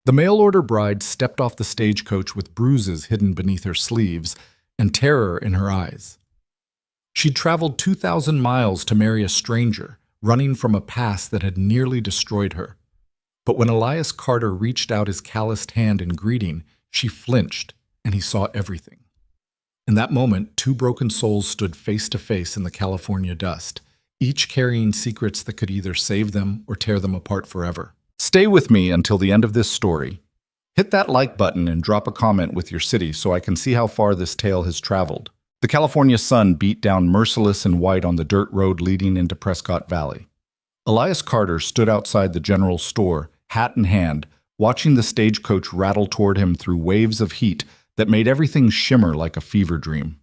The mail-order bride stepped off the stagecoach with bruises hidden beneath her sleeves and terror in her eyes. She'd traveled 2,000 miles to marry a stranger, running from a past that had nearly destroyed her. But when Elias Carter reached out his calloused hand in greeting, she flinched, and he saw everything. In that moment, two broken souls stood face to face in the California dust, each carrying secrets that could either save them or tear them apart forever. Stay with me until the end of this story. Hit that like button and drop a comment with your city so I can see how far this tale has traveled. The California sun beat down merciless and white on the dirt road leading into Prescott Valley. Elias Carter stood outside the general store, hat in hand, watching the stagecoach rattle toward him through waves of heat that made everything shimmer like a fever dream.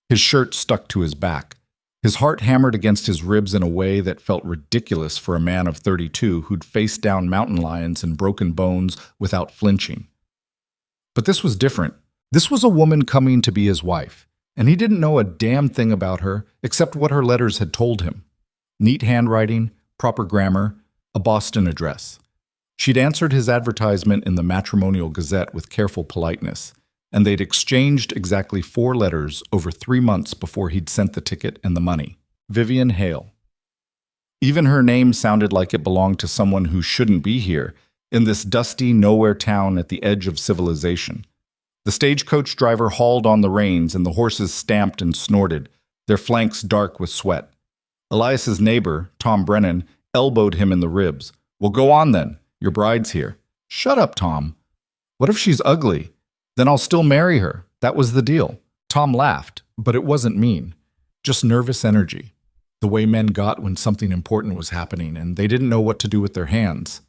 His shirt stuck to his back. His heart hammered against his ribs in a way that felt ridiculous for a man of 32 who'd faced down mountain lions and broken bones without flinching. But this was different. This was a woman coming to be his wife, and he didn't know a damn thing about her except what her letters had told him. Neat handwriting, proper grammar, a Boston address. She'd answered his advertisement in the Matrimonial Gazette with careful politeness, and they'd exchanged exactly 4 letters over 3 months before he'd sent the ticket and the money. Vivian Hale. Even her name sounded like it belonged to someone who shouldn't be here, in this dusty, nowhere town at the edge of civilization. The stagecoach driver hauled on the reins, and the horses stamped and snorted, their flanks dark with sweat. Elias's neighbor, Tom Brennan, elbowed him in the ribs. "Well, go on then. Your bride's here." "Shut up, Tom. What if she's ugly? Then I'll still marry her." That was the deal. Tom laughed, but it wasn't mean. Just nervous energy. The way men got when something important was happening and they didn't know what to do with their hands.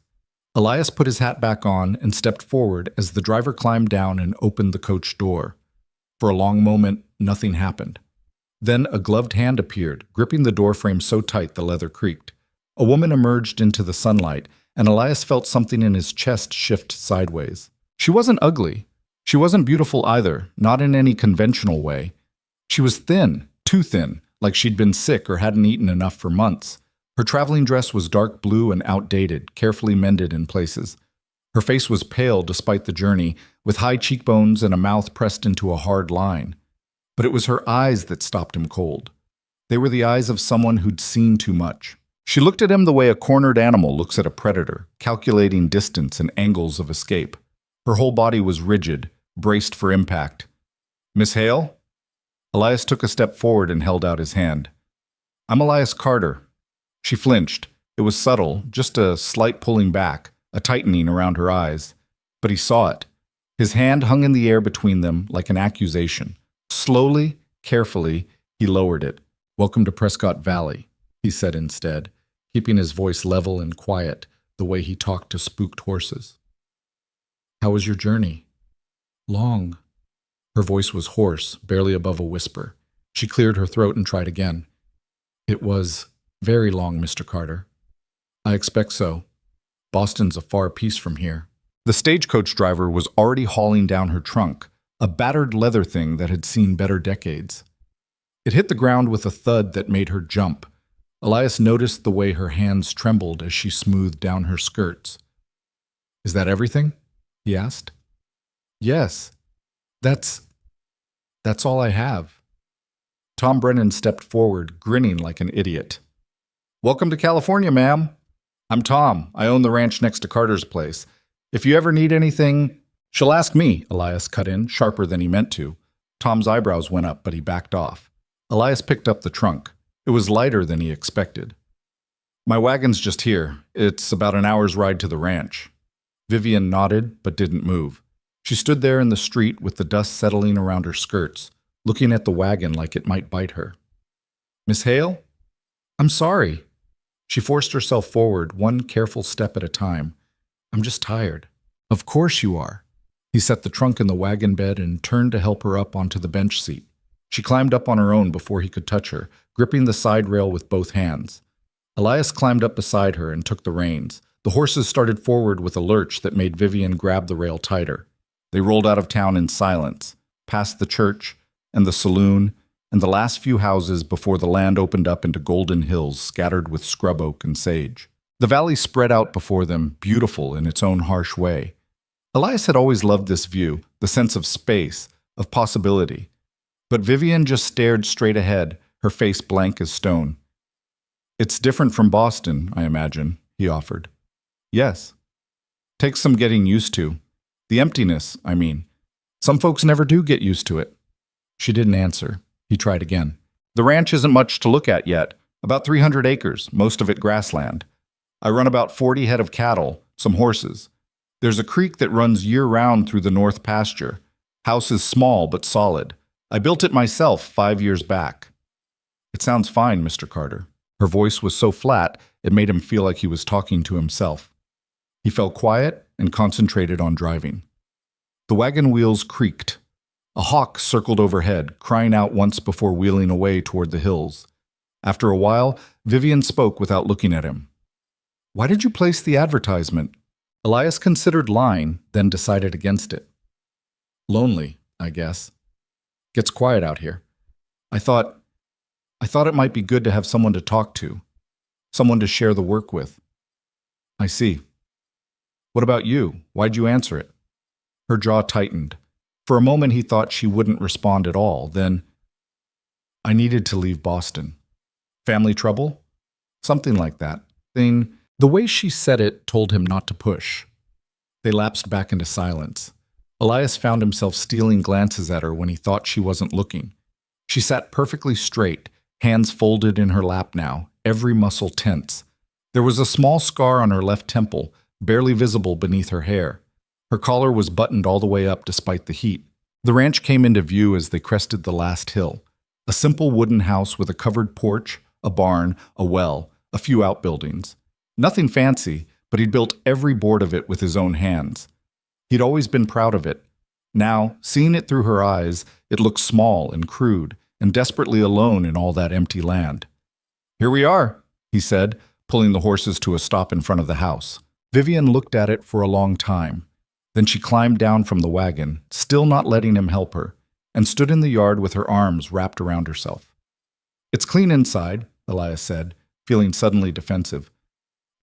Elias put his hat back on and stepped forward as the driver climbed down and opened the coach door. For a long moment, nothing happened. Then a gloved hand appeared, gripping the doorframe so tight the leather creaked. A woman emerged into the sunlight, and Elias felt something in his chest shift sideways. She wasn't ugly. She wasn't beautiful either, not in any conventional way. She was thin, too thin, like she'd been sick or hadn't eaten enough for months. Her traveling dress was dark blue and outdated, carefully mended in places. Her face was pale despite the journey, with high cheekbones and a mouth pressed into a hard line. But it was her eyes that stopped him cold. They were the eyes of someone who'd seen too much. She looked at him the way a cornered animal looks at a predator, calculating distance and angles of escape. Her whole body was rigid, braced for impact. "Miss Hale?" Elias took a step forward and held out his hand. "I'm Elias Carter." She flinched. It was subtle, just a slight pulling back, a tightening around her eyes. But he saw it. His hand hung in the air between them like an accusation. Slowly, carefully, he lowered it. "Welcome to Prescott Valley," he said instead, keeping his voice level and quiet, the way he talked to spooked horses. "How was your journey?" "Long." Her voice was hoarse, barely above a whisper. She cleared her throat and tried again. "It was very long, Mr. Carter." "I expect so. Boston's a far piece from here." The stagecoach driver was already hauling down her trunk, a battered leather thing that had seen better decades. It hit the ground with a thud that made her jump. Elias noticed the way her hands trembled as she smoothed down her skirts. "Is that everything?" he asked. "Yes. That's all I have." Tom Brennan stepped forward, grinning like an idiot. "Welcome to California, ma'am. I'm Tom. I own the ranch next to Carter's place. If you ever need anything—" "She'll ask me," Elias cut in, sharper than he meant to. Tom's eyebrows went up, but he backed off. Elias picked up the trunk. It was lighter than he expected. "My wagon's just here. It's about an hour's ride to the ranch." Vivian nodded, but didn't move. She stood there in the street with the dust settling around her skirts, looking at the wagon like it might bite her. "Miss Hale?" "I'm sorry." She forced herself forward, one careful step at a time. "I'm just tired." "Of course you are." He set the trunk in the wagon bed and turned to help her up onto the bench seat. She climbed up on her own before he could touch her, gripping the side rail with both hands. Elias climbed up beside her and took the reins. The horses started forward with a lurch that made Vivian grab the rail tighter. They rolled out of town in silence, past the church and the saloon and the last few houses before the land opened up into golden hills scattered with scrub oak and sage. The valley spread out before them, beautiful in its own harsh way. Elias had always loved this view, the sense of space, of possibility. But Vivian just stared straight ahead, her face blank as stone. "It's different from Boston, I imagine," he offered. "Yes. Takes some getting used to. The emptiness, I mean. Some folks never do get used to it." She didn't answer. He tried again. "The ranch isn't much to look at yet. About 300 acres, most of it grassland. I run about 40 head of cattle, some horses. There's a creek that runs year-round through the north pasture. House is small but solid. I built it myself 5 years back." "It sounds fine, Mr. Carter." Her voice was so flat, it made him feel like he was talking to himself. He fell quiet and concentrated on driving. The wagon wheels creaked. A hawk circled overhead, crying out once before wheeling away toward the hills. After a while, Vivian spoke without looking at him. "Why did you place the advertisement?" Elias considered lying, then decided against it. "Lonely, I guess. Gets quiet out here. I thought it might be good to have someone to talk to, someone to share the work with." "I see. What about you? Why'd you answer it?" Her jaw tightened. For a moment he thought she wouldn't respond at all. Then, "I needed to leave Boston. Family trouble? Something like that. The way she said it told him not to push. They lapsed back into silence. Elias found himself stealing glances at her when he thought she wasn't looking. She sat perfectly straight, hands folded in her lap now, every muscle tense. There was a small scar on her left temple, barely visible beneath her hair. Her collar was buttoned all the way up despite the heat. The ranch came into view as they crested the last hill. A simple wooden house with a covered porch, a barn, a well, a few outbuildings. Nothing fancy, but he'd built every board of it with his own hands. He'd always been proud of it. Now, seeing it through her eyes, it looked small and crude, and desperately alone in all that empty land. "Here we are," he said, pulling the horses to a stop in front of the house. Vivian looked at it for a long time. Then she climbed down from the wagon, still not letting him help her, and stood in the yard with her arms wrapped around herself. "It's clean inside," Elias said, feeling suddenly defensive.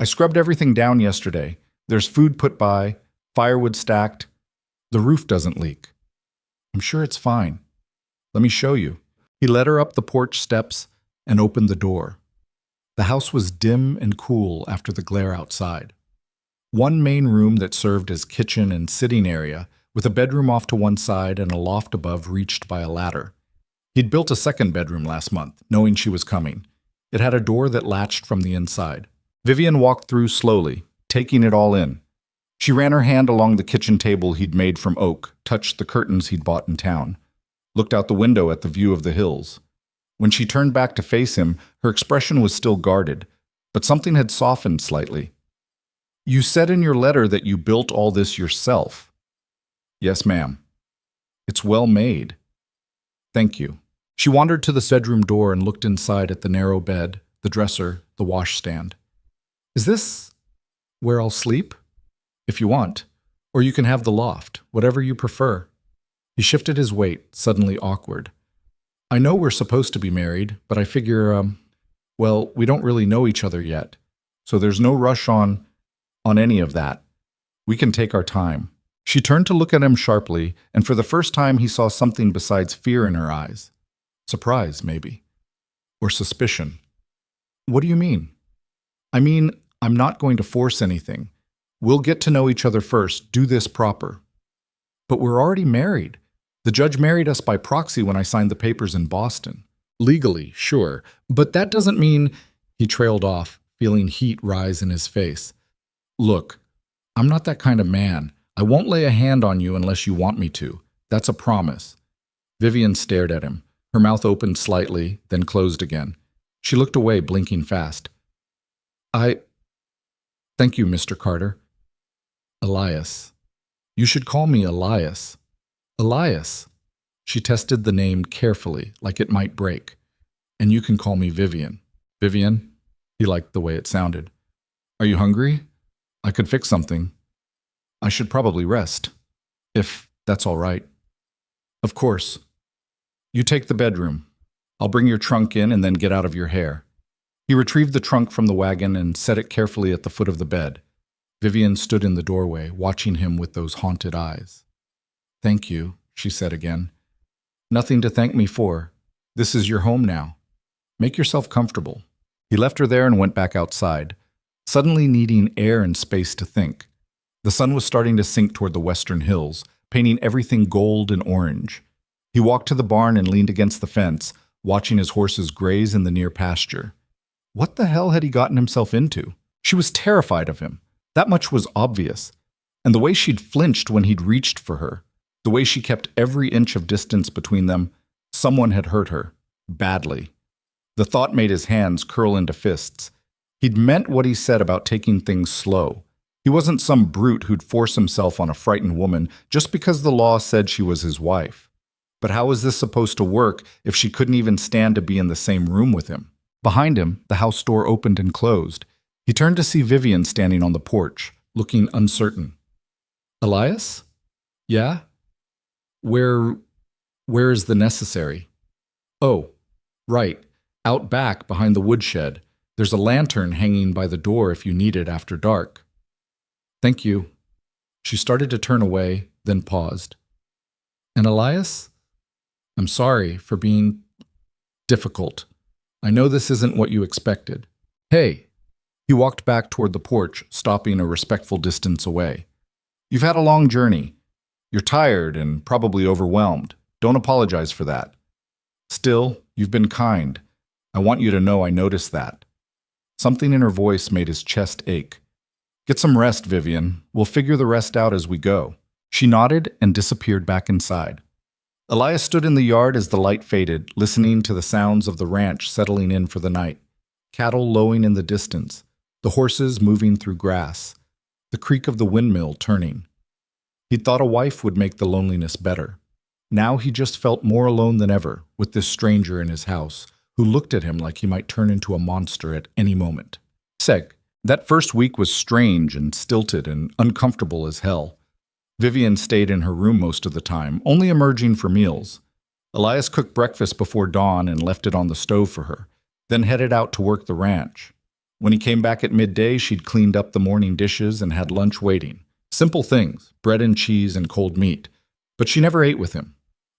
"I scrubbed everything down yesterday. There's food put by, firewood stacked. The roof doesn't leak. I'm sure it's fine. Let me show you." He led her up the porch steps and opened the door. The house was dim and cool after the glare outside. One main room that served as kitchen and sitting area, with a bedroom off to one side and a loft above reached by a ladder. He'd built a second bedroom last month, knowing she was coming. It had a door that latched from the inside. Vivian walked through slowly, taking it all in. She ran her hand along the kitchen table he'd made from oak, touched the curtains he'd bought in town, looked out the window at the view of the hills. When she turned back to face him, her expression was still guarded, but something had softened slightly. "You said in your letter that you built all this yourself." "Yes, ma'am. It's well made." "Thank you." She wandered to the bedroom door and looked inside at the narrow bed, the dresser, the washstand. "Is this where I'll sleep?" "If you want. Or you can have the loft, whatever you prefer." He shifted his weight, suddenly awkward. "I know we're supposed to be married, but I figure, well, we don't really know each other yet. So there's no rush on any of that. We can take our time." She turned to look at him sharply, and for the first time he saw something besides fear in her eyes. Surprise, maybe. Or suspicion. "What do you mean?" "I mean, I'm not going to force anything. We'll get to know each other first, do this proper." "But we're already married. The judge married us by proxy when I signed the papers in Boston." "Legally, sure. But that doesn't mean—" He trailed off, feeling heat rise in his face. "Look, I'm not that kind of man. I won't lay a hand on you unless you want me to. That's a promise." Vivian stared at him. Her mouth opened slightly, then closed again. She looked away, blinking fast. Thank you, Mr. Carter." "Elias. You should call me Elias." "Elias." She tested the name carefully, like it might break. "And you can call me Vivian." "Vivian?" He liked the way it sounded. "Are you hungry? I could fix something. I should probably rest, if that's all right." "Of course. You take the bedroom. I'll bring your trunk in and then get out of your hair." He retrieved the trunk from the wagon and set it carefully at the foot of the bed. Vivian stood in the doorway, watching him with those haunted eyes. "Thank you," she said again. "Nothing to thank me for. This is your home now. Make yourself comfortable." He left her there and went back outside, suddenly needing air and space to think. The sun was starting to sink toward the western hills, painting everything gold and orange. He walked to the barn and leaned against the fence, watching his horses graze in the near pasture. What the hell had he gotten himself into? She was terrified of him. That much was obvious. And the way she'd flinched when he'd reached for her, the way she kept every inch of distance between them, someone had hurt her. Badly. The thought made his hands curl into fists. He'd meant what he said about taking things slow. He wasn't some brute who'd force himself on a frightened woman just because the law said she was his wife. But how was this supposed to work if she couldn't even stand to be in the same room with him? Behind him, the house door opened and closed. He turned to see Vivian standing on the porch, looking uncertain. "Elias? Yeah? Where is the necessary?" "Oh, right. Out back behind the woodshed. There's a lantern hanging by the door if you need it after dark." "Thank you." She started to turn away, then paused. "And Elias? I'm sorry for being difficult. I know this isn't what you expected." "Hey." He walked back toward the porch, stopping a respectful distance away. "You've had a long journey. You're tired and probably overwhelmed. Don't apologize for that. Still, you've been kind. I want you to know I noticed that." Something in her voice made his chest ache. "Get some rest, Vivian. We'll figure the rest out as we go." She nodded and disappeared back inside. Elias stood in the yard as the light faded, listening to the sounds of the ranch settling in for the night. Cattle lowing in the distance, the horses moving through grass, the creak of the windmill turning. He'd thought a wife would make the loneliness better. Now he just felt more alone than ever with this stranger in his house, who looked at him like he might turn into a monster at any moment. That first week was strange and stilted and uncomfortable as hell. Vivian stayed in her room most of the time, only emerging for meals. Elias cooked breakfast before dawn and left it on the stove for her, then headed out to work the ranch. When he came back at midday, she'd cleaned up the morning dishes and had lunch waiting. Simple things, bread and cheese and cold meat. But she never ate with him.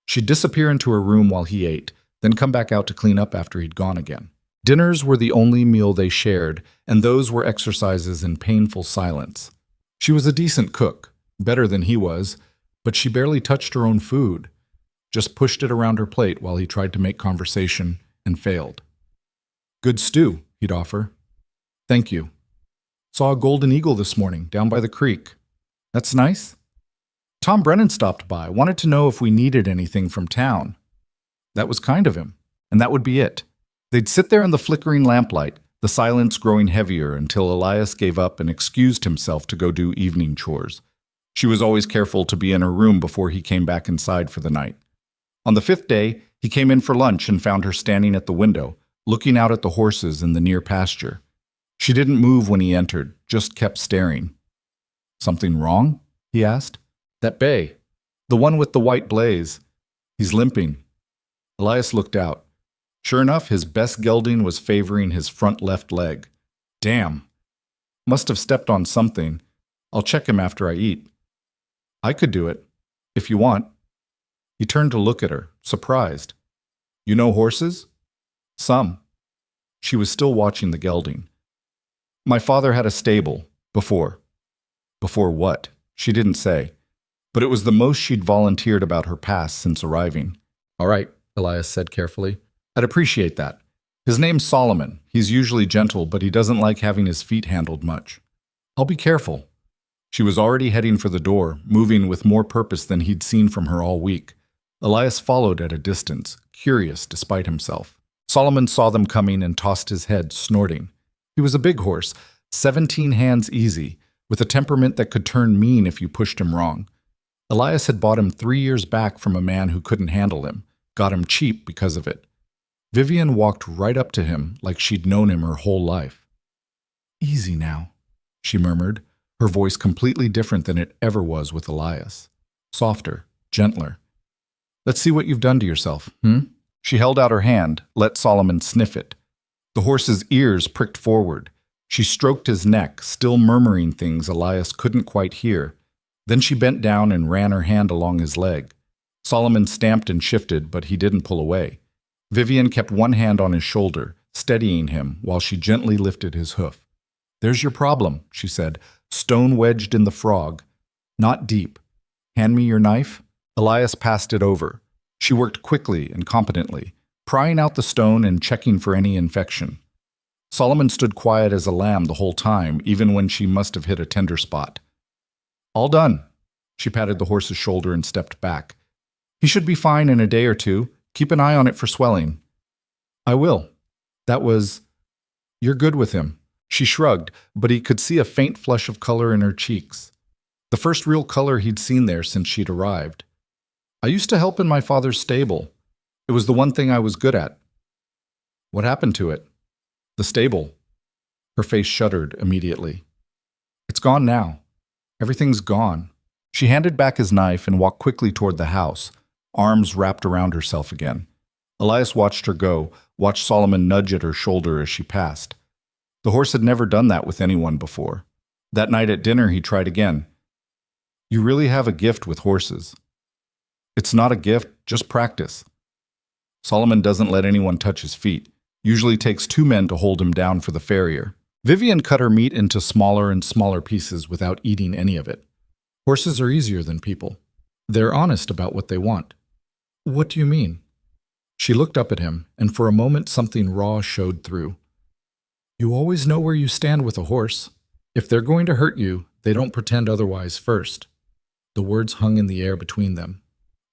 She'd disappear into her room while he ate, then come back out to clean up after he'd gone again. Dinners were the only meal they shared, and those were exercises in painful silence. She was a decent cook, better than he was, but she barely touched her own food, just pushed it around her plate while he tried to make conversation and failed. "Good stew," he'd offer. "Thank you. Saw a golden eagle this morning down by the creek." "That's nice." "Tom Brennan stopped by, wanted to know if we needed anything from town." That was kind of him, and that would be it. They'd sit there in the flickering lamplight, the silence growing heavier until Elias gave up and excused himself to go do evening chores. She was always careful to be in her room before he came back inside for the night. On the 5th day, he came in for lunch and found her standing at the window, looking out at the horses in the near pasture. She didn't move when he entered, just kept staring. "Something wrong?" he asked. "That bay. The one with the white blaze. He's limping." Elias looked out. Sure enough, his best gelding was favoring his front left leg. "Damn. Must have stepped on something. I'll check him after I eat." "I could do it, if you want." He turned to look at her, surprised. "You know horses?" "Some." She was still watching the gelding. "My father had a stable, before." Before what? She didn't say. But it was the most she'd volunteered about her past since arriving. "All right," Elias said carefully. "I'd appreciate that. His name's Solomon. He's usually gentle, but he doesn't like having his feet handled much." "I'll be careful." She was already heading for the door, moving with more purpose than he'd seen from her all week. Elias followed at a distance, curious despite himself. Solomon saw them coming and tossed his head, snorting. He was a big horse, 17 hands easy, with a temperament that could turn mean if you pushed him wrong. Elias had bought him 3 years back from a man who couldn't handle him, got him cheap because of it. Vivian walked right up to him like she'd known him her whole life. "Easy now," she murmured, her voice completely different than it ever was with Elias. Softer, gentler. "Let's see what you've done to yourself, She held out her hand, let Solomon sniff it. The horse's ears pricked forward. She stroked his neck, still murmuring things Elias couldn't quite hear. Then she bent down and ran her hand along his leg. Solomon stamped and shifted, but he didn't pull away. Vivian kept one hand on his shoulder, steadying him while she gently lifted his hoof. "There's your problem," she said, "stone wedged in the frog. Not deep. Hand me your knife." Elias passed it over. She worked quickly and competently, prying out the stone and checking for any infection. Solomon stood quiet as a lamb the whole time, even when she must have hit a tender spot. "All done." She patted the horse's shoulder and stepped back. "He should be fine in a day or two. Keep an eye on it for swelling." "I will." You're good with him." She shrugged, but he could see a faint flush of color in her cheeks. The first real color he'd seen there since she'd arrived. "I used to help in my father's stable. It was the one thing I was good at." "What happened to it?" "The stable." Her face shuddered immediately. "It's gone now. Everything's gone." She handed back his knife and walked quickly toward the house, arms wrapped around herself again. Elias watched her go, watched Solomon nudge at her shoulder as she passed. The horse had never done that with anyone before. That night at dinner, he tried again. "You really have a gift with horses." "It's not a gift, just practice." Solomon doesn't let anyone touch his feet. Usually takes 2 men to hold him down for the farrier. Vivian cut her meat into smaller and smaller pieces without eating any of it. Horses are easier than people. They're honest about what they want. "What do you mean?" She looked up at him, and for a moment something raw showed through. "You always know where you stand with a horse. If they're going to hurt you, they don't pretend otherwise first." The words hung in the air between them.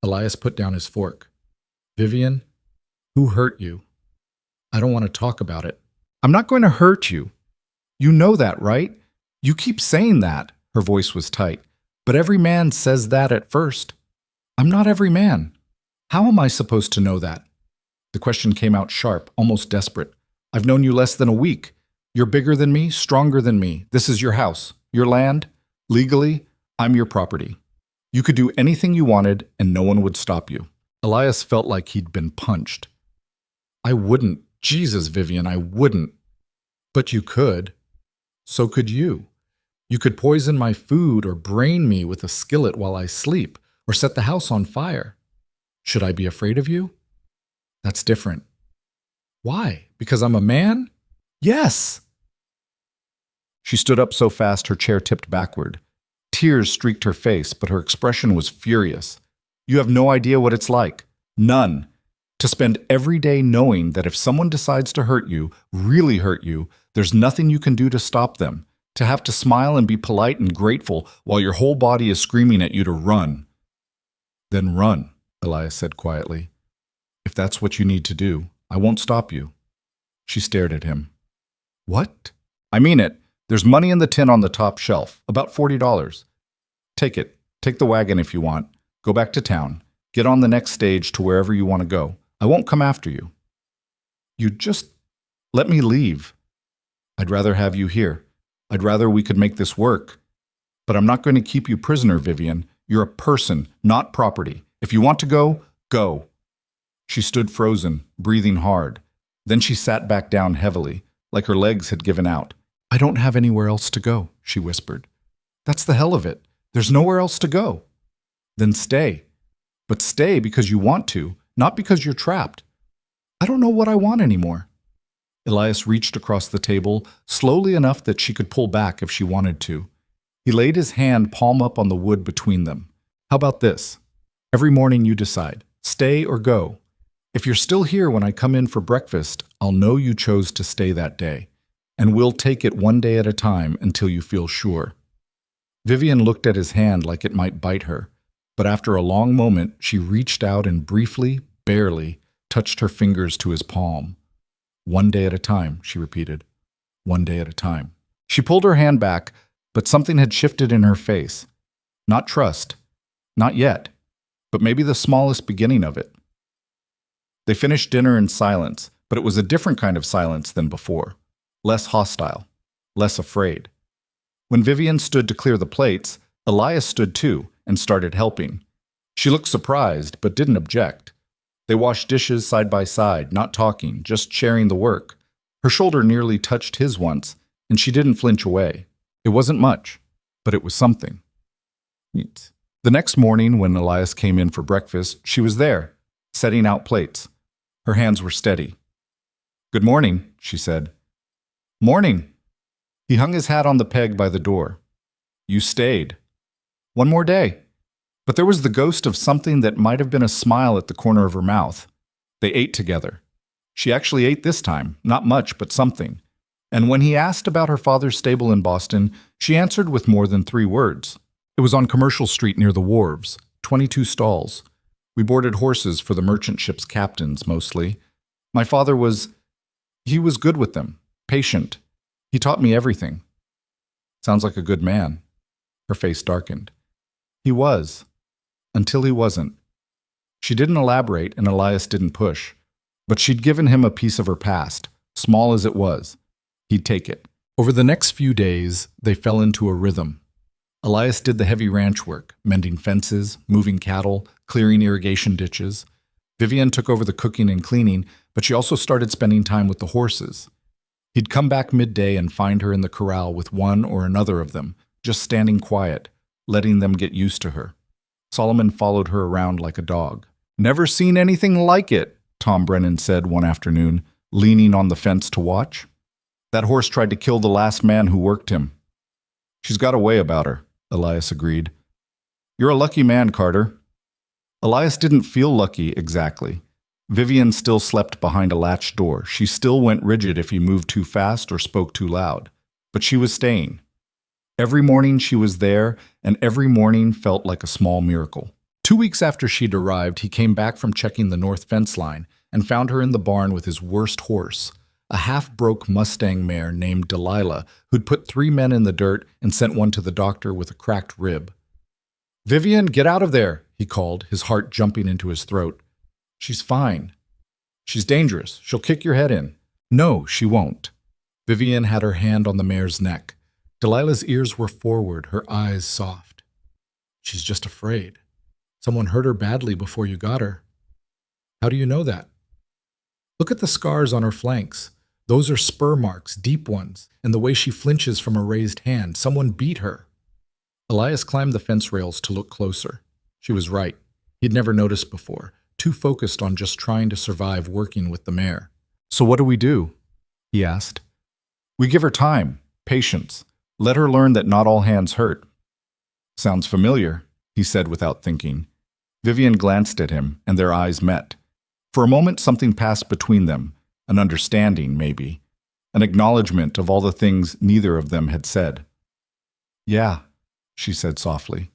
Elias put down his fork. "Vivian, who hurt you?" "I don't want to talk about it." "I'm not going to hurt you. You know that, right? You keep saying that." Her voice was tight. "But every man says that at first." "I'm not every man. How am I supposed to know that?" The question came out sharp, almost desperate. "I've known you less than a week. You're bigger than me, stronger than me. This is your house, your land. Legally, I'm your property. You could do anything you wanted, and no one would stop you." Elias felt like he'd been punched. "I wouldn't. Jesus, Vivian, I wouldn't." "But you could. So could you. You could poison my food or brain me with a skillet while I sleep, or set the house on fire. Should I be afraid of you?" "That's different." "Why? Because I'm a man?" "Yes!" She stood up so fast her chair tipped backward. Tears streaked her face, but her expression was furious. "You have no idea what it's like. None. To spend every day knowing that if someone decides to hurt you, really hurt you, there's nothing you can do to stop them. To have to smile and be polite and grateful while your whole body is screaming at you to run." "Then run," Elias said quietly. "If that's what you need to do, I won't stop you." She stared at him. "What?" "I mean it. There's money in the tin on the top shelf, about $40. Take it. Take the wagon if you want. Go back to town. Get on the next stage to wherever you want to go. I won't come after you." "You just let me leave." "I'd rather have you here. I'd rather we could make this work. But I'm not going to keep you prisoner, Vivian. You're a person, not property. If you want to go, go." She stood frozen, breathing hard. Then she sat back down heavily, like her legs had given out. "I don't have anywhere else to go," she whispered. "That's the hell of it. There's nowhere else to go." "Then stay. But stay because you want to, not because you're trapped." "I don't know what I want anymore." Elias reached across the table, slowly enough that she could pull back if she wanted to. He laid his hand palm up on the wood between them. "How about this? Every morning you decide, stay or go. If you're still here when I come in for breakfast, I'll know you chose to stay that day, and we'll take it one day at a time until you feel sure." Vivian looked at his hand like it might bite her, but after a long moment, she reached out and briefly, barely, touched her fingers to his palm. "One day at a time," she repeated. "One day at a time." She pulled her hand back, but something had shifted in her face. Not trust. Not yet. But maybe the smallest beginning of it. They finished dinner in silence, but it was a different kind of silence than before. Less hostile. Less afraid. When Vivian stood to clear the plates, Elias stood too and started helping. She looked surprised, but didn't object. They washed dishes side by side, not talking, just sharing the work. Her shoulder nearly touched his once, and she didn't flinch away. It wasn't much, but it was something. Neat. The next morning, when Elias came in for breakfast, she was there, setting out plates. Her hands were steady. "Good morning," she said. "Morning." He hung his hat on the peg by the door. "You stayed." "One more day." But there was the ghost of something that might have been a smile at the corner of her mouth. They ate together. She actually ate this time, not much, but something. And when he asked about her father's stable in Boston, she answered with more than 3 words. It was on Commercial Street near the wharves, 22 stalls. We boarded horses for the merchant ship's captains, mostly. My father he was good with them, patient. He taught me everything. Sounds like a good man. Her face darkened. He was, until he wasn't. She didn't elaborate, and Elias didn't push. But she'd given him a piece of her past, small as it was. He'd take it. Over the next few days, they fell into a rhythm. Elias did the heavy ranch work, mending fences, moving cattle, clearing irrigation ditches. Vivian took over the cooking and cleaning, but she also started spending time with the horses. He'd come back midday and find her in the corral with one or another of them, just standing quiet, letting them get used to her. Solomon followed her around like a dog. "Never seen anything like it," Tom Brennan said one afternoon, leaning on the fence to watch. "That horse tried to kill the last man who worked him." "She's got a way about her," Elias agreed. "You're a lucky man, Carter." Elias didn't feel lucky exactly. Vivian still slept behind a latched door. She still went rigid if he moved too fast or spoke too loud. But she was staying. Every morning she was there, and every morning felt like a small miracle. 2 weeks after she'd arrived, he came back from checking the north fence line and found her in the barn with his worst horse, a half-broke Mustang mare named Delilah, who'd put 3 men in the dirt and sent one to the doctor with a cracked rib. "Vivian, get out of there," he called, his heart jumping into his throat. "She's fine." "She's dangerous. She'll kick your head in." "No, she won't." Vivian had her hand on the mare's neck. Delilah's ears were forward, her eyes soft. "She's just afraid. Someone hurt her badly before you got her." "How do you know that?" "Look at the scars on her flanks. Those are spur marks, deep ones, and the way she flinches from a raised hand. Someone beat her." Elias climbed the fence rails to look closer. She was right. He'd never noticed before, too focused on just trying to survive working with the mare. "So what do we do?" he asked. "We give her time, patience. Let her learn that not all hands hurt." "Sounds familiar," he said without thinking. Vivian glanced at him, and their eyes met. For a moment, something passed between them, an understanding, maybe, an acknowledgement of all the things neither of them had said. "Yeah," she said softly.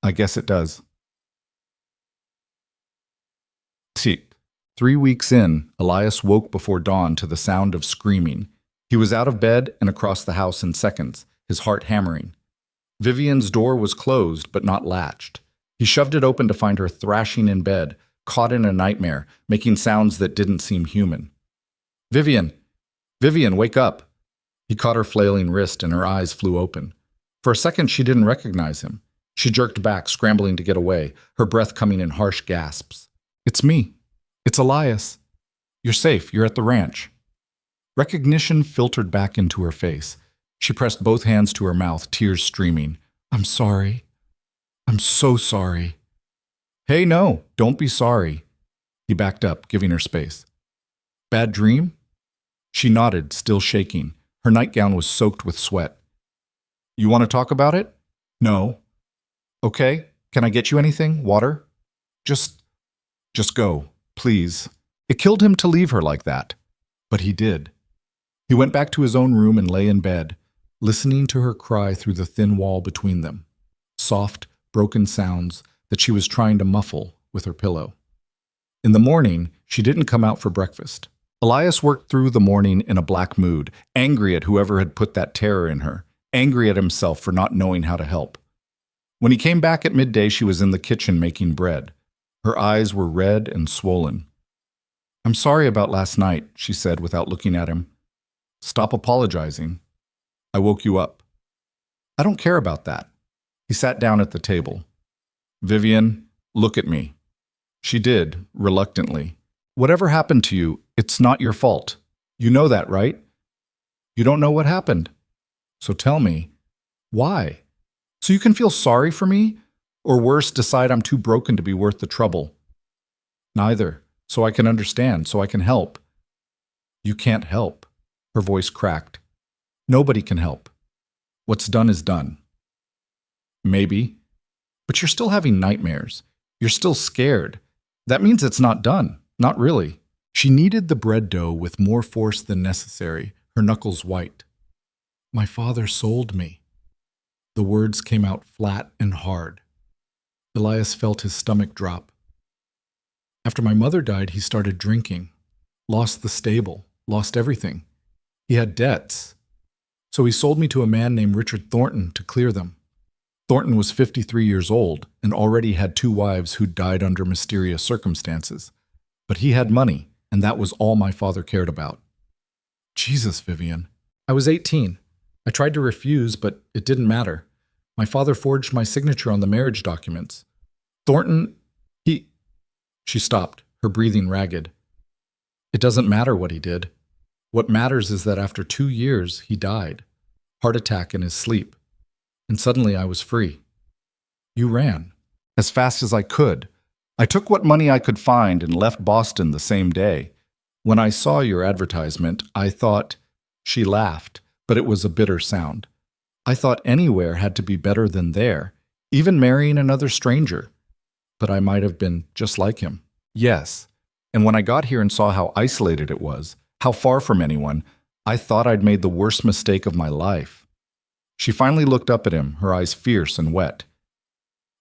"I guess it does." 3 weeks in, Elias woke before dawn to the sound of screaming. He was out of bed and across the house in seconds, his heart hammering. Vivian's door was closed, but not latched. He shoved it open to find her thrashing in bed, caught in a nightmare, making sounds that didn't seem human. "Vivian! Vivian, wake up!" He caught her flailing wrist, and her eyes flew open. For a second, she didn't recognize him. She jerked back, scrambling to get away, her breath coming in harsh gasps. "It's me. It's Elias. You're safe. You're at the ranch." Recognition filtered back into her face. She pressed both hands to her mouth, tears streaming. "I'm sorry. I'm so sorry." "Hey, no, don't be sorry." He backed up, giving her space. "Bad dream?" She nodded, still shaking. Her nightgown was soaked with sweat. "You want to talk about it?" "No." "Okay. Can I get you anything? Water?" Just go, please." It killed him to leave her like that. But he did. He went back to his own room and lay in bed, listening to her cry through the thin wall between them. Soft, broken sounds that she was trying to muffle with her pillow. In the morning, she didn't come out for breakfast. Elias worked through the morning in a black mood, angry at whoever had put that terror in her, angry at himself for not knowing how to help. When he came back at midday, she was in the kitchen making bread. Her eyes were red and swollen. "I'm sorry about last night," she said without looking at him. "Stop apologizing. I woke you up." "I don't care about that." He sat down at the table. "Vivian, look at me." She did, reluctantly. "Whatever happened to you, it's not your fault. You know that, right?" You don't know what happened. So tell me, why? So you can feel sorry for me? Or worse, decide I'm too broken to be worth the trouble? Neither. So I can understand, so I can help. You can't help. Her voice cracked. Nobody can help. What's done is done. Maybe. But you're still having nightmares. You're still scared. That means it's not done. Not really. She kneaded the bread dough with more force than necessary, her knuckles white. My father sold me. The words came out flat and hard. Elias felt his stomach drop. After my mother died, he started drinking. Lost the stable. Lost everything. He had debts. So he sold me to a man named Richard Thornton to clear them. Thornton was 53 years old and already had 2 wives who'd died under mysterious circumstances. But he had money, and that was all my father cared about. Jesus, Vivian. I was 18. I tried to refuse, but it didn't matter. My father forged my signature on the marriage documents. Thornton, She stopped, her breathing ragged. It doesn't matter what he did. What matters is that after 2 years, he died. Heart attack in his sleep. And suddenly I was free. You ran. As fast as I could. I took what money I could find and left Boston the same day. When I saw your advertisement, I thought... She laughed, but it was a bitter sound. I thought anywhere had to be better than there, even marrying another stranger. But I might have been just like him. Yes. And when I got here and saw how isolated it was, how far from anyone, I thought I'd made the worst mistake of my life. She finally looked up at him, her eyes fierce and wet.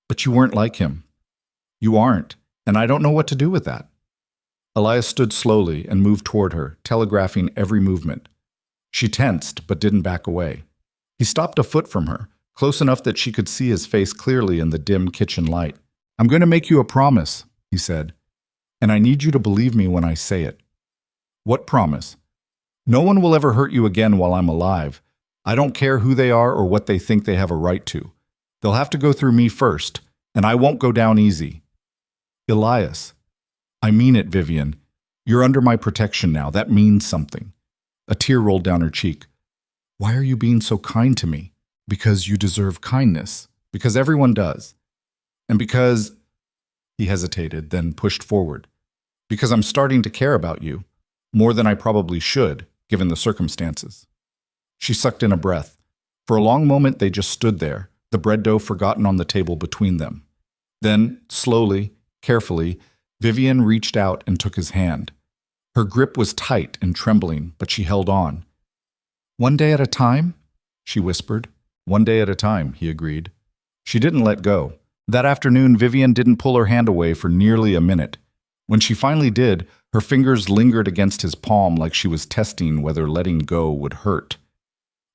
But you weren't like him. You aren't, and I don't know what to do with that. Elias stood slowly and moved toward her, telegraphing every movement. She tensed, but didn't back away. He stopped a foot from her, close enough that she could see his face clearly in the dim kitchen light. I'm going to make you a promise, he said, and I need you to believe me when I say it. What promise? No one will ever hurt you again while I'm alive. I don't care who they are or what they think they have a right to. They'll have to go through me first, and I won't go down easy. Elias, I mean it, Vivian. You're under my protection now. That means something. A tear rolled down her cheek. Why are you being so kind to me? Because you deserve kindness. Because everyone does. And because... He hesitated, then pushed forward. Because I'm starting to care about you. More than I probably should, given the circumstances. She sucked in a breath. For a long moment they just stood there, the bread dough forgotten on the table between them. Then, slowly, carefully, Vivian reached out and took his hand. Her grip was tight and trembling, but she held on. One day at a time? She whispered. One day at a time, he agreed. She didn't let go. That afternoon, Vivian didn't pull her hand away for nearly a minute. When she finally did, her fingers lingered against his palm like she was testing whether letting go would hurt.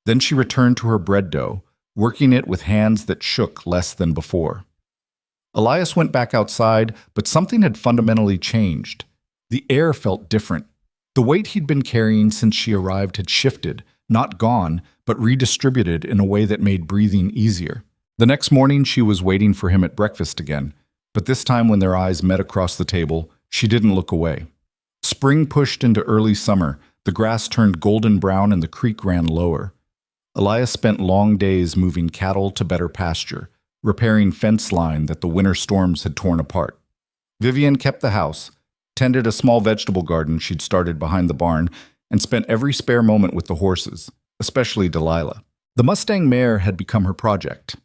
Then she returned to her bread dough, working it with hands that shook less than before. Elias went back outside, but something had fundamentally changed. The air felt different. The weight he'd been carrying since she arrived had shifted, not gone, but redistributed in a way that made breathing easier. The next morning she was waiting for him at breakfast again, but this time when their eyes met across the table, she didn't look away. Spring pushed into early summer, the grass turned golden brown and the creek ran lower. Elias spent long days moving cattle to better pasture, repairing fence line that the winter storms had torn apart. Vivian kept the house, tended a small vegetable garden she'd started behind the barn, and spent every spare moment with the horses, especially Delilah. The Mustang mare had become her project.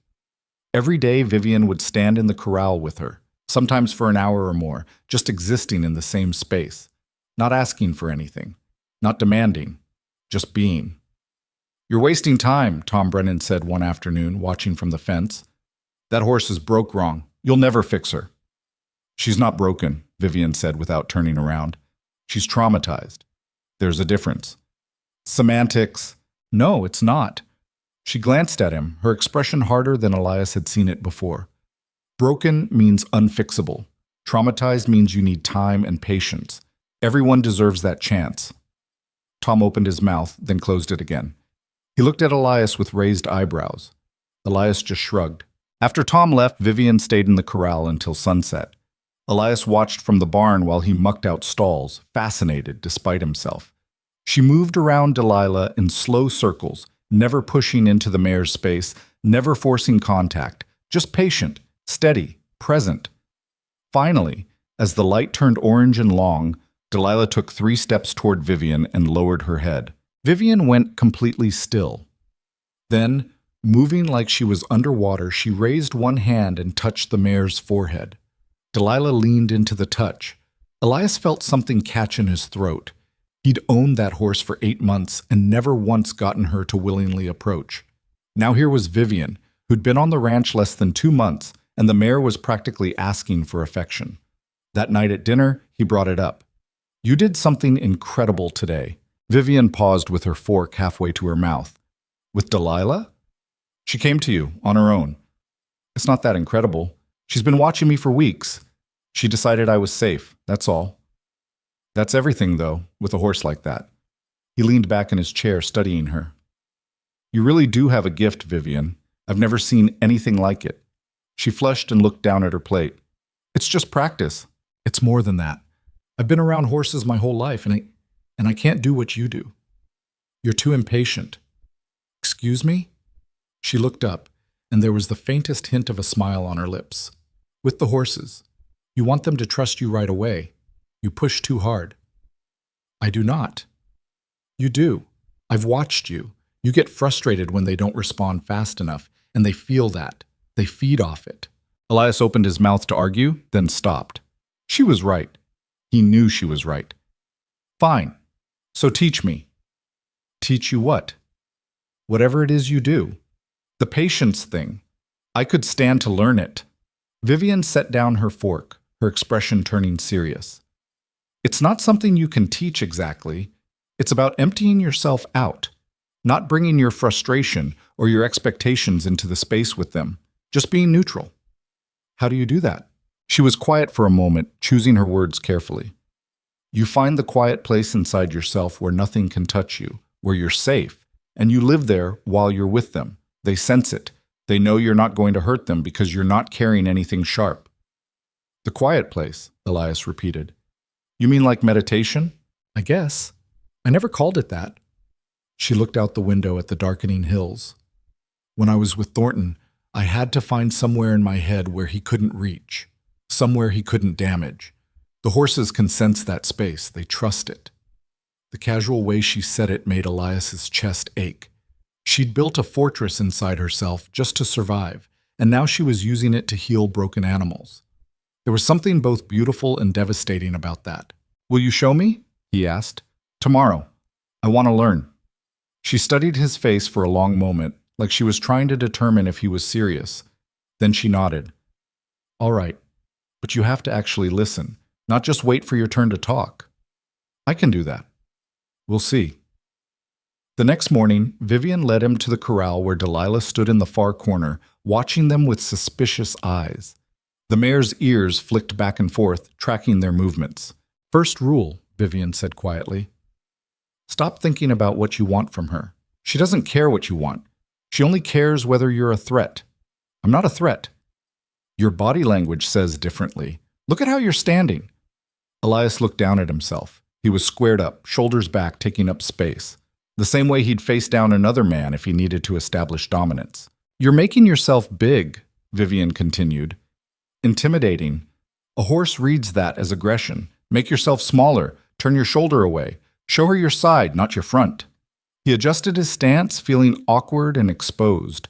Every day Vivian would stand in the corral with her, sometimes for an hour or more, just existing in the same space, not asking for anything, not demanding, just being. You're wasting time, Tom Brennan said one afternoon, watching from the fence. That horse is broke wrong. You'll never fix her. She's not broken, Vivian said without turning around. She's traumatized. There's a difference. Semantics. No, it's not. She glanced at him, her expression harder than Elias had seen it before. Broken means unfixable. Traumatized means you need time and patience. Everyone deserves that chance. Tom opened his mouth, then closed it again. He looked at Elias with raised eyebrows. Elias just shrugged. After Tom left, Vivian stayed in the corral until sunset. Elias watched from the barn while he mucked out stalls, fascinated despite himself. She moved around Delilah in slow circles, never pushing into the mare's space, never forcing contact, just patient, steady, present. Finally, as the light turned orange and long, Delilah took 3 steps toward Vivian and lowered her head. Vivian went completely still. Then, moving like she was underwater, she raised one hand and touched the mare's forehead. Delilah leaned into the touch. Elias felt something catch in his throat. He'd owned that horse for 8 months and never once gotten her to willingly approach. Now here was Vivian, who'd been on the ranch less than 2 months, and the mare was practically asking for affection. That night at dinner, he brought it up. "You did something incredible today." Vivian paused with her fork halfway to her mouth. "With Delilah?" "She came to you, on her own." "It's not that incredible. She's been watching me for weeks. She decided I was safe, that's all." "That's everything, though, with a horse like that." He leaned back in his chair, studying her. "You really do have a gift, Vivian. I've never seen anything like it." She flushed and looked down at her plate. "It's just practice." "It's more than that. I've been around horses my whole life, and I can't do what you do. You're too impatient." "Excuse me?" She looked up, and there was the faintest hint of a smile on her lips. "With the horses, you want them to trust you right away. You push too hard." "I do not." "You do. I've watched you. You get frustrated when they don't respond fast enough, and they feel that. They feed off it." Elias opened his mouth to argue, then stopped. She was right. He knew she was right. "Fine. So teach me." "Teach you what?" "Whatever it is you do. The patience thing. I could stand to learn it." Vivian set down her fork, her expression turning serious. "It's not something you can teach exactly. It's about emptying yourself out, not bringing your frustration or your expectations into the space with them, just being neutral." "How do you do that?" She was quiet for a moment, choosing her words carefully. "You find the quiet place inside yourself where nothing can touch you, where you're safe, and you live there while you're with them. They sense it. They know you're not going to hurt them because you're not carrying anything sharp." "The quiet place," Elias repeated. "You mean like meditation?" "I guess. I never called it that." She looked out the window at the darkening hills. "When I was with Thornton, I had to find somewhere in my head where he couldn't reach, somewhere he couldn't damage. The horses can sense that space. They trust it." The casual way she said it made Elias's chest ache. She'd built a fortress inside herself just to survive, and now she was using it to heal broken animals. There was something both beautiful and devastating about that. "Will you show me?" he asked. "Tomorrow. I want to learn." She studied his face for a long moment, like she was trying to determine if he was serious. Then she nodded. "All right, but you have to actually listen, not just wait for your turn to talk." "I can do that." "We'll see." The next morning, Vivian led him to the corral where Delilah stood in the far corner, watching them with suspicious eyes. The mare's ears flicked back and forth, tracking their movements. "First rule," Vivian said quietly. "Stop thinking about what you want from her. She doesn't care what you want. She only cares whether you're a threat." "I'm not a threat." "Your body language says differently. Look at how you're standing." Elias looked down at himself. He was squared up, shoulders back, taking up space. The same way he'd face down another man if he needed to establish dominance. "You're making yourself big," Vivian continued. "Intimidating. A horse reads that as aggression. Make yourself smaller. Turn your shoulder away. Show her your side, not your front." He adjusted his stance, feeling awkward and exposed.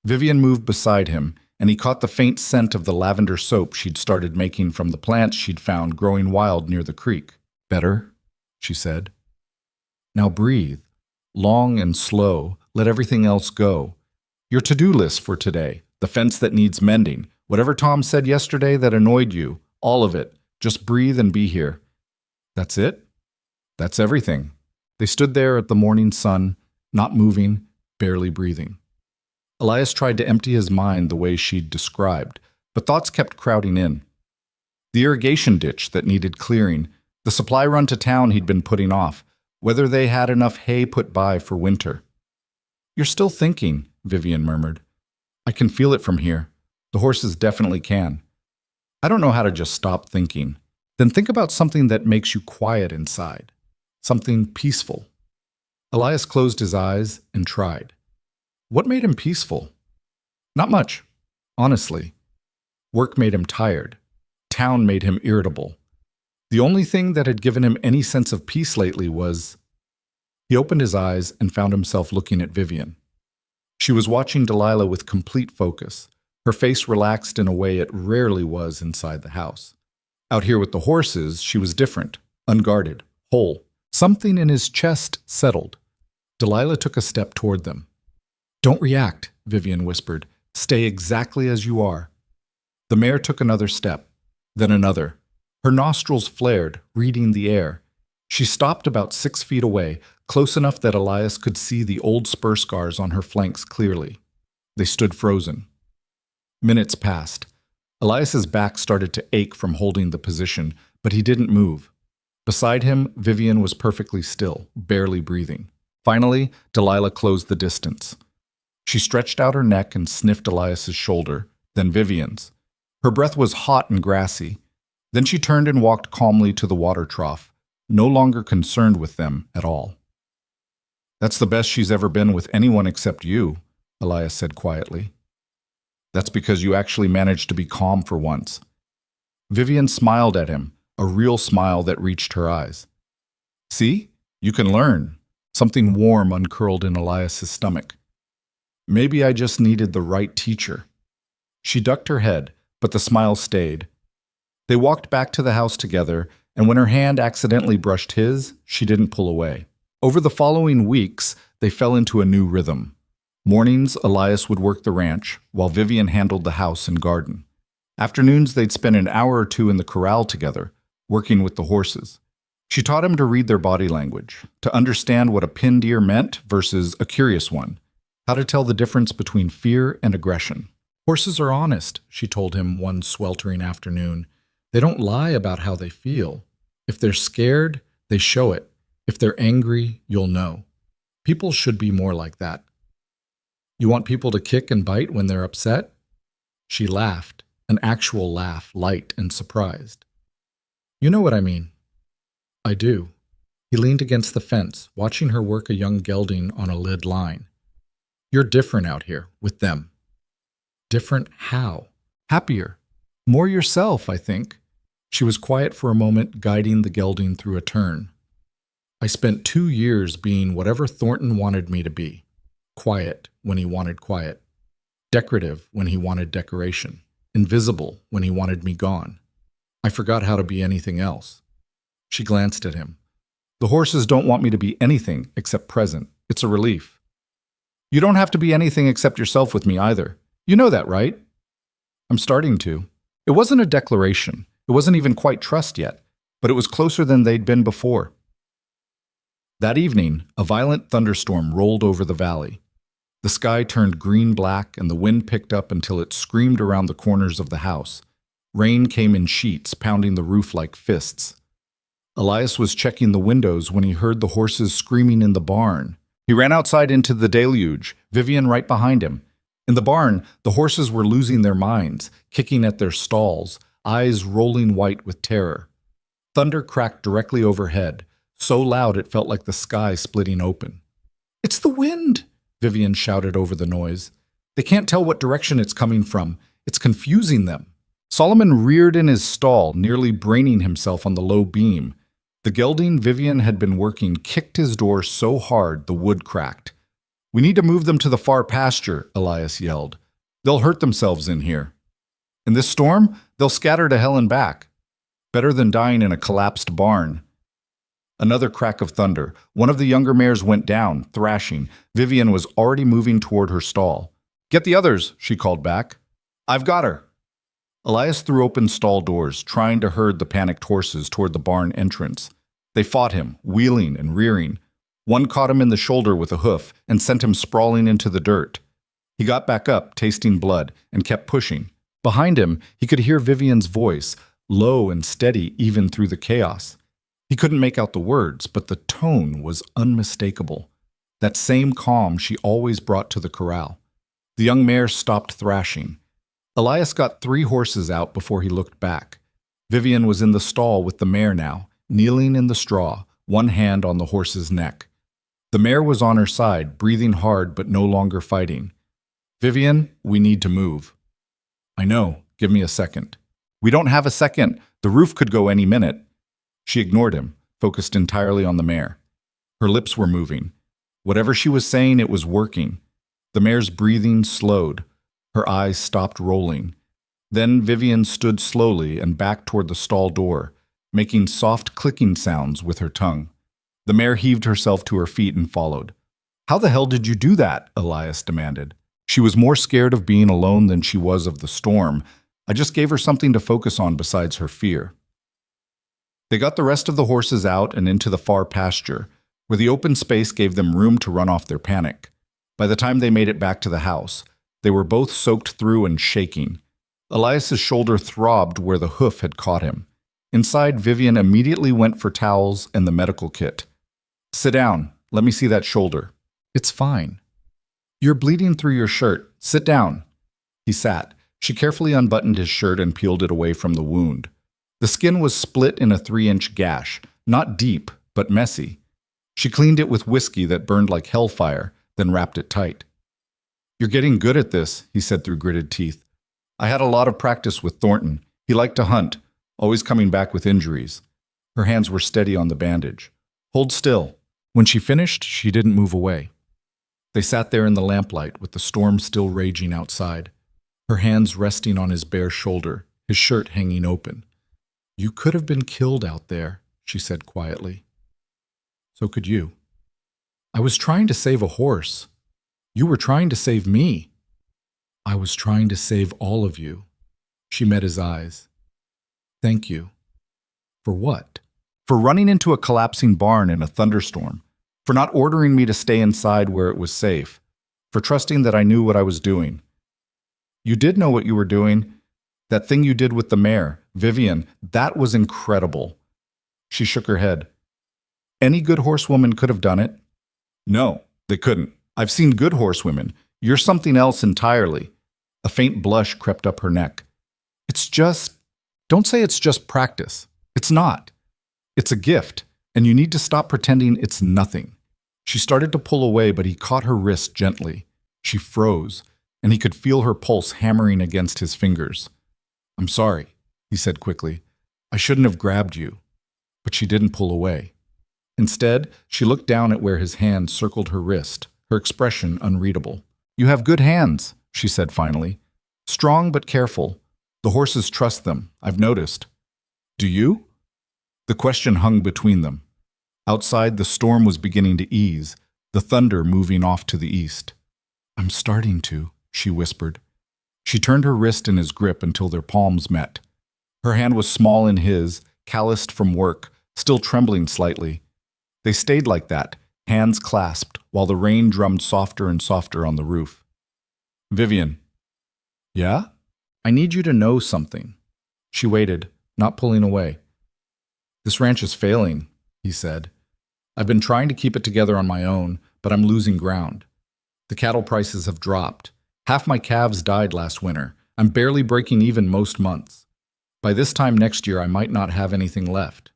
Vivian moved beside him, and he caught the faint scent of the lavender soap she'd started making from the plants she'd found growing wild near the creek. "Better," she said. "Now breathe. Long and slow. Let everything else go. Your to-do list for today. The fence that needs mending. Whatever Tom said yesterday that annoyed you. All of it. Just breathe and be here." "That's it?" "That's everything." They stood there at the morning sun, not moving, barely breathing. Elias tried to empty his mind the way she'd described, but thoughts kept crowding in. The irrigation ditch that needed clearing, the supply run to town he'd been putting off, whether they had enough hay put by for winter. "You're still thinking," Vivian murmured. "I can feel it from here. The horses definitely can." "I don't know how to just stop thinking." "Then think about something that makes you quiet inside. Something peaceful." Elias closed his eyes and tried. What made him peaceful? Not much, honestly. Work made him tired. Town made him irritable. The only thing that had given him any sense of peace lately was... He opened his eyes and found himself looking at Vivian. She was watching Delilah with complete focus, her face relaxed in a way it rarely was inside the house. Out here with the horses, she was different, unguarded, whole. Something in his chest settled. Delilah took a step toward them. Don't react, Vivian whispered. Stay exactly as you are. The mare took another step, then another. Her nostrils flared, reading the air. She stopped about 6 feet away, close enough that Elias could see the old spur scars on her flanks clearly. They stood frozen. Minutes passed. Elias's back started to ache from holding the position, but he didn't move. Beside him, Vivian was perfectly still, barely breathing. Finally, Delilah closed the distance. She stretched out her neck and sniffed Elias's shoulder, then Vivian's. Her breath was hot and grassy. Then she turned and walked calmly to the water trough, no longer concerned with them at all. That's the best she's ever been with anyone except you, Elias said quietly. That's because you actually managed to be calm for once. Vivian smiled at him, a real smile that reached her eyes. See? You can learn. Something warm uncurled in Elias's stomach. Maybe I just needed the right teacher. She ducked her head, but the smile stayed. They walked back to the house together, and when her hand accidentally brushed his, she didn't pull away. Over the following weeks, they fell into a new rhythm. Mornings, Elias would work the ranch, while Vivian handled the house and garden. Afternoons, they'd spend an hour or two in the corral together, working with the horses. She taught him to read their body language, to understand what a pinned ear meant versus a curious one, how to tell the difference between fear and aggression. Horses are honest, she told him one sweltering afternoon. They don't lie about how they feel. If they're scared, they show it. If they're angry, you'll know. People should be more like that. You want people to kick and bite when they're upset? She laughed, an actual laugh, light and surprised. You know what I mean. I do. He leaned against the fence, watching her work a young gelding on a lid line. You're different out here, with them. Different how? Happier. More yourself, I think. She was quiet for a moment, guiding the gelding through a turn. I spent 2 years being whatever Thornton wanted me to be. Quiet when he wanted quiet. Decorative when he wanted decoration. Invisible when he wanted me gone. I forgot how to be anything else. She glanced at him. The horses don't want me to be anything except present. It's a relief. You don't have to be anything except yourself with me either. You know that, right? I'm starting to. It wasn't a declaration. It wasn't even quite trust yet, but it was closer than they'd been before. That evening, a violent thunderstorm rolled over the valley. The sky turned green-black and the wind picked up until it screamed around the corners of the house. Rain came in sheets, pounding the roof like fists. Elias was checking the windows when he heard the horses screaming in the barn. He ran outside into the deluge, Vivian right behind him. In the barn, the horses were losing their minds, kicking at their stalls, eyes rolling white with terror. Thunder cracked directly overhead, so loud it felt like the sky splitting open. It's the wind, Vivian shouted over the noise. They can't tell what direction it's coming from. It's confusing them. Solomon reared in his stall, nearly braining himself on the low beam. The gelding Vivian had been working kicked his door so hard the wood cracked. We need to move them to the far pasture, Elias yelled. They'll hurt themselves in here. In this storm, they'll scatter to hell and back. Better than dying in a collapsed barn. Another crack of thunder. One of the younger mares went down, thrashing. Vivian was already moving toward her stall. Get the others, she called back. I've got her. Elias threw open stall doors, trying to herd the panicked horses toward the barn entrance. They fought him, wheeling and rearing. One caught him in the shoulder with a hoof and sent him sprawling into the dirt. He got back up, tasting blood, and kept pushing. Behind him, he could hear Vivian's voice, low and steady even through the chaos. He couldn't make out the words, but the tone was unmistakable. That same calm she always brought to the corral. The young mare stopped thrashing. Elias got 3 horses out before he looked back. Vivian was in the stall with the mare now, kneeling in the straw, one hand on the horse's neck. The mare was on her side, breathing hard but no longer fighting. "Vivian, we need to move." "I know. Give me a second." "We don't have a second. The roof could go any minute." She ignored him, focused entirely on the mare. Her lips were moving. Whatever she was saying, it was working. The mare's breathing slowed. Her eyes stopped rolling. Then Vivian stood slowly and backed toward the stall door, making soft clicking sounds with her tongue. The mare heaved herself to her feet and followed. "How the hell did you do that?" Elias demanded. She was more scared of being alone than she was of the storm. "I just gave her something to focus on besides her fear." They got the rest of the horses out and into the far pasture, where the open space gave them room to run off their panic. By the time they made it back to the house, they were both soaked through and shaking. Elias's shoulder throbbed where the hoof had caught him. Inside, Vivian immediately went for towels and the medical kit. "Sit down. Let me see that shoulder." "It's fine." "You're bleeding through your shirt. Sit down." He sat. She carefully unbuttoned his shirt and peeled it away from the wound. The skin was split in a 3-inch gash, not deep, but messy. She cleaned it with whiskey that burned like hellfire, then wrapped it tight. "You're getting good at this," he said through gritted teeth. "I had a lot of practice with Thornton. He liked to hunt, always coming back with injuries." Her hands were steady on the bandage. "Hold still." When she finished, she didn't move away. They sat there in the lamplight with the storm still raging outside, her hands resting on his bare shoulder, his shirt hanging open. "You could have been killed out there," she said quietly. "So could you." "I was trying to save a horse. You were trying to save me." "I was trying to save all of you." She met his eyes. "Thank you." "For what?" "For running into a collapsing barn in a thunderstorm. For not ordering me to stay inside where it was safe. For trusting that I knew what I was doing." "You did know what you were doing. That thing you did with the mare, Vivian, that was incredible." She shook her head. "Any good horsewoman could have done it." "No, they couldn't. I've seen good horsewomen. You're something else entirely." A faint blush crept up her neck. Don't say it's just practice. It's not. It's a gift, and you need to stop pretending it's nothing." She started to pull away, but he caught her wrist gently. She froze, and he could feel her pulse hammering against his fingers. "I'm sorry," he said quickly. "I shouldn't have grabbed you." But she didn't pull away. Instead, she looked down at where his hand circled her wrist, her expression unreadable. "You have good hands," she said finally. "Strong but careful. The horses trust them, I've noticed." "Do you?" The question hung between them. Outside, the storm was beginning to ease, the thunder moving off to the east. "I'm starting to," she whispered. She turned her wrist in his grip until their palms met. Her hand was small in his, calloused from work, still trembling slightly. They stayed like that, hands clasped, while the rain drummed softer and softer on the roof. "Vivian." "Yeah?" "I need you to know something." She waited, not pulling away. "This ranch is failing," he said. "I've been trying to keep it together on my own, but I'm losing ground. The cattle prices have dropped. Half my calves died last winter. I'm barely breaking even most months. By this time next year, I might not have anything left."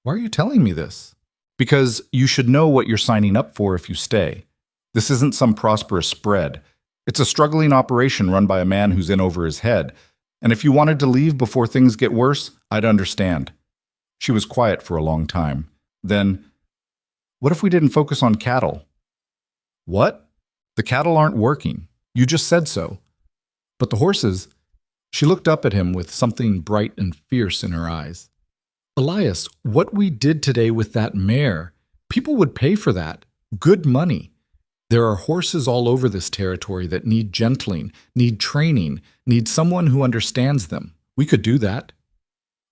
"Why are you telling me this?" "Because you should know what you're signing up for if you stay. This isn't some prosperous spread. It's a struggling operation run by a man who's in over his head. And if you wanted to leave before things get worse, I'd understand." She was quiet for a long time. Then, "What if we didn't focus on cattle?" "What?" "The cattle aren't working. You just said so." "But the horses—" She looked up at him with something bright and fierce in her eyes. "Elias, what we did today with that mare, people would pay for that. Good money. There are horses all over this territory that need gentling, need training, need someone who understands them. We could do that."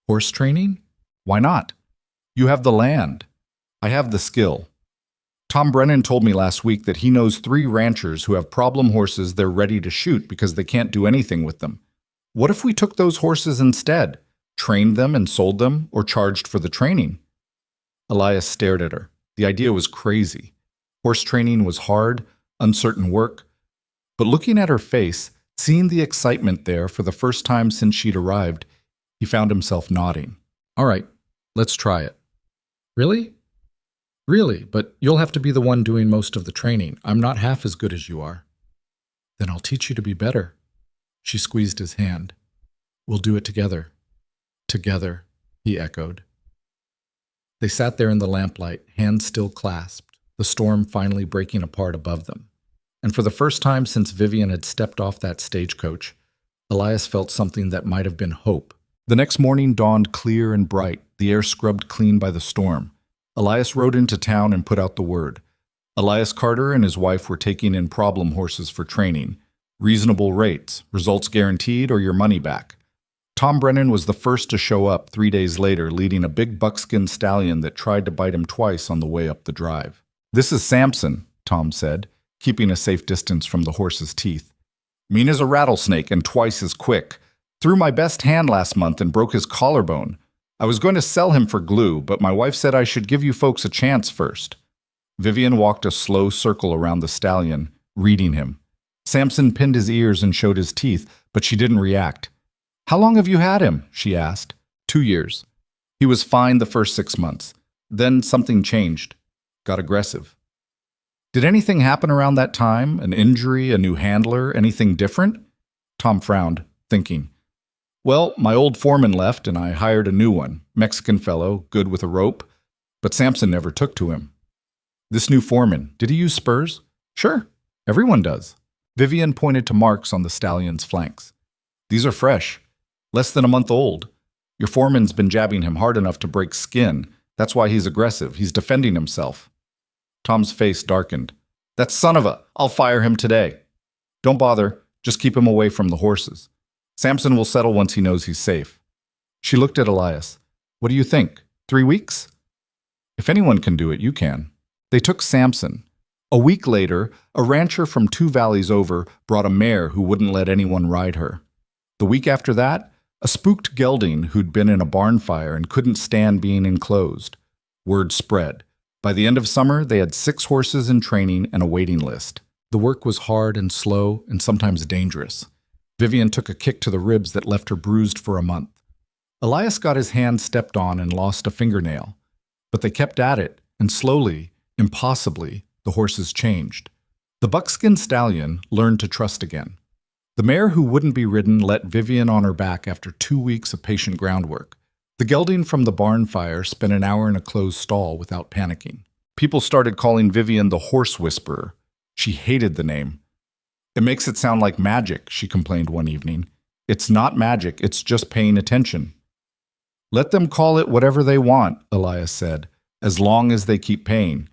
"Horse training? Why not?" "You have the land. I have the skill. Tom Brennan told me last week that he knows 3 ranchers who have problem horses they're ready to shoot because they can't do anything with them. What if we took those horses instead, trained them and sold them, or charged for the training?" Elias stared at her. The idea was crazy. Horse training was hard, uncertain work. But looking at her face, seeing the excitement there for the first time since she'd arrived, he found himself nodding. "All right, let's try it." "Really?" Really, but you'll have to be the one doing most of the training. I'm not half as good as you are. Then I'll teach you to be better. She squeezed his hand. We'll do it together. Together, he echoed. They sat there in the lamplight, hands still clasped, the storm finally breaking apart above them. And for the first time since Vivian had stepped off that stagecoach, Elias felt something that might have been hope. The next morning dawned clear and bright, the air scrubbed clean by the storm. Elias rode into town and put out the word. Elias Carter and his wife were taking in problem horses for training. Reasonable rates, results guaranteed or your money back. Tom Brennan was the first to show up 3 days later, leading a big buckskin stallion that tried to bite him twice on the way up the drive. "This is Samson," Tom said, keeping a safe distance from the horse's teeth. "Mean as a rattlesnake and twice as quick. Threw my best hand last month and broke his collarbone. I was going to sell him for glue, but my wife said I should give you folks a chance first." Vivian walked a slow circle around the stallion, reading him. Samson pinned his ears and showed his teeth, but she didn't react. "How long have you had him?" she asked. 2 years. He was fine the first 6 months. Then something changed. Got aggressive. "Did anything happen around that time? An injury, a new handler, anything different?" Tom frowned, thinking. "Well, my old foreman left and I hired a new one, Mexican fellow, good with a rope, but Samson never took to him." "This new foreman, did he use spurs?" "Sure, everyone does." Vivian pointed to marks on the stallion's flanks. "These are fresh, less than a month old. Your foreman's been jabbing him hard enough to break skin. That's why he's aggressive. He's defending himself." Tom's face darkened. "That son of a, I'll fire him today." "Don't bother, just keep him away from the horses. Samson will settle once he knows he's safe." She looked at Elias. "What do you think? 3 weeks?" "If anyone can do it, you can." They took Samson. A week later, a rancher from 2 valleys over brought a mare who wouldn't let anyone ride her. The week after that, a spooked gelding who'd been in a barn fire and couldn't stand being enclosed. Word spread. By the end of summer, they had 6 horses in training and a waiting list. The work was hard and slow and sometimes dangerous. Vivian took a kick to the ribs that left her bruised for a month. Elias got his hand stepped on and lost a fingernail. But they kept at it, and slowly, impossibly, the horses changed. The buckskin stallion learned to trust again. The mare who wouldn't be ridden let Vivian on her back after 2 weeks of patient groundwork. The gelding from the barn fire spent an hour in a closed stall without panicking. People started calling Vivian the Horse Whisperer. She hated the name. "It makes it sound like magic," she complained one evening. "It's not magic, it's just paying attention." "Let them call it whatever they want," Elias said, "as long as they keep paying."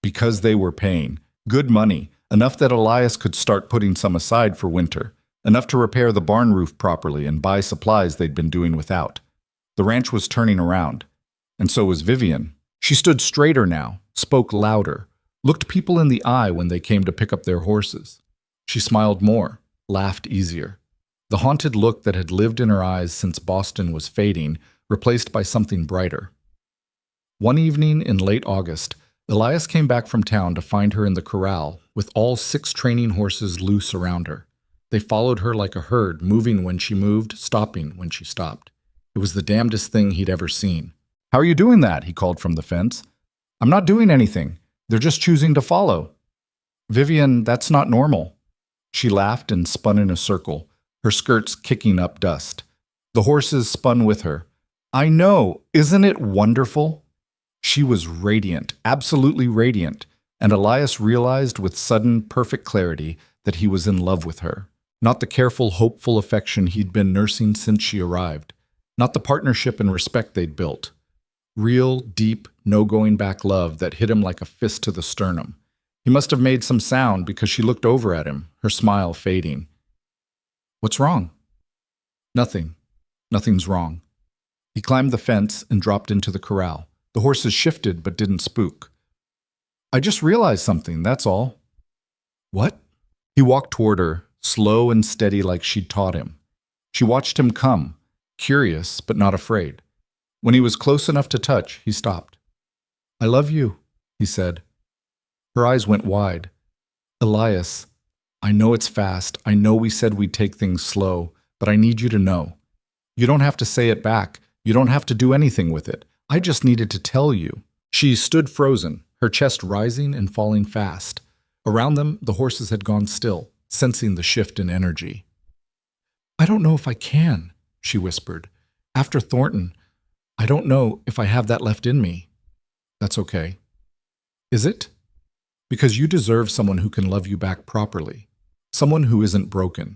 Because they were paying. Good money, enough that Elias could start putting some aside for winter, enough to repair the barn roof properly and buy supplies they'd been doing without. The ranch was turning around, and so was Vivian. She stood straighter now, spoke louder, looked people in the eye when they came to pick up their horses. She smiled more, laughed easier. The haunted look that had lived in her eyes since Boston was fading, replaced by something brighter. One evening in late August, Elias came back from town to find her in the corral, with all 6 training horses loose around her. They followed her like a herd, moving when she moved, stopping when she stopped. It was the damnedest thing he'd ever seen. "How are you doing that?" he called from the fence. "I'm not doing anything. They're just choosing to follow." "Vivian, that's not normal." She laughed and spun in a circle, her skirts kicking up dust. The horses spun with her. "I know, isn't it wonderful?" She was radiant, absolutely radiant, and Elias realized with sudden, perfect clarity that he was in love with her. Not the careful, hopeful affection he'd been nursing since she arrived. Not the partnership and respect they'd built. Real, deep, no-going-back love that hit him like a fist to the sternum. He must have made some sound because she looked over at him, her smile fading. "What's wrong?" "Nothing. Nothing's wrong." He climbed the fence and dropped into the corral. The horses shifted but didn't spook. "I just realized something, that's all." "What?" He walked toward her, slow and steady like she'd taught him. She watched him come, curious but not afraid. When he was close enough to touch, he stopped. "I love you," he said. Her eyes went wide. "Elias, I know it's fast. I know we said we'd take things slow, but I need you to know. You don't have to say it back. You don't have to do anything with it. I just needed to tell you." She stood frozen, her chest rising and falling fast. Around them, the horses had gone still, sensing the shift in energy. "I don't know if I can," she whispered. "After Thornton, I don't know if I have that left in me." "That's okay." "Is it?" "Because you deserve someone who can love you back properly. Someone who isn't broken."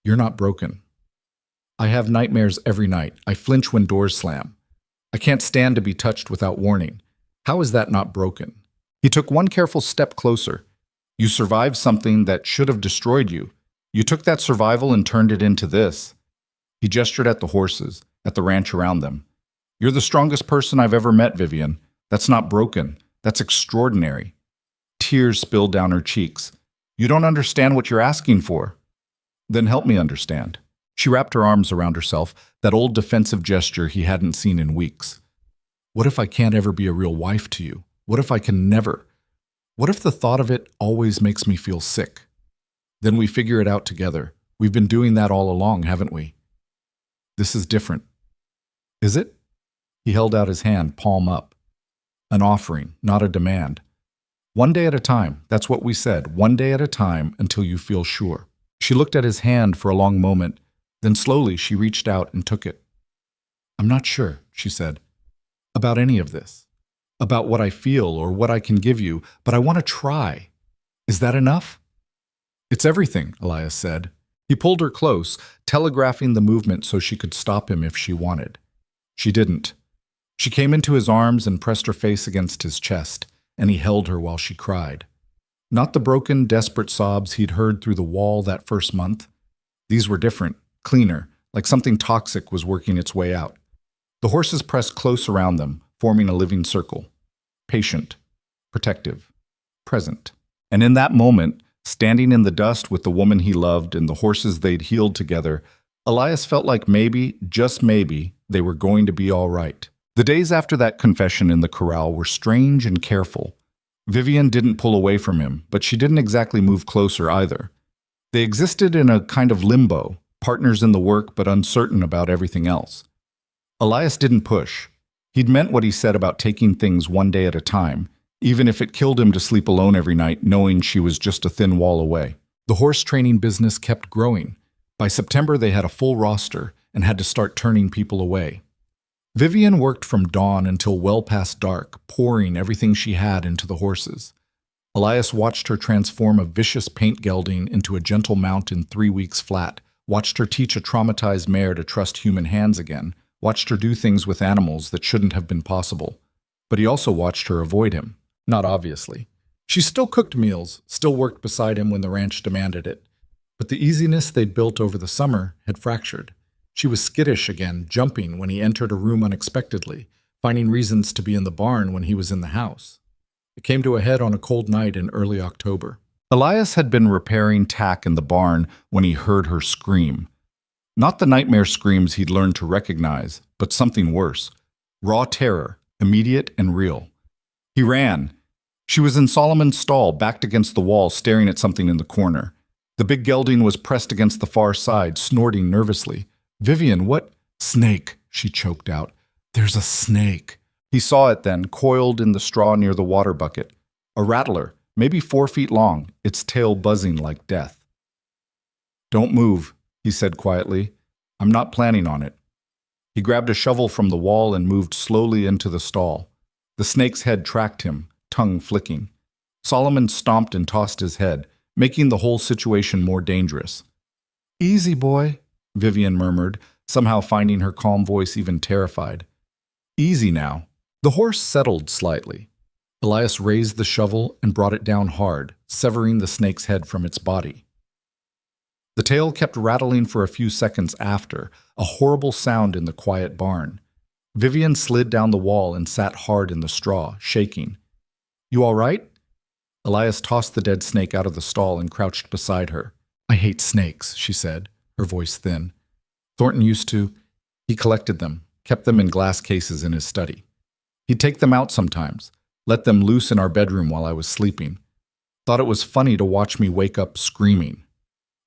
"You're not broken." "I have nightmares every night. I flinch when doors slam. I can't stand to be touched without warning. How is that not broken?" He took one careful step closer. "You survived something that should have destroyed you. You took that survival and turned it into this." He gestured at the horses, at the ranch around them. "You're the strongest person I've ever met, Vivian. That's not broken. That's extraordinary." Tears spilled down her cheeks. "You don't understand what you're asking for." "Then help me understand." She wrapped her arms around herself, that old defensive gesture he hadn't seen in weeks. "What if I can't ever be a real wife to you? What if I can never? What if the thought of it always makes me feel sick? Then we figure it out together. We've been doing that all along, haven't we?" "This is different." "Is it?" He held out his hand, palm up. "An offering, not a demand. One day at a time, that's what we said, one day at a time until you feel sure." She looked at his hand for a long moment, then slowly she reached out and took it. "I'm not sure," she said, "about any of this, about what I feel or what I can give you, but I want to try. Is that enough?" "It's everything," Elias said. He pulled her close, telegraphing the movement so she could stop him if she wanted. She didn't. She came into his arms and pressed her face against his chest, and he held her while she cried. Not the broken, desperate sobs he'd heard through the wall that first month. These were different, cleaner, like something toxic was working its way out. The horses pressed close around them, forming a living circle. Patient, protective, present. And in that moment, standing in the dust with the woman he loved and the horses they'd healed together, Elias felt like maybe, just maybe, they were going to be all right. The days after that confession in the corral were strange and careful. Vivian didn't pull away from him, but she didn't exactly move closer either. They existed in a kind of limbo, partners in the work but uncertain about everything else. Elias didn't push. He'd meant what he said about taking things one day at a time, even if it killed him to sleep alone every night knowing she was just a thin wall away. The horse training business kept growing. By September, they had a full roster and had to start turning people away. Vivian worked from dawn until well past dark, pouring everything she had into the horses. Elias watched her transform a vicious paint gelding into a gentle mount in 3 weeks flat, watched her teach a traumatized mare to trust human hands again, watched her do things with animals that shouldn't have been possible. But he also watched her avoid him. Not obviously. She still cooked meals, still worked beside him when the ranch demanded it. But the easiness they'd built over the summer had fractured. She was skittish again, jumping when he entered a room unexpectedly, finding reasons to be in the barn when he was in the house. It came to a head on a cold night in early October. Elias had been repairing tack in the barn when he heard her scream. Not the nightmare screams he'd learned to recognize, but something worse. Raw terror, immediate and real. He ran. She was in Solomon's stall, backed against the wall, staring at something in the corner. The big gelding was pressed against the far side, snorting nervously. "Vivian, what—" "Snake," she choked out. "There's a snake." He saw it then, coiled in the straw near the water bucket. A rattler, maybe 4 feet long, its tail buzzing like death. "Don't move," he said quietly. "I'm not planning on it." He grabbed a shovel from the wall and moved slowly into the stall. The snake's head tracked him, tongue flicking. Solomon stomped and tossed his head, making the whole situation more dangerous. "Easy, boy," Vivian murmured, somehow finding her calm voice even terrified. "Easy now." The horse settled slightly. Elias raised the shovel and brought it down hard, severing the snake's head from its body. The tail kept rattling for a few seconds after, a horrible sound in the quiet barn. Vivian slid down the wall and sat hard in the straw, shaking. "You all right?" Elias tossed the dead snake out of the stall and crouched beside her. "I hate snakes," she said, her voice thin. "Thornton used to—" He collected them, kept them in glass cases in his study. He'd take them out sometimes, let them loose in our bedroom while I was sleeping. Thought it was funny to watch me wake up screaming.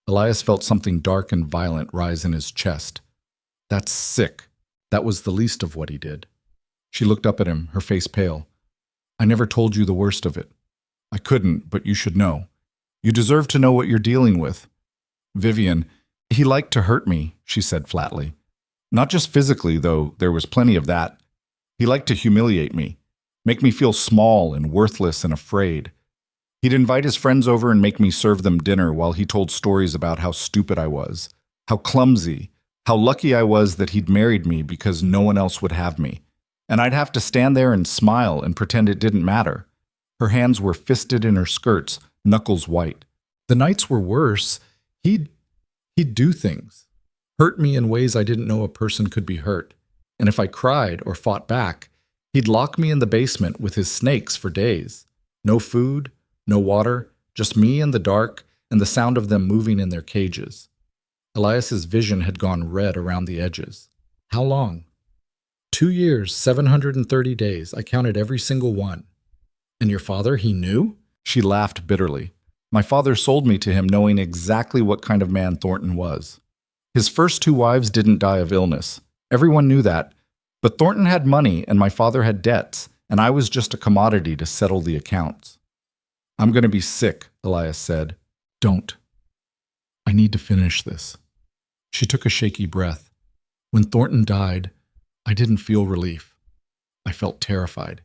Elias felt something dark and violent rise in his chest. "That's sick." That was the least of what he did. She looked up at him, her face pale. I never told you the worst of it. I couldn't, but you should know. You deserve to know what you're dealing with. Vivian, he liked to hurt me, she said flatly. Not just physically, though there was plenty of that. He liked to humiliate me, make me feel small and worthless and afraid. He'd invite his friends over and make me serve them dinner while he told stories about how stupid I was, how clumsy, how lucky I was that he'd married me because no one else would have me. And I'd have to stand there and smile and pretend it didn't matter. Her hands were fisted in her skirts, knuckles white. The nights were worse. He'd do things, hurt me in ways I didn't know a person could be hurt. And if I cried or fought back, he'd lock me in the basement with his snakes for days. No food, no water, just me in the dark and the sound of them moving in their cages. Elias's vision had gone red around the edges. How long? 2 years, 730 days. I counted every single one. And your father, he knew? She laughed bitterly. My father sold me to him knowing exactly what kind of man Thornton was. His first 2 wives didn't die of illness. Everyone knew that. But Thornton had money and my father had debts, and I was just a commodity to settle the accounts. I'm going to be sick, Elias said. Don't. I need to finish this. She took a shaky breath. When Thornton died, I didn't feel relief. I felt terrified.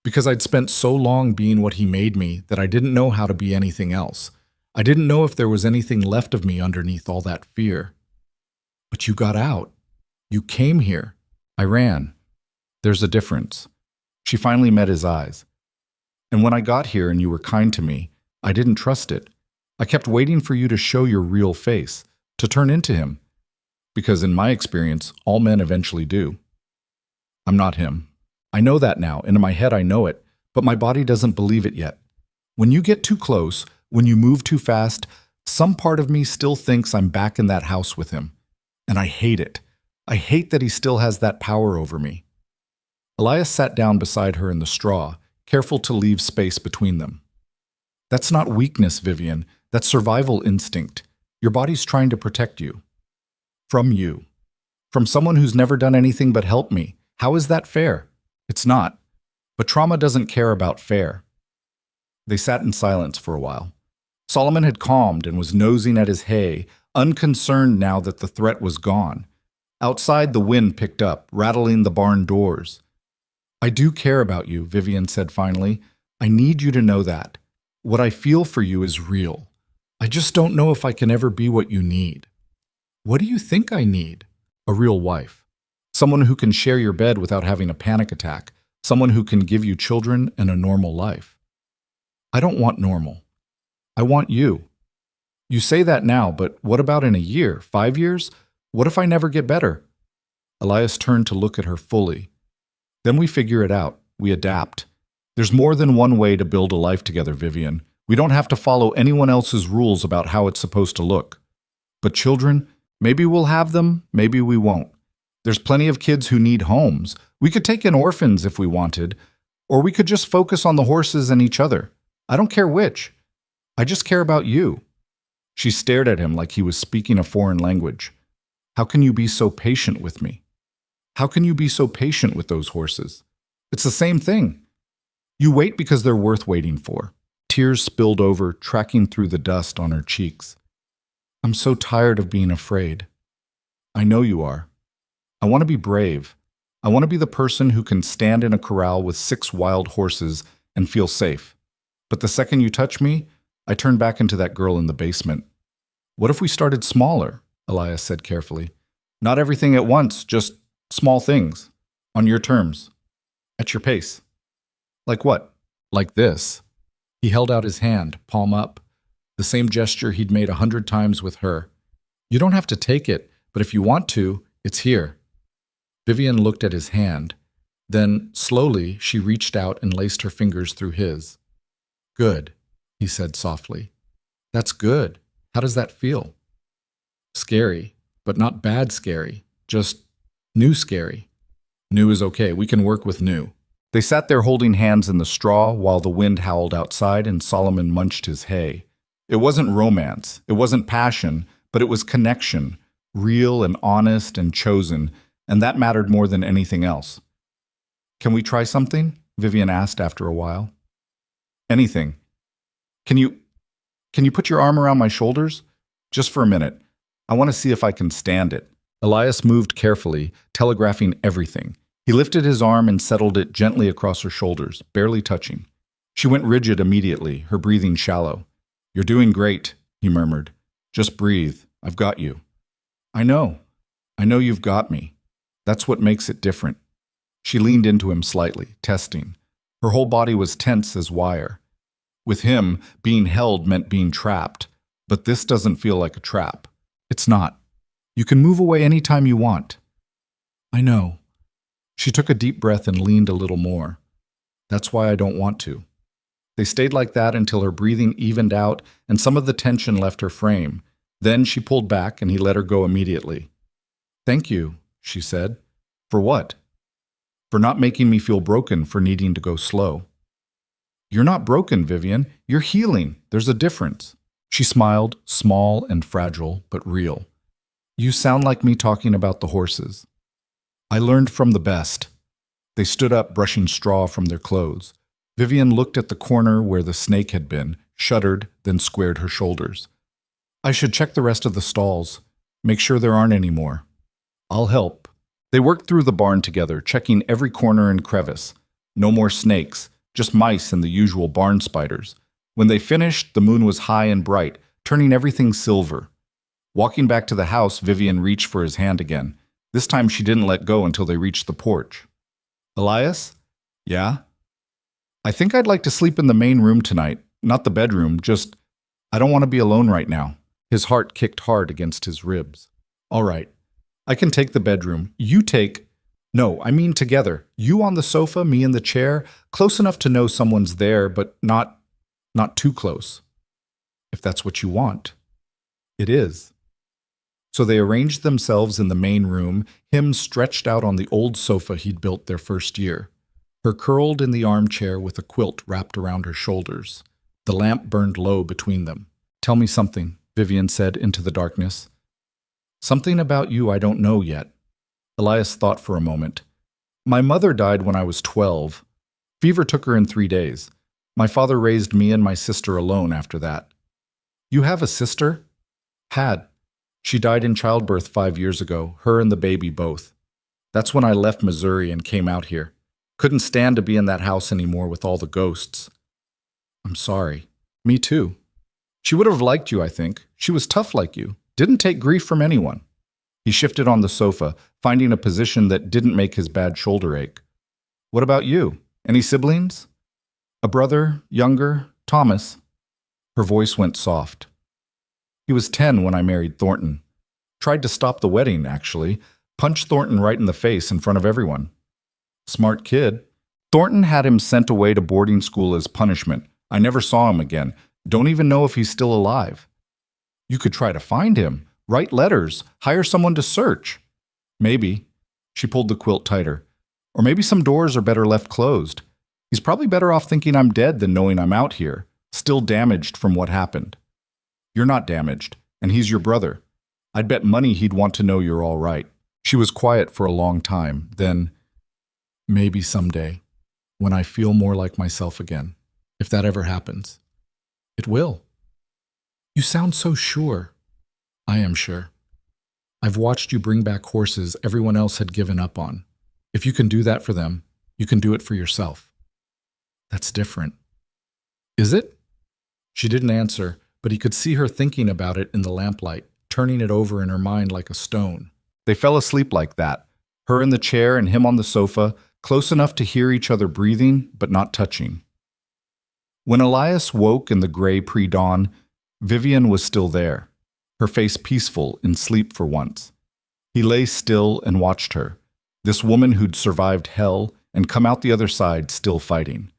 Because I'd spent so long being what he made me that I didn't know how to be anything else. I didn't know if there was anything left of me underneath all that fear. But you got out. You came here. I ran. There's a difference. She finally met his eyes. And when I got here and you were kind to me, I didn't trust it. I kept waiting for you to show your real face, to turn into him. Because in my experience, all men eventually do. I'm not him. I know that now, and in my head I know it, but my body doesn't believe it yet. When you get too close, when you move too fast, some part of me still thinks I'm back in that house with him. And I hate it. I hate that he still has that power over me. Elias sat down beside her in the straw, careful to leave space between them. That's not weakness, Vivian. That's survival instinct. Your body's trying to protect you. From you. From someone who's never done anything but help me. How is that fair? It's not. But trauma doesn't care about fair. They sat in silence for a while. Solomon had calmed and was nosing at his hay, unconcerned now that the threat was gone. Outside, the wind picked up, rattling the barn doors. I do care about you, Vivian said finally. I need you to know that. What I feel for you is real. I just don't know if I can ever be what you need. What do you think I need? A real wife. Someone who can share your bed without having a panic attack. Someone who can give you children and a normal life. I don't want normal. I want you. You say that now, but what about in a year, 5 years? What if I never get better? Elias turned to look at her fully. Then we figure it out. We adapt. There's more than one way to build a life together, Vivian. We don't have to follow anyone else's rules about how it's supposed to look. But children, maybe we'll have them, maybe we won't. There's plenty of kids who need homes. We could take in orphans if we wanted, or we could just focus on the horses and each other. I don't care which. I just care about you. She stared at him like he was speaking a foreign language. How can you be so patient with me? How can you be so patient with those horses? It's the same thing. You wait because they're worth waiting for. Tears spilled over, tracking through the dust on her cheeks. I'm so tired of being afraid. I know you are. I want to be brave. I want to be the person who can stand in a corral with 6 wild horses and feel safe. But the second you touch me, I turn back into that girl in the basement. What if we started smaller? Elias said carefully. Not everything at once, just small things. On your terms. At your pace. Like what? Like this. He held out his hand, palm up. The same gesture he'd made 100 times with her. You don't have to take it, but if you want to, it's here. Vivian looked at his hand. Then, slowly, she reached out and laced her fingers through his. Good, he said softly. That's good. How does that feel? Scary, but not bad scary. Just new scary. New is okay. We can work with new. They sat there holding hands in the straw while the wind howled outside and Solomon munched his hay. It wasn't romance. It wasn't passion, but it was connection, real and honest and chosen, and that mattered more than anything else. Can we try something? Vivian asked after a while. Anything. Can you put your arm around my shoulders? Just for a minute. I want to see if I can stand it. Elias moved carefully, telegraphing everything. He lifted his arm and settled it gently across her shoulders, barely touching. She went rigid immediately, her breathing shallow. You're doing great, he murmured. Just breathe. I've got you. I know. I know you've got me. That's what makes it different. She leaned into him slightly, testing. Her whole body was tense as wire. With him, being held meant being trapped, but this doesn't feel like a trap. It's not. You can move away anytime you want. I know. She took a deep breath and leaned a little more. That's why I don't want to. They stayed like that until her breathing evened out and some of the tension left her frame. Then she pulled back and he let her go immediately. Thank you, she said. For what? For not making me feel broken for needing to go slow. You're not broken, Vivian. You're healing. There's a difference. She smiled, small and fragile, but real. You sound like me talking about the horses. I learned from the best. They stood up, brushing straw from their clothes. Vivian looked at the corner where the snake had been, shuddered, then squared her shoulders. I should check the rest of the stalls. Make sure there aren't any more. I'll help. They worked through the barn together, checking every corner and crevice. No more snakes, just mice and the usual barn spiders. When they finished, the moon was high and bright, turning everything silver. Walking back to the house, Vivian reached for his hand again. This time she didn't let go until they reached the porch. Elias? Yeah? I think I'd like to sleep in the main room tonight. Not the bedroom, just I don't want to be alone right now. His heart kicked hard against his ribs. All right. I can take the bedroom. You take... No, I mean together. You on the sofa, me in the chair, close enough to know someone's there, but not too close. If that's what you want. It is. So they arranged themselves in the main room, him stretched out on the old sofa he'd built their first year. Her curled in the armchair with a quilt wrapped around her shoulders. The lamp burned low between them. Tell me something, Vivian said into the darkness. Something about you I don't know yet. Elias thought for a moment. My mother died when I was 12. Fever took her in 3 days. My father raised me and my sister alone after that. You have a sister? Had. She died in childbirth 5 years ago, her and the baby both. That's when I left Missouri and came out here. Couldn't stand to be in that house anymore with all the ghosts. I'm sorry. Me too. She would have liked you, I think. She was tough like you. Didn't take grief from anyone. He shifted on the sofa, finding a position that didn't make his bad shoulder ache. What about you? Any siblings? A brother, younger, Thomas. Her voice went soft. He was 10 when I married Thornton. Tried to stop the wedding, actually. Punched Thornton right in the face in front of everyone. Smart kid. Thornton had him sent away to boarding school as punishment. I never saw him again. Don't even know if he's still alive. You could try to find him. Write letters. Hire someone to search. Maybe. She pulled the quilt tighter. Or maybe some doors are better left closed. He's probably better off thinking I'm dead than knowing I'm out here, still damaged from what happened. You're not damaged, and he's your brother. I'd bet money he'd want to know you're all right. She was quiet for a long time, then, maybe someday, when I feel more like myself again, if that ever happens. It will. You sound so sure. I am sure. I've watched you bring back horses everyone else had given up on. If you can do that for them, you can do it for yourself. That's different. Is it? She didn't answer, but he could see her thinking about it in the lamplight, turning it over in her mind like a stone. They fell asleep like that, her in the chair and him on the sofa, close enough to hear each other breathing, but not touching. When Elias woke in the gray pre-dawn, Vivian was still there, her face peaceful in sleep for once. He lay still and watched her, this woman who'd survived hell and come out the other side still fighting,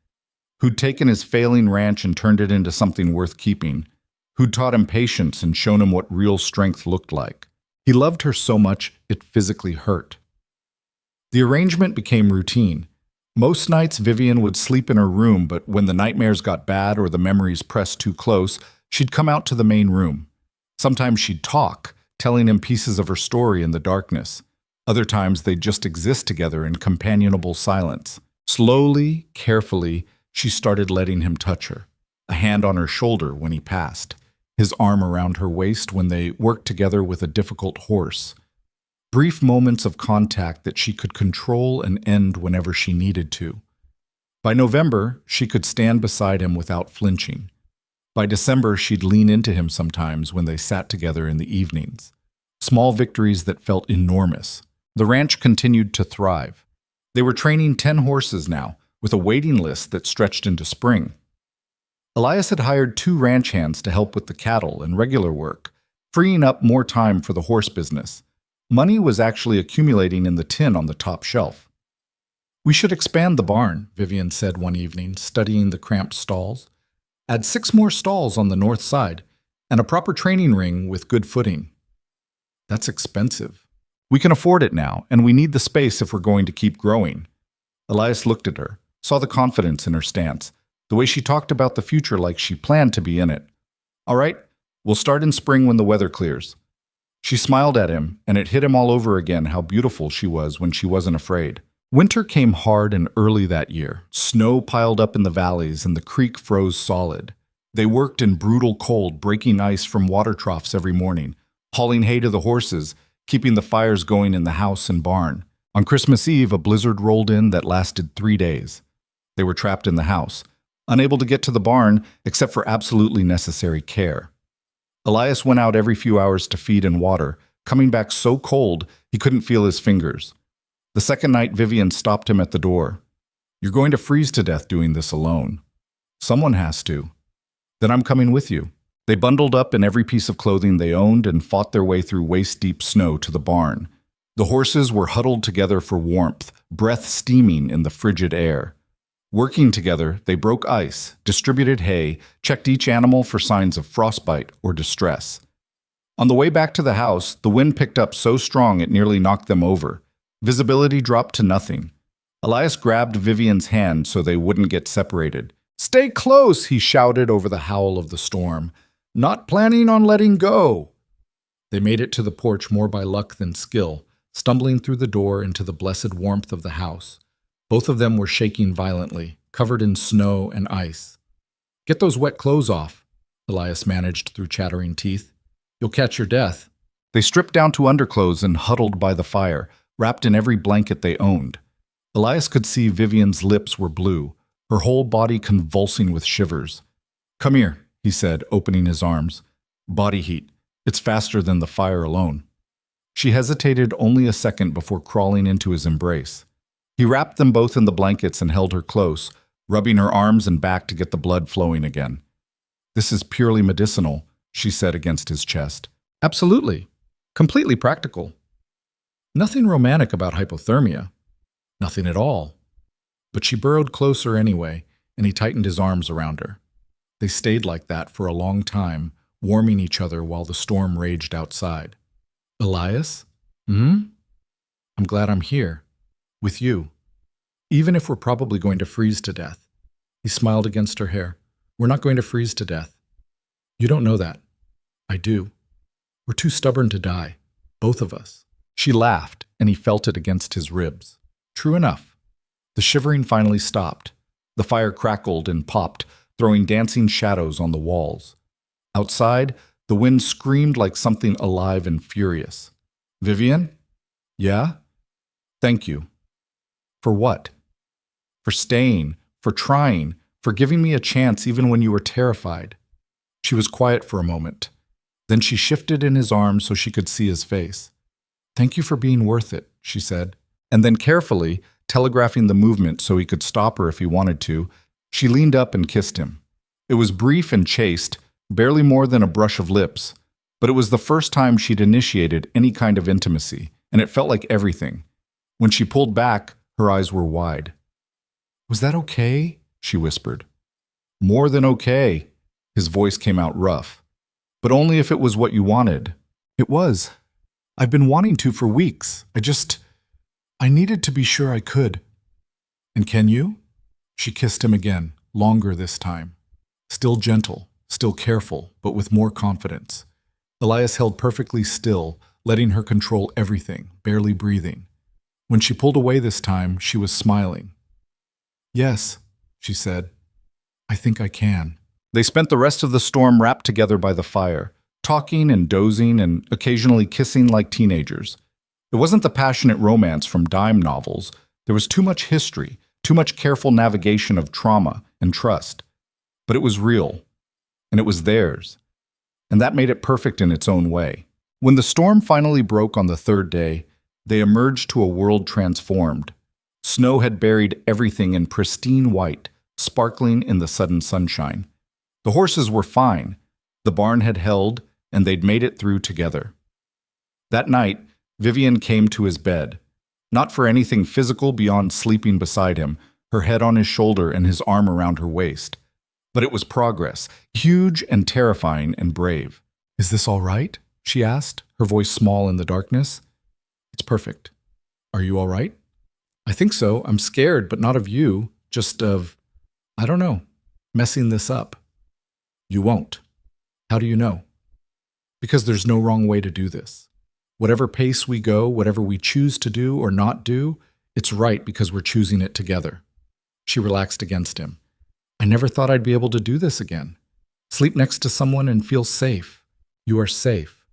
who'd taken his failing ranch and turned it into something worth keeping, who'd taught him patience and shown him what real strength looked like. He loved her so much it physically hurt. The arrangement became routine. Most nights Vivian would sleep in her room, but when the nightmares got bad or the memories pressed too close, she'd come out to the main room. Sometimes she'd talk, telling him pieces of her story in the darkness. Other times they'd just exist together in companionable silence. Slowly, carefully, she started letting him touch her, a hand on her shoulder when he passed, his arm around her waist when they worked together with a difficult horse. Brief moments of contact that she could control and end whenever she needed to. By November, she could stand beside him without flinching. By December, she'd lean into him sometimes when they sat together in the evenings. Small victories that felt enormous. The ranch continued to thrive. They were training 10 horses now, with a waiting list that stretched into spring. Elias had hired 2 ranch hands to help with the cattle and regular work, freeing up more time for the horse business. Money was actually accumulating in the tin on the top shelf. "We should expand the barn," Vivian said one evening, studying the cramped stalls. "Add 6 more stalls on the north side, and a proper training ring with good footing." "That's expensive." "We can afford it now, and we need the space if we're going to keep growing." Elias looked at her, saw the confidence in her stance, the way she talked about the future like she planned to be in it. "All right, we'll start in spring when the weather clears." She smiled at him, and it hit him all over again how beautiful she was when she wasn't afraid. Winter came hard and early that year. Snow piled up in the valleys, and the creek froze solid. They worked in brutal cold, breaking ice from water troughs every morning, hauling hay to the horses, keeping the fires going in the house and barn. On Christmas Eve, a blizzard rolled in that lasted 3 days. They were trapped in the house, unable to get to the barn except for absolutely necessary care. Elias went out every few hours to feed and water, coming back so cold he couldn't feel his fingers. The second night, Vivian stopped him at the door. "You're going to freeze to death doing this alone." "Someone has to." "Then I'm coming with you." They bundled up in every piece of clothing they owned and fought their way through waist-deep snow to the barn. The horses were huddled together for warmth, breath steaming in the frigid air. Working together, they broke ice, distributed hay, checked each animal for signs of frostbite or distress. On the way back to the house, the wind picked up so strong it nearly knocked them over. Visibility dropped to nothing. Elias grabbed Vivian's hand so they wouldn't get separated. "Stay close," he shouted over the howl of the storm. "Not planning on letting go." They made it to the porch more by luck than skill, stumbling through the door into the blessed warmth of the house. Both of them were shaking violently, covered in snow and ice. "Get those wet clothes off," Elias managed through chattering teeth. "You'll catch your death." They stripped down to underclothes and huddled by the fire, wrapped in every blanket they owned. Elias could see Vivian's lips were blue, her whole body convulsing with shivers. "Come here," he said, opening his arms. "Body heat. It's faster than the fire alone." She hesitated only a second before crawling into his embrace. He wrapped them both in the blankets and held her close, rubbing her arms and back to get the blood flowing again. "This is purely medicinal," she said against his chest. "Absolutely. Completely practical. Nothing romantic about hypothermia. Nothing at all." But she burrowed closer anyway, and he tightened his arms around her. They stayed like that for a long time, warming each other while the storm raged outside. "Elias? I'm glad I'm here. With you. Even if we're probably going to freeze to death." He smiled against her hair. "We're not going to freeze to death. You don't know that. I do. We're too stubborn to die. Both of us." She laughed, and he felt it against his ribs. True enough. The shivering finally stopped. The fire crackled and popped, throwing dancing shadows on the walls. Outside, the wind screamed like something alive and furious. "Vivian? Yeah? Thank you." "For what?" "For staying, for trying, for giving me a chance even when you were terrified." She was quiet for a moment. Then she shifted in his arms so she could see his face. "Thank you for being worth it," she said. And then carefully, telegraphing the movement so he could stop her if he wanted to, she leaned up and kissed him. It was brief and chaste, barely more than a brush of lips, but it was the first time she'd initiated any kind of intimacy, and it felt like everything. When she pulled back, her eyes were wide. "Was that okay?" she whispered. "More than okay." His voice came out rough. "But only if it was what you wanted." "It was. I've been wanting to for weeks. I needed to be sure I could." "And can you?" She kissed him again, longer this time. Still gentle, still careful, but with more confidence. Elias held perfectly still, letting her control everything, barely breathing. When she pulled away this time, she was smiling. Yes, she said. I think I can. They spent the rest of the storm wrapped together by the fire, talking and dozing and occasionally kissing like teenagers. It wasn't the passionate romance from dime novels. There was too much history, too much careful navigation of trauma and trust. But it was real, and it was theirs. And that made it perfect in its own way. When the storm finally broke on the third day, they emerged to a world transformed. Snow had buried everything in pristine white, sparkling in the sudden sunshine. The horses were fine, the barn had held, and they'd made it through together. That night, Vivian came to his bed, not for anything physical beyond sleeping beside him, her head on his shoulder and his arm around her waist. But it was progress, huge and terrifying and brave. Is this all right? She asked, her voice small in the darkness. It's perfect. Are you all right? I think so. I'm scared, but not of you, just of, I don't know, messing this up. You won't. How do you know? Because there's no wrong way to do this. Whatever pace we go, whatever we choose to do or not do, it's right because we're choosing it together. She relaxed against him. I never thought I'd be able to do this again. Sleep next to someone and feel safe. You are safe.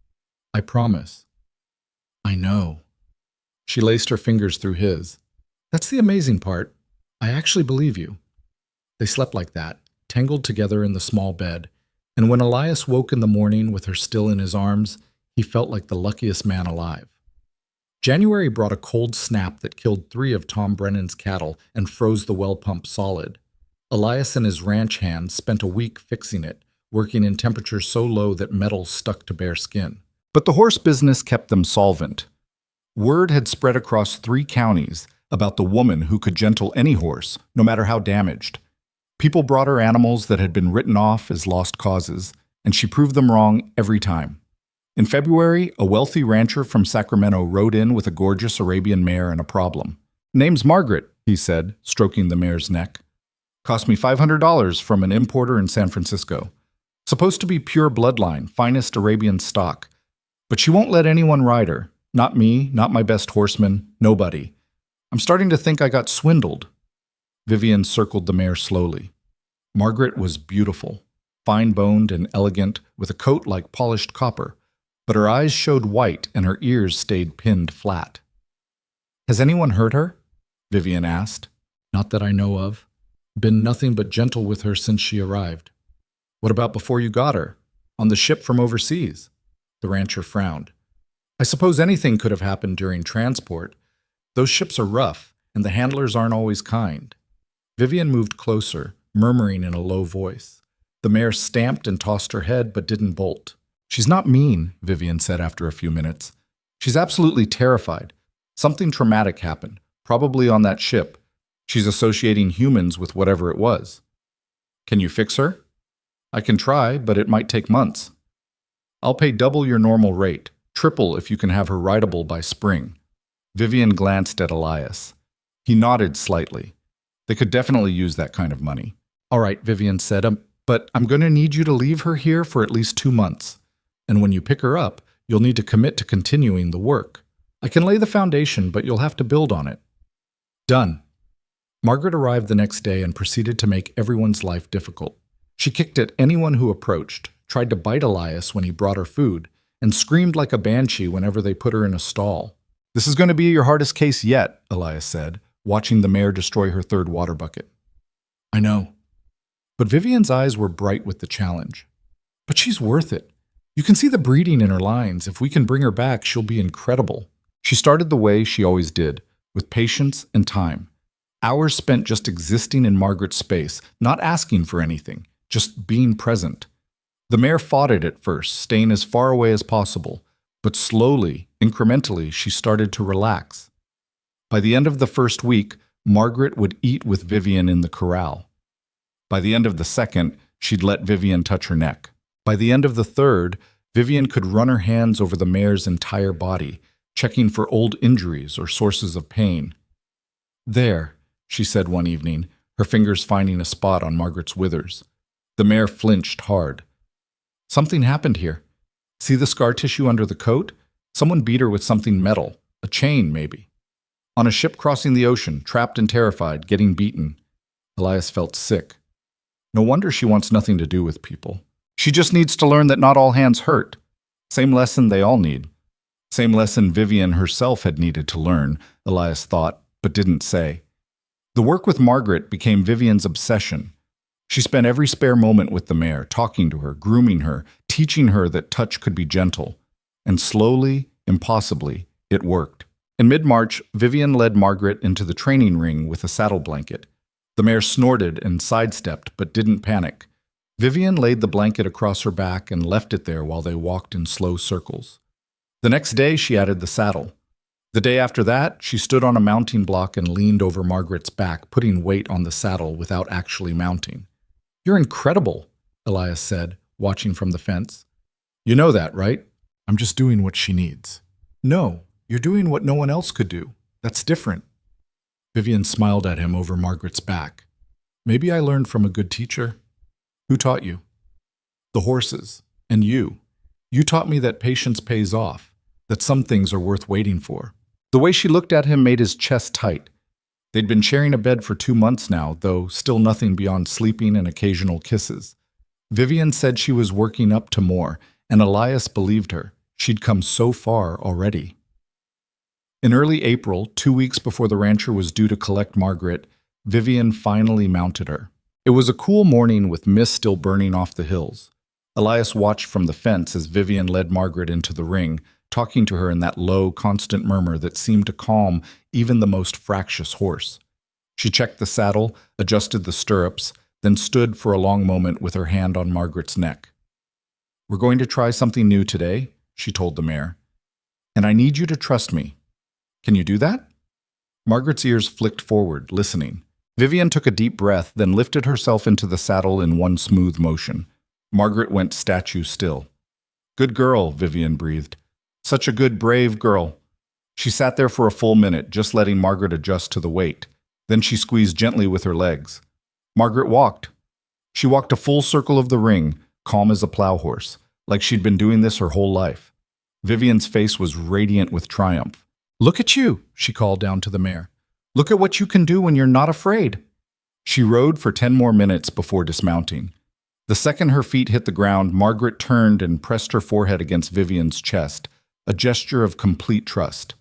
I promise. I know. She laced her fingers through his. That's the amazing part. I actually believe you. They slept like that, tangled together in the small bed, and when Elias woke in the morning with her still in his arms, he felt like the luckiest man alive. January brought a cold snap that killed 3 of Tom Brennan's cattle and froze the well pump solid. Elias and his ranch hands spent a week fixing it, working in temperatures so low that metal stuck to bare skin. But the horse business kept them solvent. Word had spread across 3 counties about the woman who could gentle any horse, no matter how damaged. People brought her animals that had been written off as lost causes, and she proved them wrong every time. In February, a wealthy rancher from Sacramento rode in with a gorgeous Arabian mare and a problem. Name's Margaret, he said, stroking the mare's neck. Cost me $500 from an importer in San Francisco. Supposed to be pure bloodline, finest Arabian stock. But she won't let anyone ride her. Not me, not my best horseman, nobody. I'm starting to think I got swindled. Vivian circled the mare slowly. Margaret was beautiful, fine-boned and elegant, with a coat like polished copper, but her eyes showed white and her ears stayed pinned flat. Has anyone hurt her? Vivian asked. Not that I know of. Been nothing but gentle with her since she arrived. What about before you got her? On the ship from overseas? The rancher frowned. I suppose anything could have happened during transport. Those ships are rough, and the handlers aren't always kind. Vivian moved closer, murmuring in a low voice. The mare stamped and tossed her head, but didn't bolt. She's not mean, Vivian said after a few minutes. She's absolutely terrified. Something traumatic happened, probably on that ship. She's associating humans with whatever it was. Can you fix her? I can try, but it might take months. I'll pay double your normal rate, triple if you can have her rideable by spring. Vivian glanced at Elias. He nodded slightly. They could definitely use that kind of money. All right, Vivian said, but I'm going to need you to leave her here for at least 2 months. And when you pick her up, you'll need to commit to continuing the work. I can lay the foundation, but you'll have to build on it. Done. Margaret arrived the next day and proceeded to make everyone's life difficult. She kicked at anyone who approached, tried to bite Elias when he brought her food, and screamed like a banshee whenever they put her in a stall. This is going to be your hardest case yet, Elias said, watching the mare destroy her 3rd water bucket. I know. But Vivian's eyes were bright with the challenge. But she's worth it. You can see the breeding in her lines. If we can bring her back, she'll be incredible. She started the way she always did, with patience and time. Hours spent just existing in Margaret's space, not asking for anything, just being present. The mare fought it at first, staying as far away as possible, but slowly, incrementally, she started to relax. By the end of the 1st week, Margaret would eat with Vivian in the corral. By the end of the 2nd, she'd let Vivian touch her neck. By the end of the 3rd, Vivian could run her hands over the mare's entire body, checking for old injuries or sources of pain. There, she said one evening, her fingers finding a spot on Margaret's withers. The mare flinched hard. Something happened here. See the scar tissue under the coat? Someone beat her with something metal, a chain maybe. On a ship crossing the ocean, trapped and terrified, getting beaten. Elias felt sick. No wonder she wants nothing to do with people. She just needs to learn that not all hands hurt. Same lesson they all need. Same lesson Vivian herself had needed to learn, Elias thought, but didn't say. The work with Margaret became Vivian's obsession. She spent every spare moment with the mare, talking to her, grooming her, teaching her that touch could be gentle. And slowly, impossibly, it worked. In mid-March, Vivian led Margaret into the training ring with a saddle blanket. The mare snorted and sidestepped, but didn't panic. Vivian laid the blanket across her back and left it there while they walked in slow circles. The next day, she added the saddle. The day after that, she stood on a mounting block and leaned over Margaret's back, putting weight on the saddle without actually mounting. "You're incredible," Elias said, watching from the fence. "You know that, right? I'm just doing what she needs." "No, you're doing what no one else could do. That's different." Vivian smiled at him over Margaret's back. "Maybe I learned from a good teacher." "Who taught you?" "The horses. And you. You taught me that patience pays off, that some things are worth waiting for." The way she looked at him made his chest tight. They'd been sharing a bed for 2 months now, though still nothing beyond sleeping and occasional kisses. Vivian said she was working up to more, and Elias believed her. She'd come so far already. In early April, 2 weeks before the rancher was due to collect Margaret, Vivian finally mounted her. It was a cool morning with mist still burning off the hills. Elias watched from the fence as Vivian led Margaret into the ring, talking to her in that low, constant murmur that seemed to calm even the most fractious horse. She checked the saddle, adjusted the stirrups, then stood for a long moment with her hand on Margaret's neck. "We're going to try something new today," she told the mare. "And I need you to trust me. Can you do that?" Margaret's ears flicked forward, listening. Vivian took a deep breath, then lifted herself into the saddle in one smooth motion. Margaret went statue still. "Good girl," Vivian breathed. "Such a good, brave girl." She sat there for a full minute, just letting Margaret adjust to the weight. Then she squeezed gently with her legs. Margaret walked. She walked a full circle of the ring, calm as a plow horse, like she'd been doing this her whole life. Vivian's face was radiant with triumph. "Look at you," she called down to the mare. "Look at what you can do when you're not afraid." She rode for 10 more minutes before dismounting. The second her feet hit the ground, Margaret turned and pressed her forehead against Vivian's chest, a gesture of complete trust.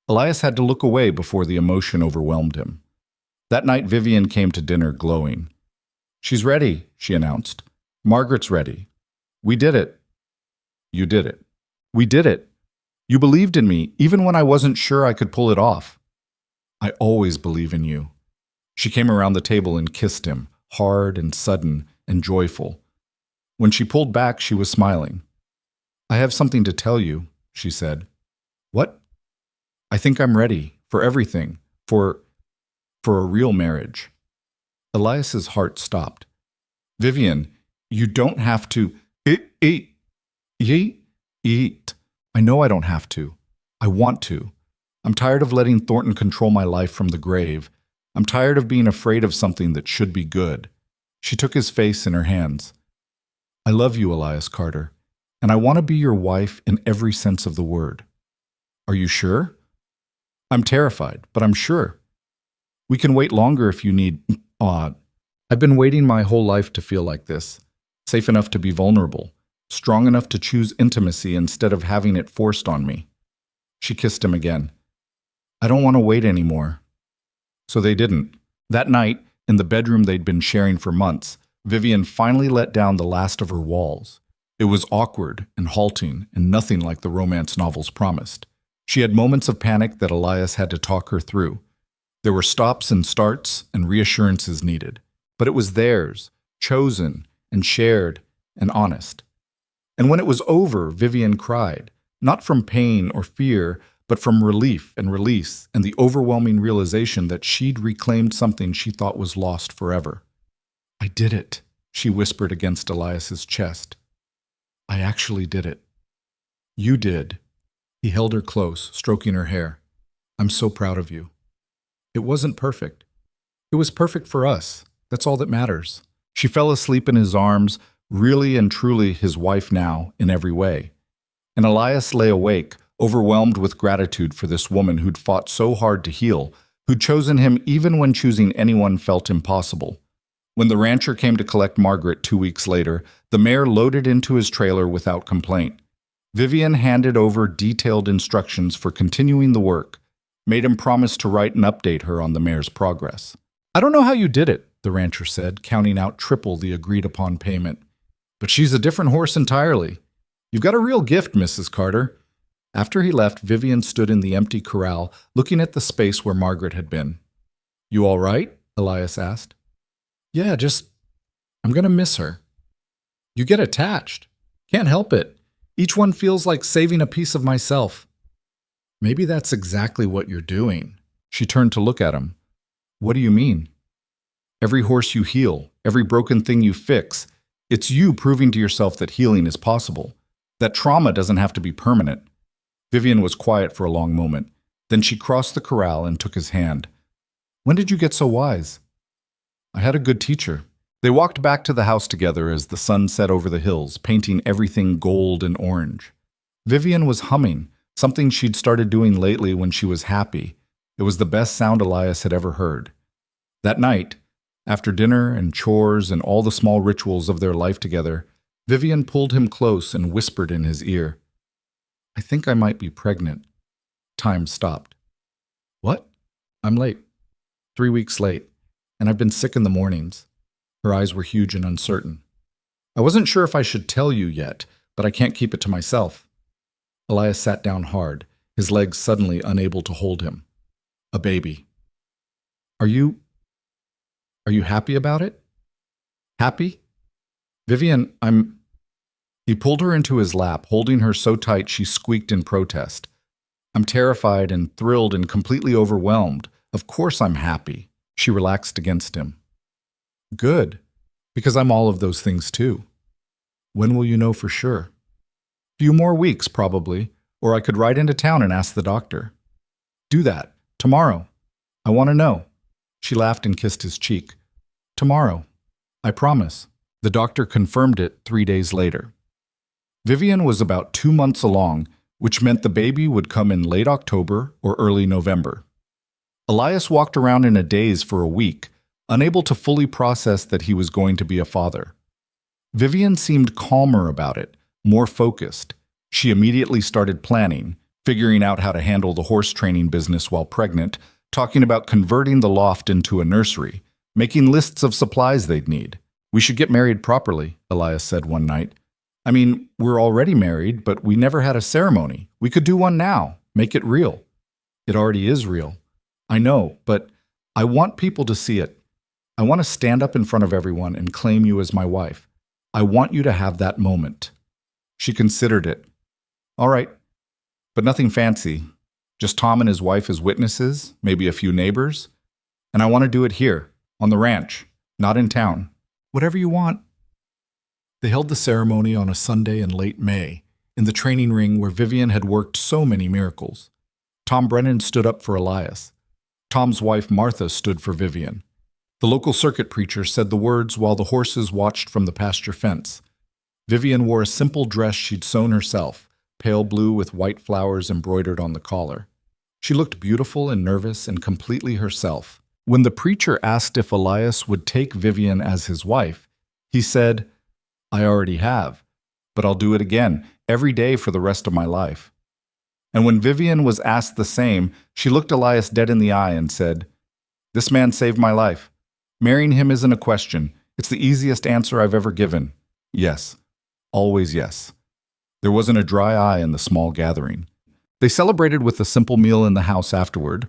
Elias had to look away before the emotion overwhelmed him. That night, Vivian came to dinner glowing. "She's ready," she announced. "Margaret's ready. We did it." "You did it." "We did it. You believed in me, even when I wasn't sure I could pull it off." "I always believe in you." She came around the table and kissed him, hard and sudden and joyful. When she pulled back, she was smiling. "I have something to tell you," she said. "What?" "I think I'm ready for everything, for a real marriage." Elias's heart stopped. "Vivian, you don't have to eat. I know I don't have to. I want to. I'm tired of letting Thornton control my life from the grave. I'm tired of being afraid of something that should be good." She took his face in her hands. "I love you, Elias Carter, and I want to be your wife in every sense of the word." "Are you sure?" "I'm terrified, but I'm sure. We can wait longer if you need. I've been waiting my whole life to feel like this, safe enough to be vulnerable, strong enough to choose intimacy instead of having it forced on me." She kissed him again. "I don't want to wait anymore." So they didn't. That night, in the bedroom they'd been sharing for months, Vivian finally let down the last of her walls. It was awkward and halting and nothing like the romance novels promised. She had moments of panic that Elias had to talk her through. There were stops and starts and reassurances needed. But it was theirs, chosen and shared and honest. And when it was over, Vivian cried, not from pain or fear, but from relief and release and the overwhelming realization that she'd reclaimed something she thought was lost forever. "I did it," she whispered against Elias's chest. "I actually did it." "You did." He held her close, stroking her hair. "I'm so proud of you." "It wasn't perfect. It was perfect for us. That's all that matters." She fell asleep in his arms, really and truly his wife now in every way. And Elias lay awake, overwhelmed with gratitude for this woman who'd fought so hard to heal, who'd chosen him even when choosing anyone felt impossible. When the rancher came to collect Margaret 2 weeks later, the mayor loaded into his trailer without complaint. Vivian handed over detailed instructions for continuing the work, made him promise to write and update her on the mayor's progress. "I don't know how you did it," the rancher said, counting out triple the agreed-upon payment. "But she's a different horse entirely. You've got a real gift, Mrs. Carter." After he left, Vivian stood in the empty corral, looking at the space where Margaret had been. "You all right?" Elias asked. "Yeah, I'm gonna miss her." "You get attached. Can't help it. Each one feels like saving a piece of myself." "Maybe that's exactly what you're doing." She turned to look at him. "What do you mean?" "Every horse you heal, every broken thing you fix, it's you proving to yourself that healing is possible, that trauma doesn't have to be permanent." Vivian was quiet for a long moment. Then she crossed the corral and took his hand. "When did you get so wise?" "I had a good teacher." They walked back to the house together as the sun set over the hills, painting everything gold and orange. Vivian was humming, something she'd started doing lately when she was happy. It was the best sound Elias had ever heard. That night, after dinner and chores and all the small rituals of their life together, Vivian pulled him close and whispered in his ear, "I think I might be pregnant." Time stopped. "What?" "I'm late. 3 weeks late, and I've been sick in the mornings." Her eyes were huge and uncertain. "I wasn't sure if I should tell you yet, but I can't keep it to myself." Elias sat down hard, his legs suddenly unable to hold him. "A baby. Are you happy about it?" "Happy?" "Vivian, He pulled her into his lap, holding her so tight she squeaked in protest. "I'm terrified and thrilled and completely overwhelmed. Of course I'm happy." She relaxed against him. "Good, because I'm all of those things too." "When will you know for sure?" "Few more weeks, probably, or I could ride into town and ask the doctor." "Do that. Tomorrow. I want to know." She laughed and kissed his cheek. "Tomorrow. I promise." The doctor confirmed it 3 days later. Vivian was about 2 months along, which meant the baby would come in late October or early November. Elias walked around in a daze for a week, unable to fully process that he was going to be a father. Vivian seemed calmer about it, more focused. She immediately started planning, figuring out how to handle the horse training business while pregnant, talking about converting the loft into a nursery, making lists of supplies they'd need. "We should get married properly," Elias said one night. "I mean, we're already married, but we never had a ceremony. We could do one now, make it real." "It already is real." "I know, but I want people to see it. I want to stand up in front of everyone and claim you as my wife. I want you to have that moment." She considered it. "All right, but nothing fancy. Just Tom and his wife as witnesses, maybe a few neighbors. And I want to do it here, on the ranch, not in town." "Whatever you want." They held the ceremony on a Sunday in late May, in the training ring where Vivian had worked so many miracles. Tom Brennan stood up for Elias. Tom's wife Martha stood for Vivian. The local circuit preacher said the words while the horses watched from the pasture fence. Vivian wore a simple dress she'd sewn herself, pale blue with white flowers embroidered on the collar. She looked beautiful and nervous and completely herself. When the preacher asked if Elias would take Vivian as his wife, he said, "I already have, but I'll do it again, every day for the rest of my life." And when Vivian was asked the same, she looked Elias dead in the eye and said, "This man saved my life. Marrying him isn't a question. It's the easiest answer I've ever given. Yes. Always yes." There wasn't a dry eye in the small gathering. They celebrated with a simple meal in the house afterward.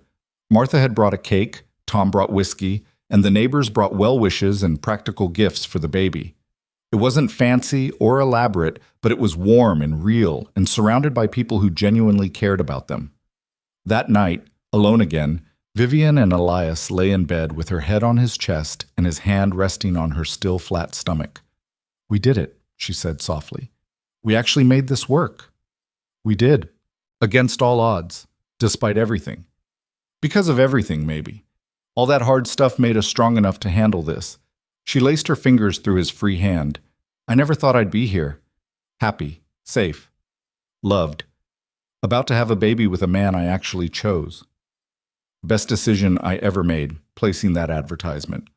Martha had brought a cake, Tom brought whiskey, and the neighbors brought well wishes and practical gifts for the baby. It wasn't fancy or elaborate, but it was warm and real and surrounded by people who genuinely cared about them. That night, alone again, Vivian and Elias lay in bed with her head on his chest and his hand resting on her still flat stomach. "We did it," she said softly. "We actually made this work." "We did. Against all odds. Despite everything. Because of everything, maybe. All that hard stuff made us strong enough to handle this." She laced her fingers through his free hand. "I never thought I'd be here. Happy. Safe. Loved. About to have a baby with a man I actually chose." Best decision I ever made, placing that advertisement.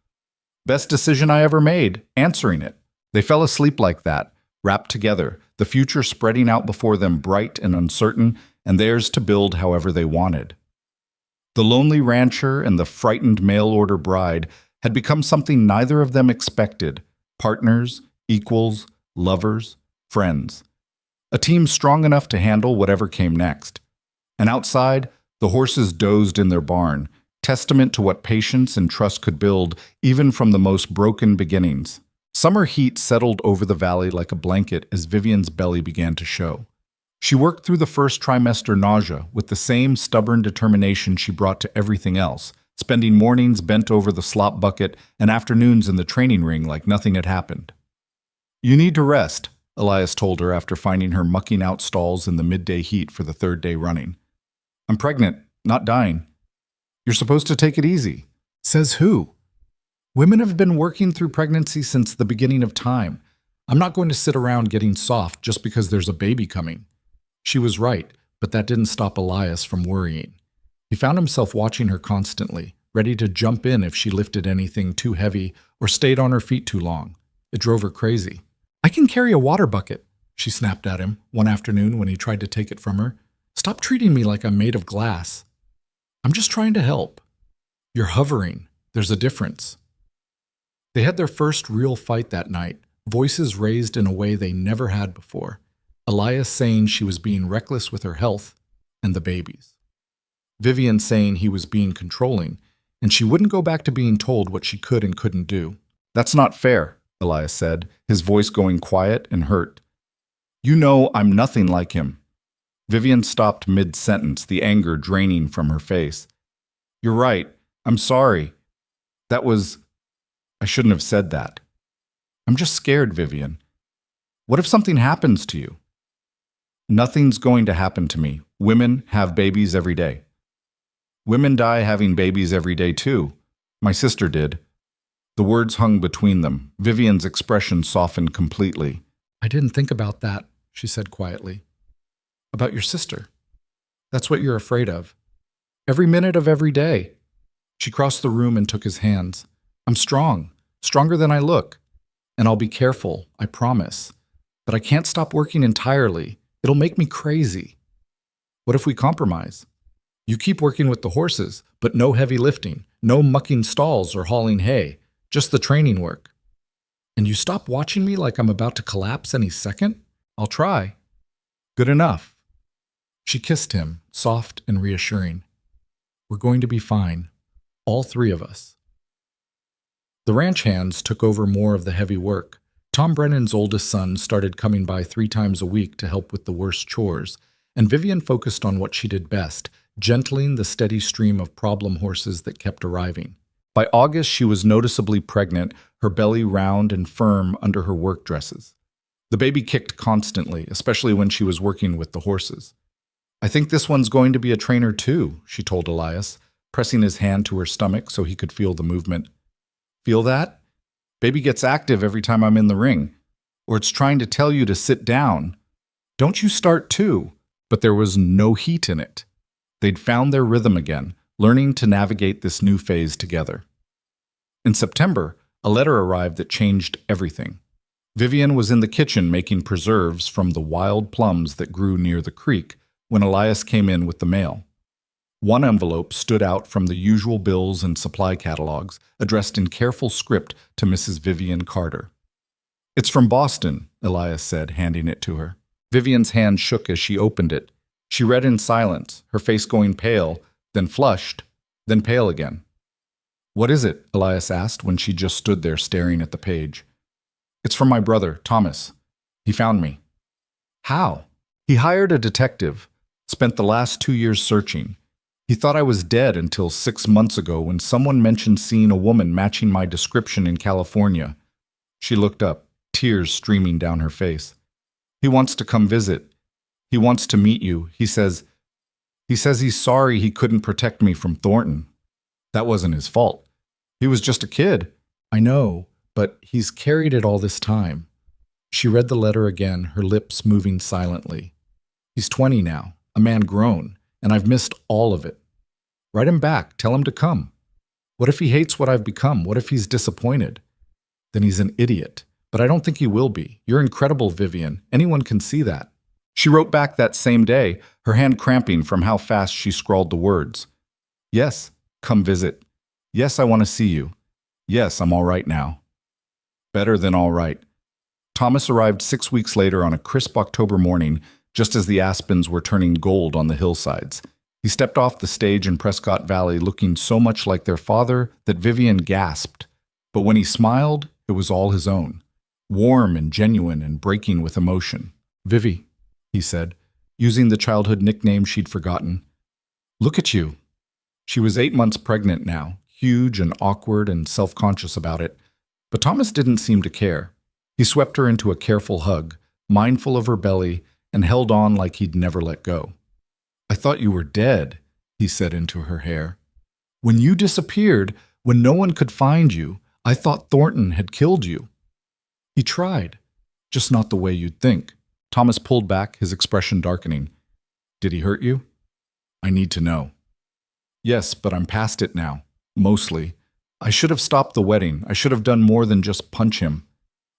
Best decision I ever made, answering it. They fell asleep like that, wrapped together, the future spreading out before them bright and uncertain, and theirs to build however they wanted. The lonely rancher and the frightened mail-order bride had become something neither of them expected: partners, equals, lovers, friends. A team strong enough to handle whatever came next. And outside, the horses dozed in their barn, testament to what patience and trust could build even from the most broken beginnings. Summer heat settled over the valley like a blanket as Vivian's belly began to show. She worked through the first trimester nausea with the same stubborn determination she brought to everything else, spending mornings bent over the slop bucket and afternoons in the training ring like nothing had happened. "You need to rest," Elias told her after finding her mucking out stalls in the midday heat for the third day running. "I'm pregnant, not dying." "You're supposed to take it easy." "Says who? Women have been working through pregnancy since the beginning of time. I'm not going to sit around getting soft just because there's a baby coming." She was right, but that didn't stop Elias from worrying. He found himself watching her constantly, ready to jump in if she lifted anything too heavy or stayed on her feet too long. It drove her crazy. "I can carry a water bucket," she snapped at him one afternoon when he tried to take it from her. "Stop treating me like I'm made of glass. I'm just trying to help." "You're hovering. There's a difference." They had their first real fight that night, voices raised in a way they never had before. Elias saying she was being reckless with her health and the babies. Vivian saying he was being controlling, and she wouldn't go back to being told what she could and couldn't do. "That's not fair," Elias said, his voice going quiet and hurt. "You know I'm nothing like him." Vivian stopped mid-sentence, the anger draining from her face. "You're right. I'm sorry. I shouldn't have said that." "I'm just scared, Vivian. What if something happens to you?" "Nothing's going to happen to me. Women have babies every day." "Women die having babies every day too. My sister did." The words hung between them. Vivian's expression softened completely. "I didn't think about that," she said quietly. "About your sister. That's what you're afraid of. Every minute of every day." She crossed the room and took his hands. "I'm strong, stronger than I look. And I'll be careful, I promise. But I can't stop working entirely. It'll make me crazy." "What if we compromise? You keep working with the horses, but no heavy lifting, no mucking stalls or hauling hay, just the training work. And you stop watching me like I'm about to collapse any second? I'll try." "Good enough." She kissed him, soft and reassuring. "We're going to be fine, all three of us." The ranch hands took over more of the heavy work. Tom Brennan's oldest son started coming by 3 times a week to help with the worst chores, and Vivian focused on what she did best, gentling the steady stream of problem horses that kept arriving. By August, she was noticeably pregnant, her belly round and firm under her work dresses. The baby kicked constantly, especially when she was working with the horses. "I think this one's going to be a trainer too," she told Elias, pressing his hand to her stomach so he could feel the movement. "Feel that? Baby gets active every time I'm in the ring. Or it's trying to tell you to sit down. Don't you start too." But there was no heat in it. They'd found their rhythm again, learning to navigate this new phase together. In September, a letter arrived that changed everything. Vivian was in the kitchen making preserves from the wild plums that grew near the creek when Elias came in with the mail. One envelope stood out from the usual bills and supply catalogs, addressed in careful script to Mrs. Vivian Carter. "It's from Boston," Elias said, handing it to her. Vivian's hand shook as she opened it. She read in silence, her face going pale, then flushed, then pale again. "What is it?" Elias asked when she just stood there staring at the page. "It's from my brother, Thomas. He found me." "How?" "He hired a detective, spent the last 2 years searching. He thought I was dead until 6 months ago when someone mentioned seeing a woman matching my description in California." She looked up, tears streaming down her face. "He wants to come visit. He wants to meet you. He says he's sorry he couldn't protect me from Thornton. That wasn't his fault. He was just a kid." "I know, but he's carried it all this time." She read the letter again, her lips moving silently. "He's 20 now, a man grown, and I've missed all of it. Write him back. Tell him to come. What if he hates what I've become? What if he's disappointed? Then he's an idiot. But I don't think he will be. You're incredible, Vivian. Anyone can see that. She wrote back that same day, her hand cramping from how fast she scrawled the words. Yes, come visit. Yes, I want to see you. Yes, I'm all right now. Better than all right. Thomas arrived 6 weeks later on a crisp October morning, just as the aspens were turning gold on the hillsides. He stepped off the stage in Prescott Valley looking so much like their father that Vivian gasped. But when he smiled, it was all his own. Warm and genuine and breaking with emotion. Vivi, he said, using the childhood nickname she'd forgotten. Look at you. She was 8 months pregnant now, huge and awkward and self-conscious about it. But Thomas didn't seem to care. He swept her into a careful hug, mindful of her belly, and held on like he'd never let go. I thought you were dead, he said into her hair. When you disappeared, when no one could find you, I thought Thornton had killed you. He tried, just not the way you'd think. Thomas pulled back, his expression darkening. Did he hurt you? I need to know. Yes, but I'm past it now, mostly. I should have stopped the wedding. I should have done more than just punch him.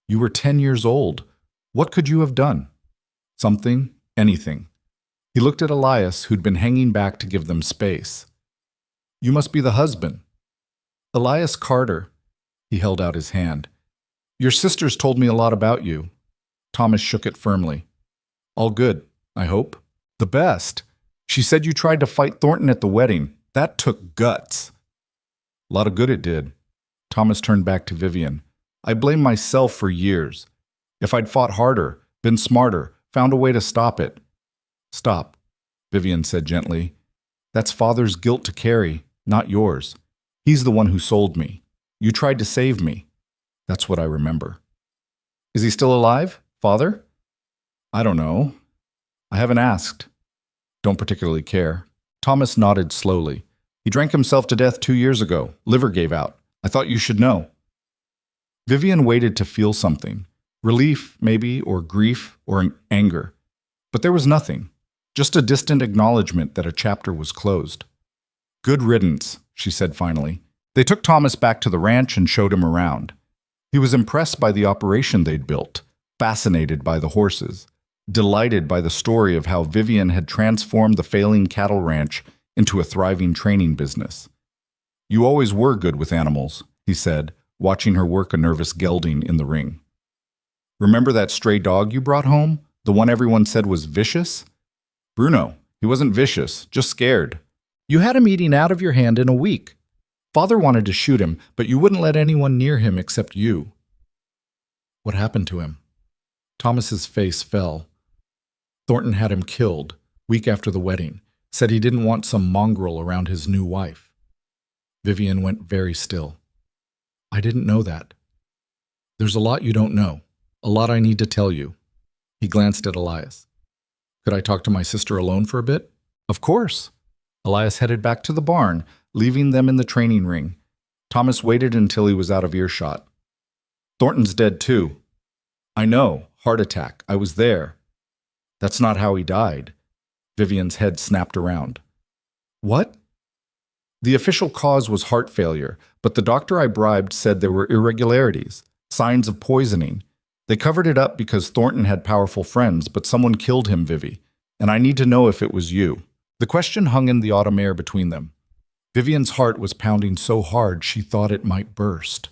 You were 10 years old. What could you have done? Something, anything. He looked at Elias, who'd been hanging back to give them space. You must be the husband. Elias Carter. He held out his hand. Your sisters told me a lot about you. Thomas shook it firmly. All good, I hope. The best. She said you tried to fight Thornton at the wedding. That took guts. A lot of good it did. Thomas turned back to Vivian. I blame myself for years. If I'd fought harder, been smarter, found a way to stop it. Stop, Vivian said gently. That's Father's guilt to carry, not yours. He's the one who sold me. You tried to save me. That's what I remember. Is he still alive, Father? I don't know. I haven't asked. Don't particularly care. Thomas nodded slowly. He drank himself to death 2 years ago. Liver gave out. I thought you should know. Vivian waited to feel something. Relief, maybe, or grief, or anger. But there was nothing. Just a distant acknowledgement that a chapter was closed. Good riddance, she said finally. They took Thomas back to the ranch and showed him around. He was impressed by the operation they'd built, fascinated by the horses, delighted by the story of how Vivian had transformed the failing cattle ranch into a thriving training business. You always were good with animals, he said, watching her work a nervous gelding in the ring. Remember that stray dog you brought home? The one everyone said was vicious? Bruno, he wasn't vicious, just scared. You had him eating out of your hand in a week. Father wanted to shoot him, but you wouldn't let anyone near him except you. What happened to him? Thomas's face fell. Thornton had him killed, week after the wedding, said he didn't want some mongrel around his new wife. Vivian went very still. I didn't know that. There's a lot you don't know, a lot I need to tell you. He glanced at Elias. Could I talk to my sister alone for a bit? Of course. Elias headed back to the barn, leaving them in the training ring. Thomas waited until he was out of earshot. Thornton's dead too. I know, heart attack. I was there. That's not how he died. Vivian's head snapped around. What? The official cause was heart failure, but the doctor I bribed said there were irregularities, signs of poisoning. They covered it up because Thornton had powerful friends, but someone killed him, Vivi, and I need to know if it was you. The question hung in the autumn air between them. Vivian's heart was pounding so hard she thought it might burst.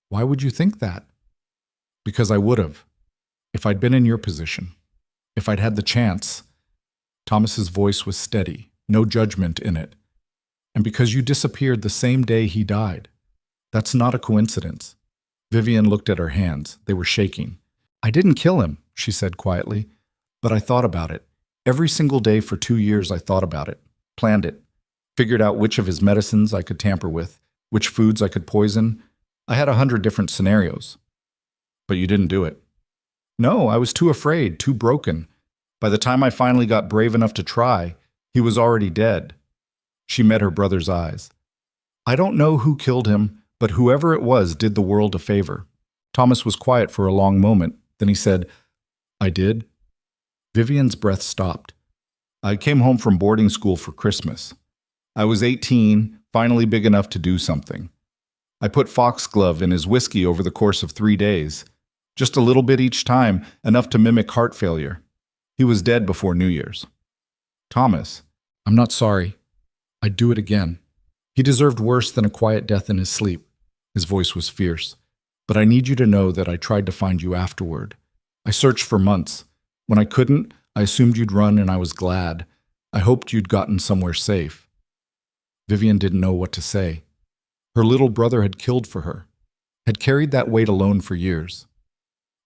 Why would you think that? Because I would have. If I'd been in your position. If I'd had the chance. Thomas's voice was steady, no judgment in it. And because you disappeared the same day he died. That's not a coincidence. Vivian looked at her hands. They were shaking. I didn't kill him, she said quietly, but I thought about it. Every single day for 2 years I thought about it, planned it, figured out which of his medicines I could tamper with, which foods I could poison. I had 100 different scenarios. But you didn't do it. No, I was too afraid, too broken. By the time I finally got brave enough to try, he was already dead. She met her brother's eyes. I don't know who killed him, but whoever it was did the world a favor. Thomas was quiet for a long moment. Then he said, I did. Vivian's breath stopped. I came home from boarding school for Christmas. I was 18, finally big enough to do something. I put foxglove in his whiskey over the course of 3 days. Just a little bit each time, enough to mimic heart failure. He was dead before New Year's. Thomas, I'm not sorry. I'd do it again. He deserved worse than a quiet death in his sleep. His voice was fierce. But I need you to know that I tried to find you afterward. I searched for months. When I couldn't, I assumed you'd run and I was glad. I hoped you'd gotten somewhere safe. Vivian didn't know what to say. Her little brother had killed for her, had carried that weight alone for years.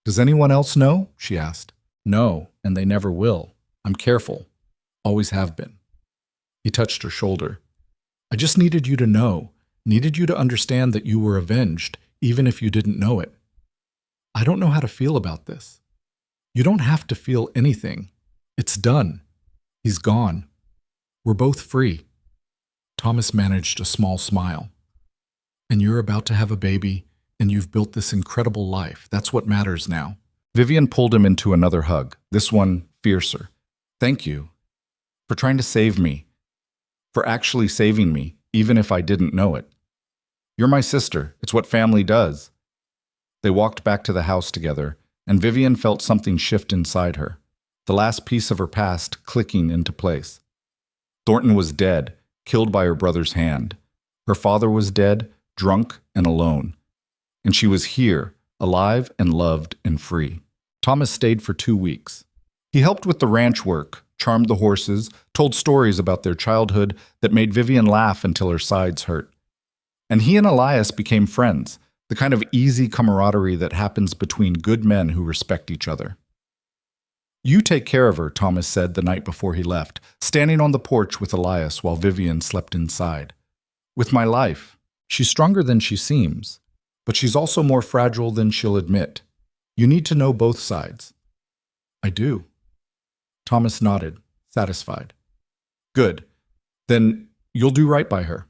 Does anyone else know? She asked. No, and they never will. I'm careful. Always have been. He touched her shoulder. I just needed you to know, needed you to understand that you were avenged, even if you didn't know it. I don't know how to feel about this. You don't have to feel anything. It's done. He's gone. We're both free. Thomas managed a small smile. And you're about to have a baby, and you've built this incredible life. That's what matters now. Vivian pulled him into another hug, this one fiercer. Thank you for trying to save me, for actually saving me, even if I didn't know it. You're my sister. It's what family does. They walked back to the house together, and Vivian felt something shift inside her, the last piece of her past clicking into place. Thornton was dead, killed by her brother's hand. Her father was dead, drunk and alone. And she was here, alive and loved and free. Thomas stayed for 2 weeks. He helped with the ranch work, charmed the horses, told stories about their childhood that made Vivian laugh until her sides hurt. And he and Elias became friends, the kind of easy camaraderie that happens between good men who respect each other. You take care of her, Thomas said the night before he left, standing on the porch with Elias while Vivian slept inside. With my life. She's stronger than she seems, but she's also more fragile than she'll admit. You need to know both sides. I do. Thomas nodded, satisfied. Good. Then you'll do right by her.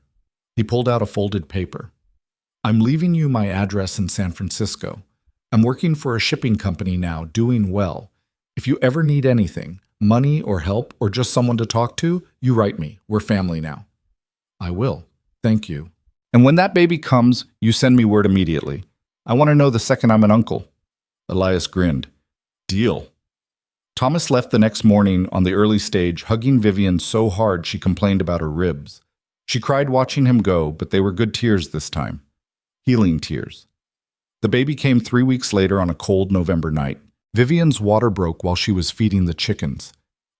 He pulled out a folded paper. I'm leaving you my address in San Francisco. I'm working for a shipping company now, doing well. If you ever need anything, money or help or just someone to talk to, you write me. We're family now. I will. Thank you. And when that baby comes, you send me word immediately. I want to know the second I'm an uncle. Elias grinned. Deal. Thomas left the next morning on the early stage, hugging Vivian so hard she complained about her ribs. She cried watching him go, but they were good tears this time. Healing tears. The baby came 3 weeks later on a cold November night. Vivian's water broke while she was feeding the chickens.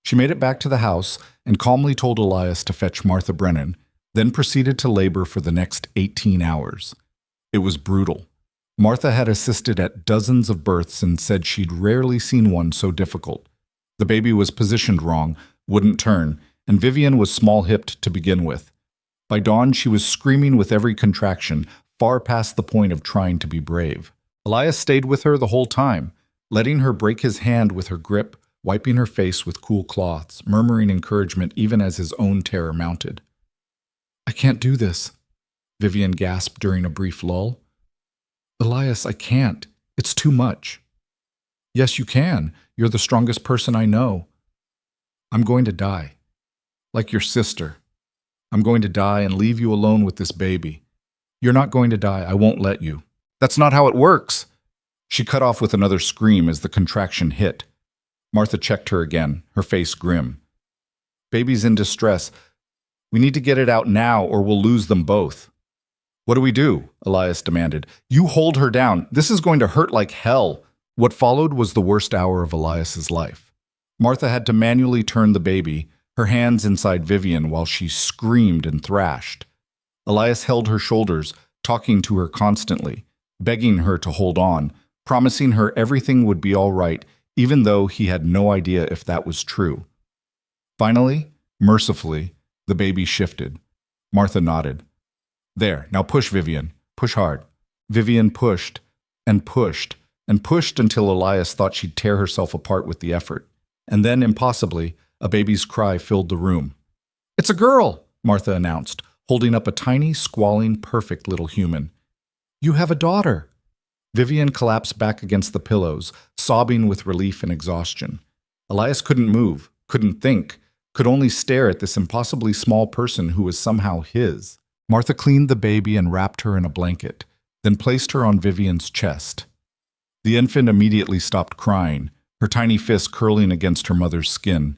She made it back to the house and calmly told Elias to fetch Martha Brennan, then proceeded to labor for the next 18 hours. It was brutal. Martha had assisted at dozens of births and said she'd rarely seen one so difficult. The baby was positioned wrong, wouldn't turn, and Vivian was small-hipped to begin with. By dawn, she was screaming with every contraction, far past the point of trying to be brave. Elias stayed with her the whole time, letting her break his hand with her grip, wiping her face with cool cloths, murmuring encouragement even as his own terror mounted. I can't do this, Vivian gasped during a brief lull. Elias, I can't. It's too much. Yes, you can. You're the strongest person I know. I'm going to die. Like your sister. I'm going to die and leave you alone with this baby. You're not going to die. I won't let you. That's not how it works. She cut off with another scream as the contraction hit. Martha checked her again, her face grim. Baby's in distress. We need to get it out now or we'll lose them both. What do we do? Elias demanded. You hold her down. This is going to hurt like hell. What followed was the worst hour of Elias's life. Martha had to manually turn the baby, her hands inside Vivian while she screamed and thrashed. Elias held her shoulders, talking to her constantly, begging her to hold on, promising her everything would be all right, even though he had no idea if that was true. Finally, mercifully, the baby shifted. Martha nodded. There, now push, Vivian. Push hard. Vivian pushed and pushed and pushed until Elias thought she'd tear herself apart with the effort. And then, impossibly, a baby's cry filled the room. It's a girl, Martha announced, holding up a tiny, squalling, perfect little human. You have a daughter. Vivian collapsed back against the pillows, sobbing with relief and exhaustion. Elias couldn't move, couldn't think, could only stare at this impossibly small person who was somehow his. Martha cleaned the baby and wrapped her in a blanket, then placed her on Vivian's chest. The infant immediately stopped crying, her tiny fist curling against her mother's skin.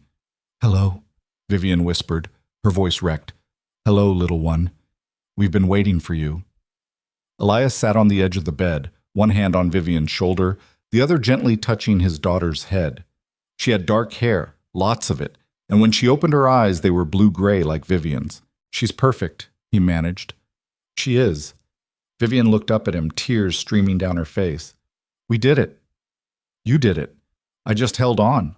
"Hello," Vivian whispered, her voice wrecked. "Hello, little one. We've been waiting for you." Elias sat on the edge of the bed, one hand on Vivian's shoulder, the other gently touching his daughter's head. She had dark hair, lots of it, and when she opened her eyes they were blue-gray like Vivian's. "She's perfect," he managed. "She is." Vivian looked up at him, tears streaming down her face. "We did it. You did it. I just held on."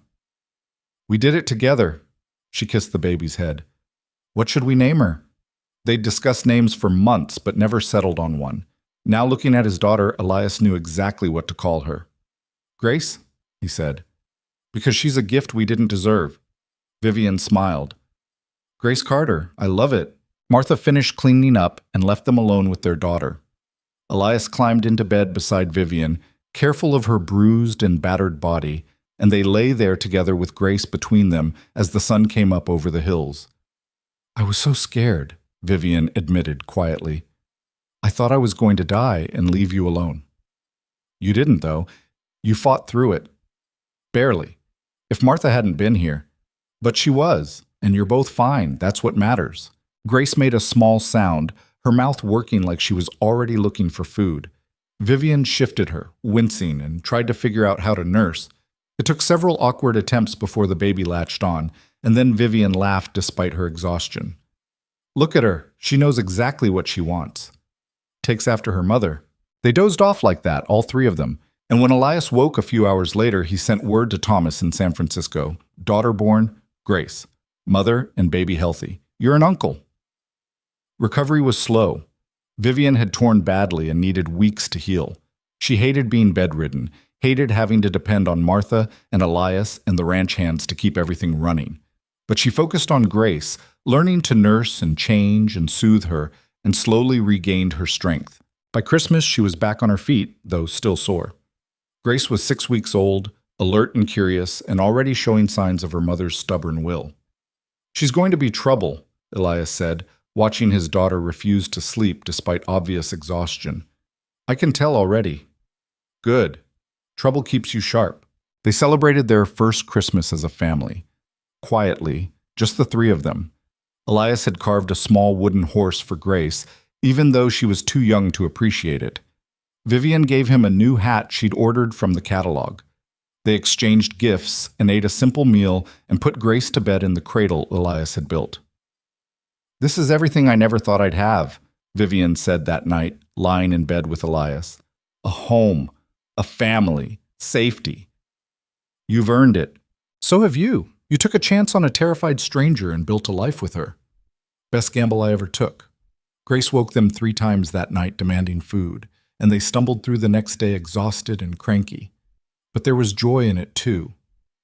"We did it together." She kissed the baby's head. "What should we name her?" They'd discussed names for months but never settled on one. Now looking at his daughter, Elias knew exactly what to call her. "Grace," he said, "because she's a gift we didn't deserve." Vivian smiled. "Grace Carter, I love it." Martha finished cleaning up and left them alone with their daughter. Elias climbed into bed beside Vivian, careful of her bruised and battered body, and they lay there together with Grace between them as the sun came up over the hills. "I was so scared," Vivian admitted quietly. "I thought I was going to die and leave you alone." "You didn't, though. You fought through it." "Barely. If Martha hadn't been here." "But she was, and you're both fine. That's what matters." Grace made a small sound, her mouth working like she was already looking for food. Vivian shifted her, wincing, and tried to figure out how to nurse. It took several awkward attempts before the baby latched on, and then Vivian laughed despite her exhaustion. "Look at her. She knows exactly what she wants." "Takes after her mother." They dozed off like that, all three of them, and when Elias woke a few hours later, he sent word to Thomas in San Francisco. "Daughter born, Grace. Mother and baby healthy. You're an uncle." Recovery was slow. Vivian had torn badly and needed weeks to heal. She hated being bedridden, hated having to depend on Martha and Elias and the ranch hands to keep everything running. But she focused on Grace, learning to nurse and change and soothe her, and slowly regained her strength. By Christmas, she was back on her feet, though still sore. Grace was 6 weeks old, alert and curious, and already showing signs of her mother's stubborn will. "She's going to be trouble," Elias said, watching his daughter refuse to sleep despite obvious exhaustion. "I can tell already." "Good. Trouble keeps you sharp." They celebrated their first Christmas as a family. Quietly, just the three of them. Elias had carved a small wooden horse for Grace, even though she was too young to appreciate it. Vivian gave him a new hat she'd ordered from the catalog. They exchanged gifts and ate a simple meal and put Grace to bed in the cradle Elias had built. "This is everything I never thought I'd have," Vivian said that night, lying in bed with Elias. "A home, a family, safety. You've earned it. So have you. You took a chance on a terrified stranger and built a life with her." "Best gamble I ever took." Grace woke them 3 times that night demanding food, and they stumbled through the next day exhausted and cranky. But there was joy in it too,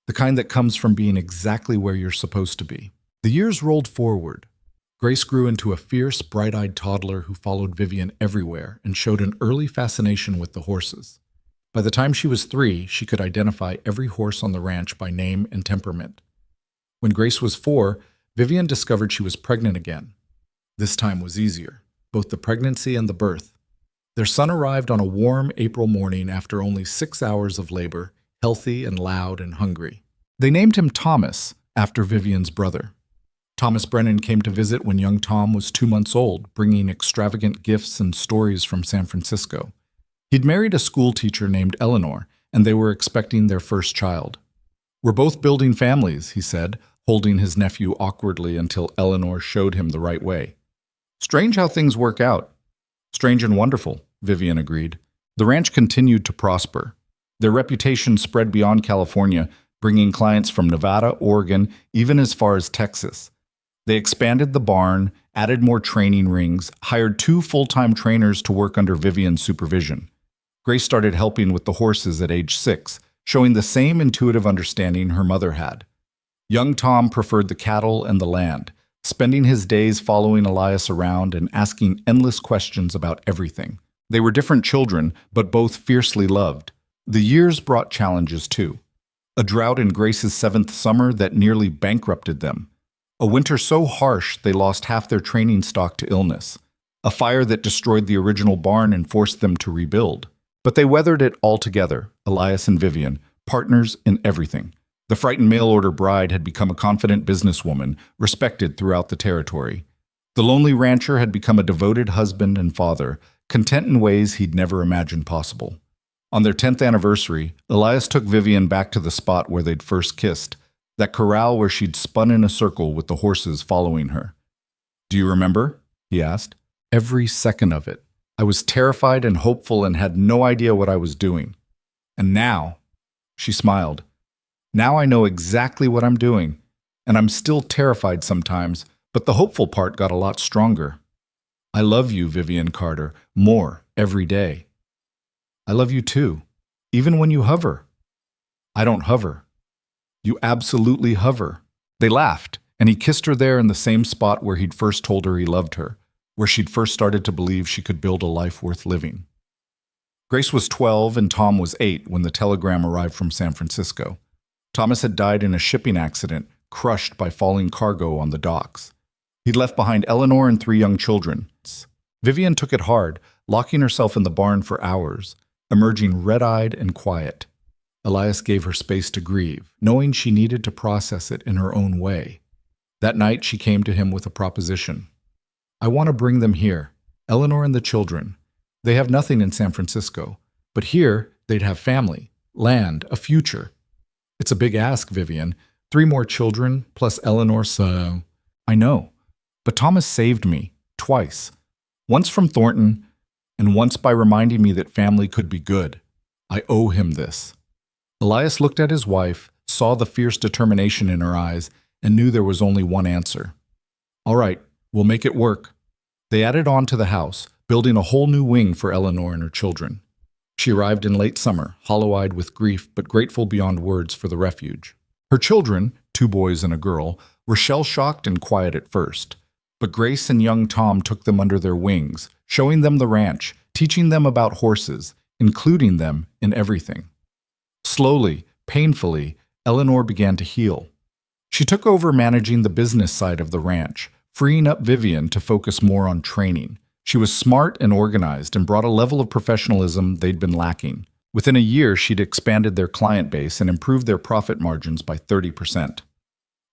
the kind that comes from being exactly where you're supposed to be. The years rolled forward. Grace grew into a fierce, bright-eyed toddler who followed Vivian everywhere and showed an early fascination with the horses. By the time she was 3, she could identify every horse on the ranch by name and temperament. When Grace was 4, Vivian discovered she was pregnant again. This time was easier, both the pregnancy and the birth. Their son arrived on a warm April morning after only 6 hours of labor, healthy and loud and hungry. They named him Thomas, after Vivian's brother. Thomas Brennan came to visit when young Tom was 2 months old, bringing extravagant gifts and stories from San Francisco. He'd married a school teacher named Eleanor, and they were expecting their first child. "We're both building families," he said, holding his nephew awkwardly until Eleanor showed him the right way. "Strange how things work out." "Strange and wonderful," Vivian agreed. The ranch continued to prosper. Their reputation spread beyond California, bringing clients from Nevada, Oregon, even as far as Texas. They expanded the barn, added more training rings, hired 2 full-time trainers to work under Vivian's supervision. Grace started helping with the horses at age 6, showing the same intuitive understanding her mother had. Young Tom preferred the cattle and the land, spending his days following Elias around and asking endless questions about everything. They were different children, but both fiercely loved. The years brought challenges too. A drought in Grace's 7th summer that nearly bankrupted them. A winter so harsh they lost half their training stock to illness. A fire that destroyed the original barn and forced them to rebuild. But they weathered it all together, Elias and Vivian, partners in everything. The frightened mail-order bride had become a confident businesswoman, respected throughout the territory. The lonely rancher had become a devoted husband and father, content in ways he'd never imagined possible. On their 10th anniversary, Elias took Vivian back to the spot where they'd first kissed, that corral where she'd spun in a circle with the horses following her. "Do you remember?" he asked. "Every second of it. I was terrified and hopeful and had no idea what I was doing. And now," she smiled, "now I know exactly what I'm doing, and I'm still terrified sometimes, but the hopeful part got a lot stronger. I love you, Vivian Carter, more every day. I love you too, even when you hover." "I don't hover." "You absolutely hover." They laughed, and he kissed her there in the same spot where he'd first told her he loved her, where she'd first started to believe she could build a life worth living. Grace was 12 and Tom was 8 when the telegram arrived from San Francisco. Thomas had died in a shipping accident, crushed by falling cargo on the docks. He'd left behind Eleanor and 3 young children. Vivian took it hard, locking herself in the barn for hours, emerging red-eyed and quiet. Elias gave her space to grieve, knowing she needed to process it in her own way. That night she came to him with a proposition. "I want to bring them here, Eleanor and the children. They have nothing in San Francisco, but here they'd have family, land, a future." "It's a big ask, Vivian. 3 more children, plus Eleanor, so—" "I know, but Thomas saved me, twice. Once from Thornton, and once by reminding me that family could be good. I owe him this." Elias looked at his wife, saw the fierce determination in her eyes, and knew there was only one answer. "All right, we'll make it work." They added on to the house, building a whole new wing for Eleanor and her children. She arrived in late summer, hollow-eyed with grief but grateful beyond words for the refuge. Her children, 2 boys and a girl, were shell-shocked and quiet at first. But Grace and young Tom took them under their wings, showing them the ranch, teaching them about horses, including them in everything. Slowly, painfully, Eleanor began to heal. She took over managing the business side of the ranch, freeing up Vivian to focus more on training. She was smart and organized and brought a level of professionalism they'd been lacking. Within a year, she'd expanded their client base and improved their profit margins by 30%.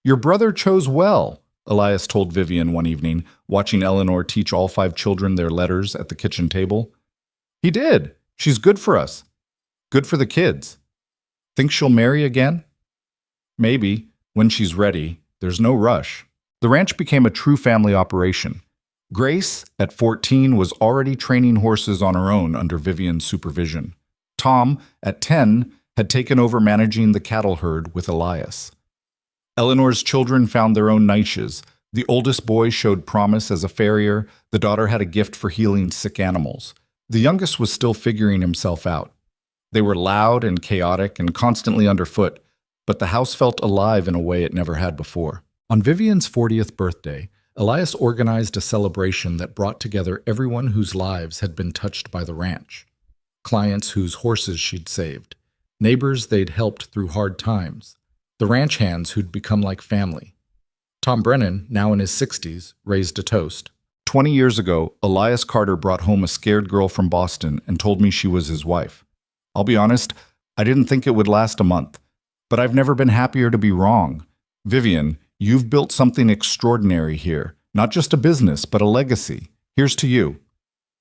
"Your brother chose well," Elias told Vivian one evening, watching Eleanor teach all 5 children their letters at the kitchen table. "He did. She's good for us. Good for the kids. Think she'll marry again?" "Maybe, when she's ready. There's no rush." The ranch became a true family operation. Grace, at 14, was already training horses on her own under Vivian's supervision. Tom, at 10, had taken over managing the cattle herd with Elias. Eleanor's children found their own niches. The oldest boy showed promise as a farrier. The daughter had a gift for healing sick animals. The youngest was still figuring himself out. They were loud and chaotic and constantly underfoot, but the house felt alive in a way it never had before. On Vivian's 40th birthday, Elias organized a celebration that brought together everyone whose lives had been touched by the ranch. Clients whose horses she'd saved, neighbors they'd helped through hard times, the ranch hands who'd become like family. Tom Brennan, now in his 60s, raised a toast. 20 years ago, Elias Carter brought home a scared girl from Boston and told me she was his wife. I'll be honest, I didn't think it would last a month, but I've never been happier to be wrong. Vivian, you've built something extraordinary here, not just a business, but a legacy. Here's to you."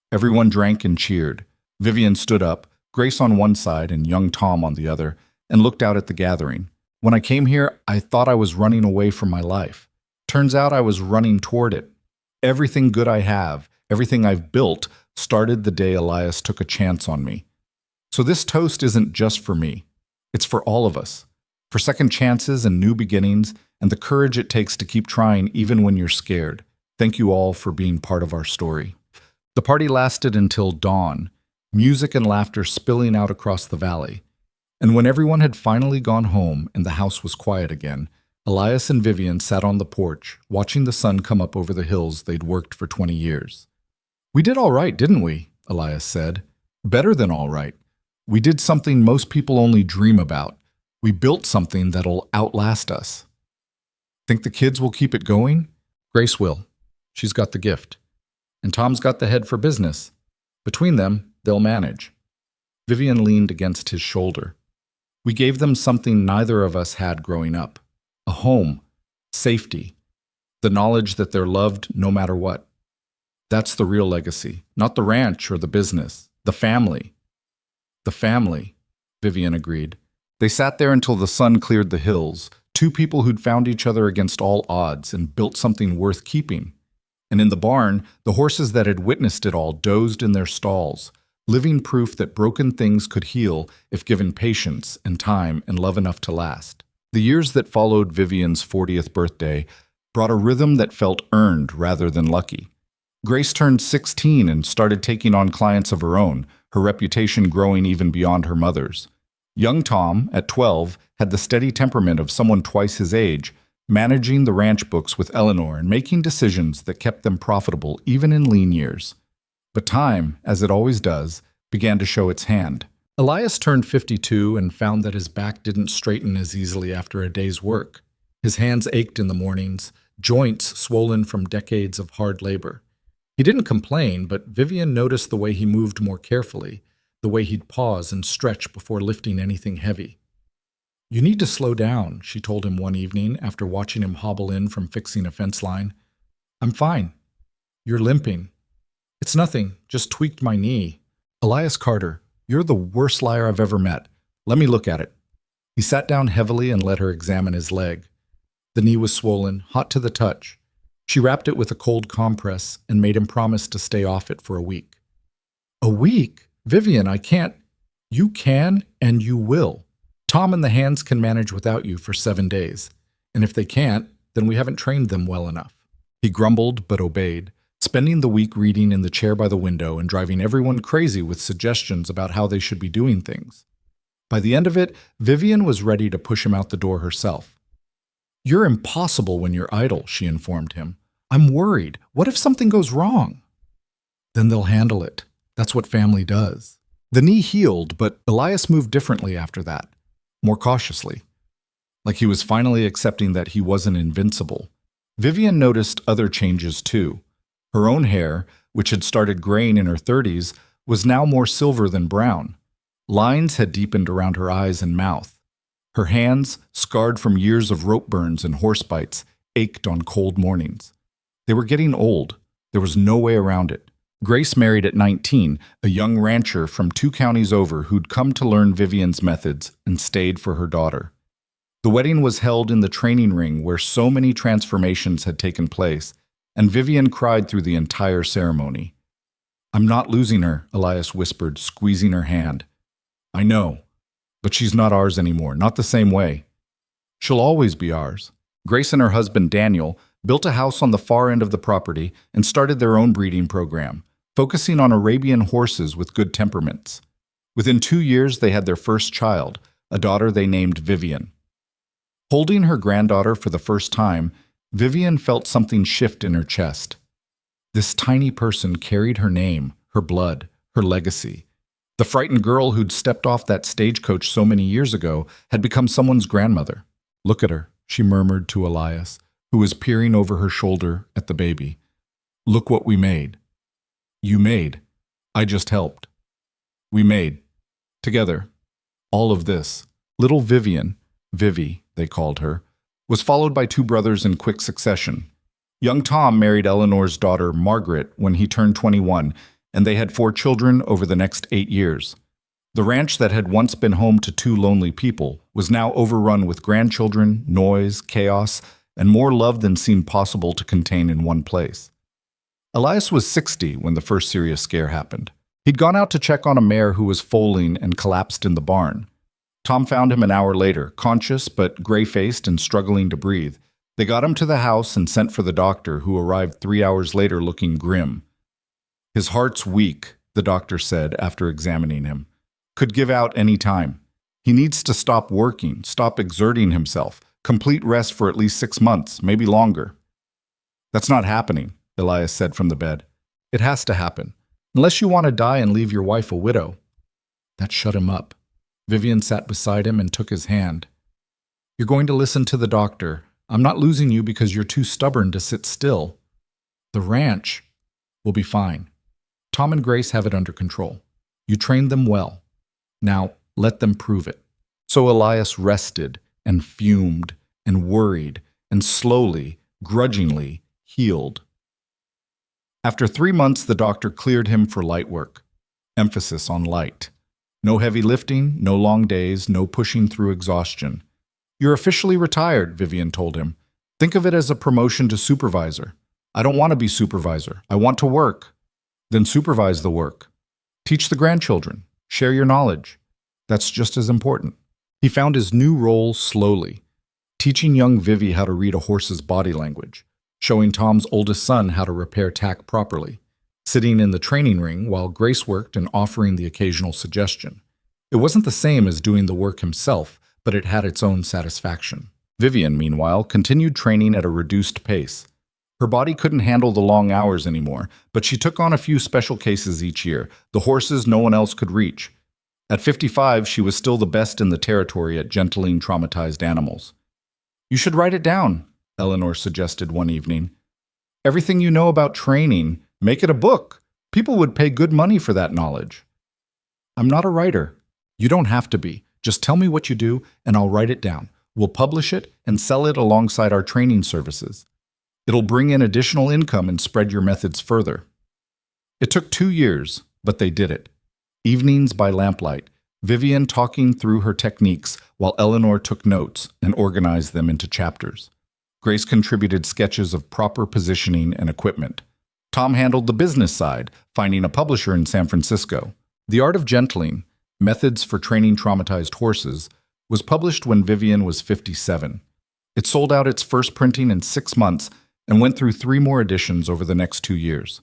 Everyone drank and cheered. Vivian stood up, Grace on one side and young Tom on the other, and looked out at the gathering. "When I came here, I thought I was running away from my life. Turns out I was running toward it. Everything good I have, everything I've built, started the day Elias took a chance on me. So this toast isn't just for me. It's for all of us. For second chances and new beginnings, and the courage it takes to keep trying even when you're scared. Thank you all for being part of our story." The party lasted until dawn, music and laughter spilling out across the valley. And when everyone had finally gone home and the house was quiet again, Elias and Vivian sat on the porch, watching the sun come up over the hills they'd worked for 20 years. "We did all right, didn't we?" Elias said. "Better than all right. We did something most people only dream about. We built something that'll outlast us." Think the kids will keep it going? Grace will. She's got the gift. And Tom's got the head for business. Between them, they'll manage. Vivian leaned against his shoulder. We gave them something neither of us had growing up. A home, safety, the knowledge that they're loved no matter what. That's the real legacy, not the ranch or the business, the family. The family, Vivian agreed. They sat there until the sun cleared the hills, two people who'd found each other against all odds and built something worth keeping. And in the barn, the horses that had witnessed it all dozed in their stalls, living proof that broken things could heal if given patience and time and love enough to last. The years that followed Vivian's 40th birthday brought a rhythm that felt earned rather than lucky. Grace turned 16 and started taking on clients of her own, her reputation growing even beyond her mother's. Young Tom, at 12, had the steady temperament of someone twice his age, managing the ranch books with Eleanor and making decisions that kept them profitable even in lean years. But time, as it always does, began to show its hand. Elias turned 52 and found that his back didn't straighten as easily after a day's work. His hands ached in the mornings, joints swollen from decades of hard labor. He didn't complain, but Vivian noticed the way he moved more carefully, the way he'd pause and stretch before lifting anything heavy. "You need to slow down," she told him one evening after watching him hobble in from fixing a fence line. "I'm fine. You're limping." "It's nothing, just tweaked my knee." "Elias Carter, you're the worst liar I've ever met. Let me look at it." He sat down heavily and let her examine his leg. The knee was swollen, hot to the touch. She wrapped it with a cold compress and made him promise to stay off it for a week. "A week? Vivian, I can't." "You can and you will. Tom and the hands can manage without you for 7 days. And if they can't, then we haven't trained them well enough." He grumbled but obeyed, spending the week reading in the chair by the window and driving everyone crazy with suggestions about how they should be doing things. By the end of it, Vivian was ready to push him out the door herself. "You're impossible when you're idle," she informed him. "I'm worried. What if something goes wrong?" "Then they'll handle it. That's what family does." The knee healed, but Elias moved differently after that, more cautiously, like he was finally accepting that he wasn't invincible. Vivian noticed other changes too. Her own hair, which had started graying in her 30s, was now more silver than brown. Lines had deepened around her eyes and mouth. Her hands, scarred from years of rope burns and horse bites, ached on cold mornings. They were getting old. There was no way around it. Grace married at 19, a young rancher from 2 counties over who'd come to learn Vivian's methods and stayed for her daughter. The wedding was held in the training ring where so many transformations had taken place, and Vivian cried through the entire ceremony. "I'm not losing her," Elias whispered, squeezing her hand. "I know. But she's not ours anymore, not the same way. She'll always be ours." Grace and her husband, Daniel, built a house on the far end of the property and started their own breeding program, focusing on Arabian horses with good temperaments. Within 2 years, they had their first child, a daughter they named Vivian. Holding her granddaughter for the first time, Vivian felt something shift in her chest. This tiny person carried her name, her blood, her legacy. The frightened girl who'd stepped off that stagecoach so many years ago had become someone's grandmother. "Look at her," she murmured to Elias, who was peering over her shoulder at the baby. "Look what we made." "You made. I just helped. We made. Together. All of this." Little Vivian, Vivi, they called her, was followed by 2 brothers in quick succession. Young Tom married Eleanor's daughter, Margaret, when he turned 21, and they had 4 children over the next 8 years. The ranch that had once been home to 2 lonely people was now overrun with grandchildren, noise, chaos, and more love than seemed possible to contain in one place. Elias was 60 when the first serious scare happened. He'd gone out to check on a mare who was foaling and collapsed in the barn. Tom found him an hour later, conscious but gray-faced and struggling to breathe. They got him to the house and sent for the doctor, who arrived 3 hours later looking grim. "His heart's weak," the doctor said after examining him. "Could give out any time. He needs to stop working, stop exerting himself, complete rest for at least 6 months, maybe longer." "That's not happening," Elias said from the bed. "It has to happen, unless you want to die and leave your wife a widow." That shut him up. Vivian sat beside him and took his hand. "You're going to listen to the doctor. I'm not losing you because you're too stubborn to sit still. The ranch will be fine. Tom and Grace have it under control. You trained them well. Now, let them prove it." So Elias rested and fumed and worried and slowly, grudgingly healed. After 3 months, the doctor cleared him for light work. Emphasis on light. No heavy lifting, no long days, no pushing through exhaustion. "You're officially retired," Vivian told him. "Think of it as a promotion to supervisor." "I don't want to be supervisor. I want to work." "Then supervise the work. Teach the grandchildren. Share your knowledge. That's just as important." He found his new role slowly, teaching young Vivi how to read a horse's body language, showing Tom's oldest son how to repair tack properly, sitting in the training ring while Grace worked and offering the occasional suggestion. It wasn't the same as doing the work himself, but it had its own satisfaction. Vivian, meanwhile, continued training at a reduced pace. Her body couldn't handle the long hours anymore, but she took on a few special cases each year, the horses no one else could reach. At 55, she was still the best in the territory at gentling traumatized animals. "You should write it down," Eleanor suggested one evening. "Everything you know about training, make it a book. People would pay good money for that knowledge." "I'm not a writer." "You don't have to be. Just tell me what you do, and I'll write it down. We'll publish it and sell it alongside our training services. It'll bring in additional income and spread your methods further." It took 2 years, but they did it. Evenings by lamplight, Vivian talking through her techniques while Eleanor took notes and organized them into chapters. Grace contributed sketches of proper positioning and equipment. Tom handled the business side, finding a publisher in San Francisco. The Art of Gentling, Methods for Training Traumatized Horses, was published when Vivian was 57. It sold out its first printing in 6 months and went through 3 more editions over the next 2 years.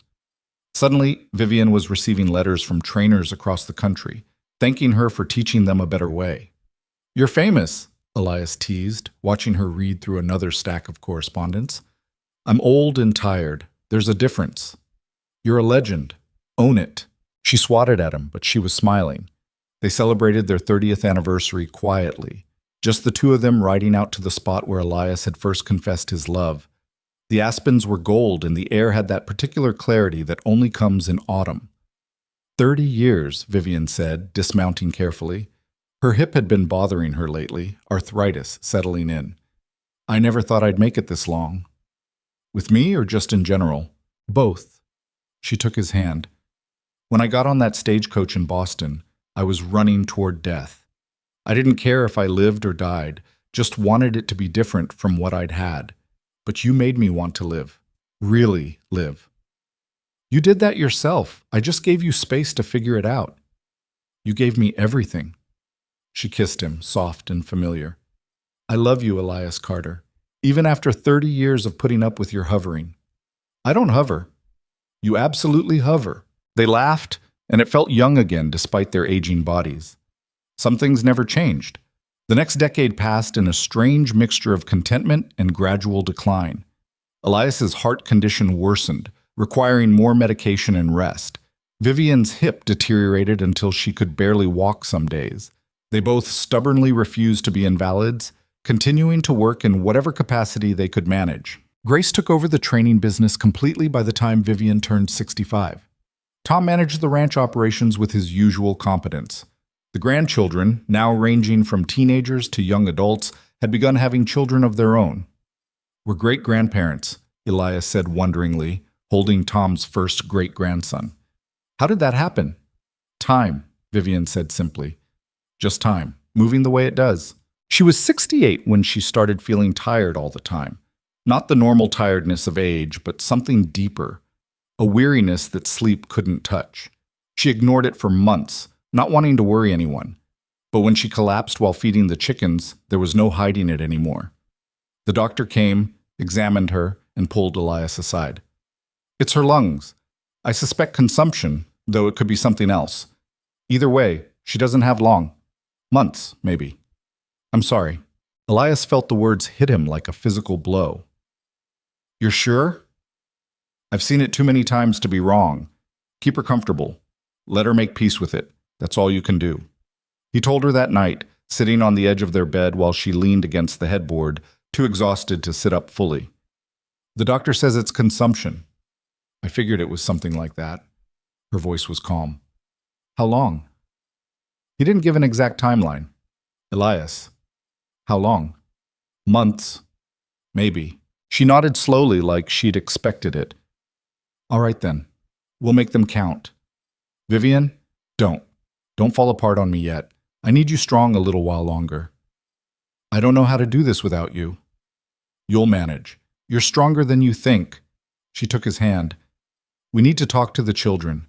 Suddenly, Vivian was receiving letters from trainers across the country, thanking her for teaching them a better way. "You're famous," Elias teased, watching her read through another stack of correspondence. "I'm old and tired. There's a difference. You're a legend. Own it." She swatted at him, but she was smiling. They celebrated their 30th anniversary quietly, just the two of them riding out to the spot where Elias had first confessed his love. The aspens were gold, and the air had that particular clarity that only comes in autumn. 30 years, Vivian said, dismounting carefully. Her hip had been bothering her lately, arthritis settling in. "I never thought I'd make it this long." "With me or just in general?" "Both." She took his hand. "When I got on that stagecoach in Boston, I was running toward death. I didn't care if I lived or died, just wanted it to be different from what I'd had. But you made me want to live. Really live." "You did that yourself. I just gave you space to figure it out." "You gave me everything." She kissed him, soft and familiar. "I love you, Elias Carter, even after 30 years of putting up with your hovering." "I don't hover." "You absolutely hover." They laughed, and it felt young again despite their aging bodies. Some things never changed. The next decade passed in a strange mixture of contentment and gradual decline. Elias's heart condition worsened, requiring more medication and rest. Vivian's hip deteriorated until she could barely walk some days. They both stubbornly refused to be invalids, continuing to work in whatever capacity they could manage. Grace took over the training business completely by the time Vivian turned 65. Tom managed the ranch operations with his usual competence. The grandchildren, now ranging from teenagers to young adults, had begun having children of their own. "We're great-grandparents," Elias said wonderingly, holding Tom's first great-grandson. "How did that happen?" "Time," Vivian said simply. "Just time, moving the way it does." She was 68 when she started feeling tired all the time. Not the normal tiredness of age, but something deeper, a weariness that sleep couldn't touch. She ignored it for months, not wanting to worry anyone. But when she collapsed while feeding the chickens, there was no hiding it anymore. The doctor came, examined her, and pulled Elias aside. "It's her lungs. I suspect consumption, though it could be something else. Either way, she doesn't have long. Months, maybe." "I'm sorry." Elias felt the words hit him like a physical blow. "You're sure?" "I've seen it too many times to be wrong. Keep her comfortable. Let her make peace with it. That's all you can do." He told her that night, sitting on the edge of their bed while she leaned against the headboard, too exhausted to sit up fully. The doctor says it's consumption. I figured it was something like that. Her voice was calm. How long? He didn't give an exact timeline. Elias. How long? Months. Maybe. She nodded slowly like she'd expected it. All right then. We'll make them count. Vivian, don't. Don't fall apart on me yet. I need you strong a little while longer. I don't know how to do this without you. You'll manage. You're stronger than you think. She took his hand. We need to talk to the children,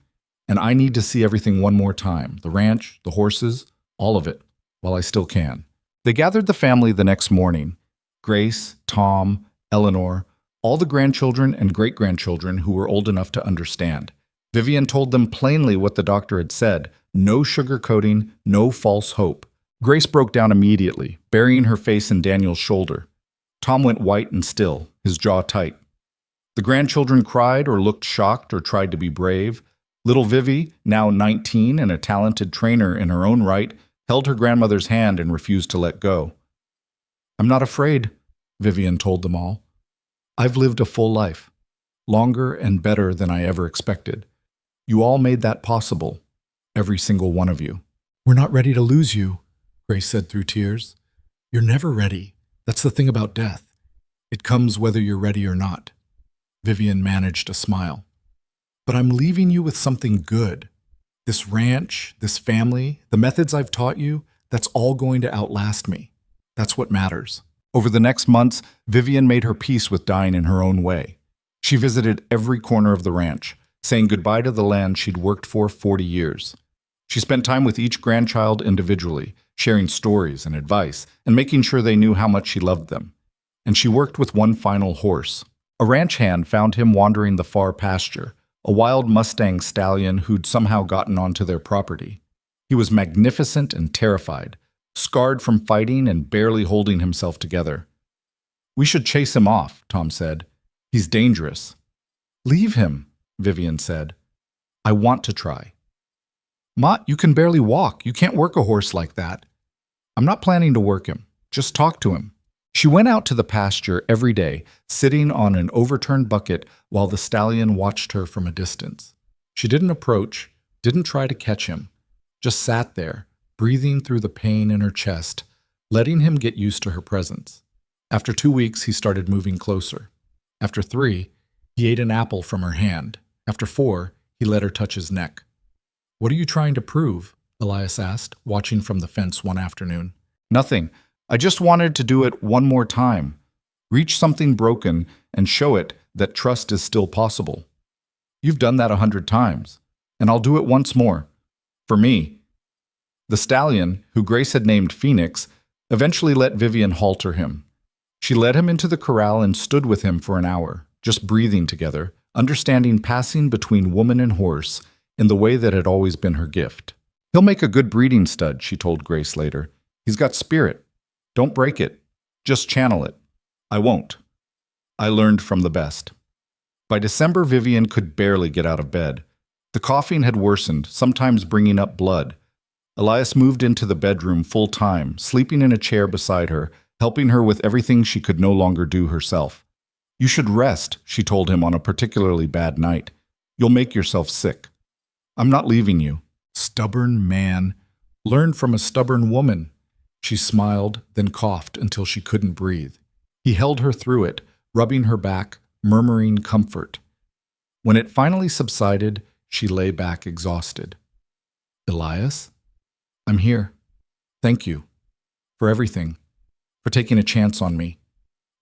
and I need to see everything one more time. The ranch, the horses, all of it, while I still can. They gathered the family the next morning. Grace, Tom, Eleanor, all the grandchildren and great-grandchildren who were old enough to understand. Vivian told them plainly what the doctor had said. No sugarcoating, no false hope. Grace broke down immediately, burying her face in Daniel's shoulder. Tom went white and still, his jaw tight. The grandchildren cried or looked shocked or tried to be brave. Little Vivi, now 19 and a talented trainer in her own right, held her grandmother's hand and refused to let go. I'm not afraid, Vivian told them all. I've lived a full life, longer and better than I ever expected. You all made that possible, every single one of you. We're not ready to lose you, Grace said through tears. You're never ready. That's the thing about death. It comes whether you're ready or not. Vivian managed a smile. But I'm leaving you with something good. This ranch, this family, the methods I've taught you, that's all going to outlast me. That's what matters. Over the next months, Vivian made her peace with dying in her own way. She visited every corner of the ranch, saying goodbye to the land she'd worked for 40 years. She spent time with each grandchild individually, sharing stories and advice, and making sure they knew how much she loved them. And she worked with one final horse. A ranch hand found him wandering the far pasture, a wild Mustang stallion who'd somehow gotten onto their property. He was magnificent and terrified, scarred from fighting and barely holding himself together. We should chase him off, Tom said. He's dangerous. Leave him, Vivian said. I want to try. Mott, you can barely walk. You can't work a horse like that. I'm not planning to work him. Just talk to him. She went out to the pasture every day, sitting on an overturned bucket while the stallion watched her from a distance. She didn't approach, didn't try to catch him, just sat there, breathing through the pain in her chest, letting him get used to her presence. After 2 weeks, he started moving closer. After 3, he ate an apple from her hand. After 4, he let her touch his neck. What are you trying to prove? Elias asked, watching from the fence one afternoon. Nothing. I just wanted to do it one more time. Reach something broken and show it that trust is still possible. You've done that 100 times, and I'll do it once more. For me. The stallion, who Grace had named Phoenix, eventually let Vivian halter him. She led him into the corral and stood with him for an hour, just breathing together, understanding passing between woman and horse in the way that had always been her gift. He'll make a good breeding stud, she told Grace later. He's got spirit. Don't break it. Just channel it. I won't. I learned from the best. By December, Vivian could barely get out of bed. The coughing had worsened, sometimes bringing up blood. Elias moved into the bedroom full time, sleeping in a chair beside her, helping her with everything she could no longer do herself. You should rest, she told him on a particularly bad night. You'll make yourself sick. I'm not leaving you. Stubborn man. Learn from a stubborn woman. She smiled, then coughed until she couldn't breathe. He held her through it, rubbing her back, murmuring comfort. When it finally subsided, she lay back exhausted. Elias? I'm here. Thank you. For everything. For taking a chance on me.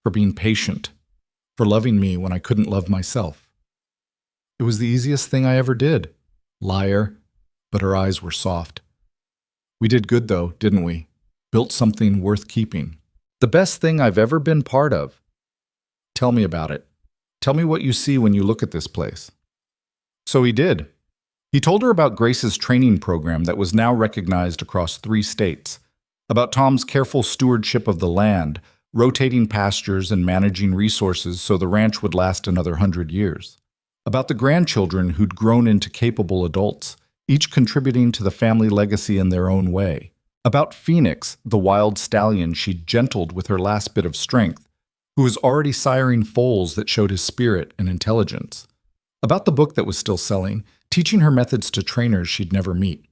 For being patient. For loving me when I couldn't love myself. It was the easiest thing I ever did. Liar. But her eyes were soft. We did good though, didn't we? Built something worth keeping. The best thing I've ever been part of. Tell me about it. Tell me what you see when you look at this place. So he did. He told her about Grace's training program that was now recognized across 3 states, about Tom's careful stewardship of the land, rotating pastures and managing resources so the ranch would last another 100 years, about the grandchildren who'd grown into capable adults, each contributing to the family legacy in their own way, about Phoenix, the wild stallion she'd gentled with her last bit of strength, who was already siring foals that showed his spirit and intelligence. About the book that was still selling, teaching her methods to trainers she'd never meet.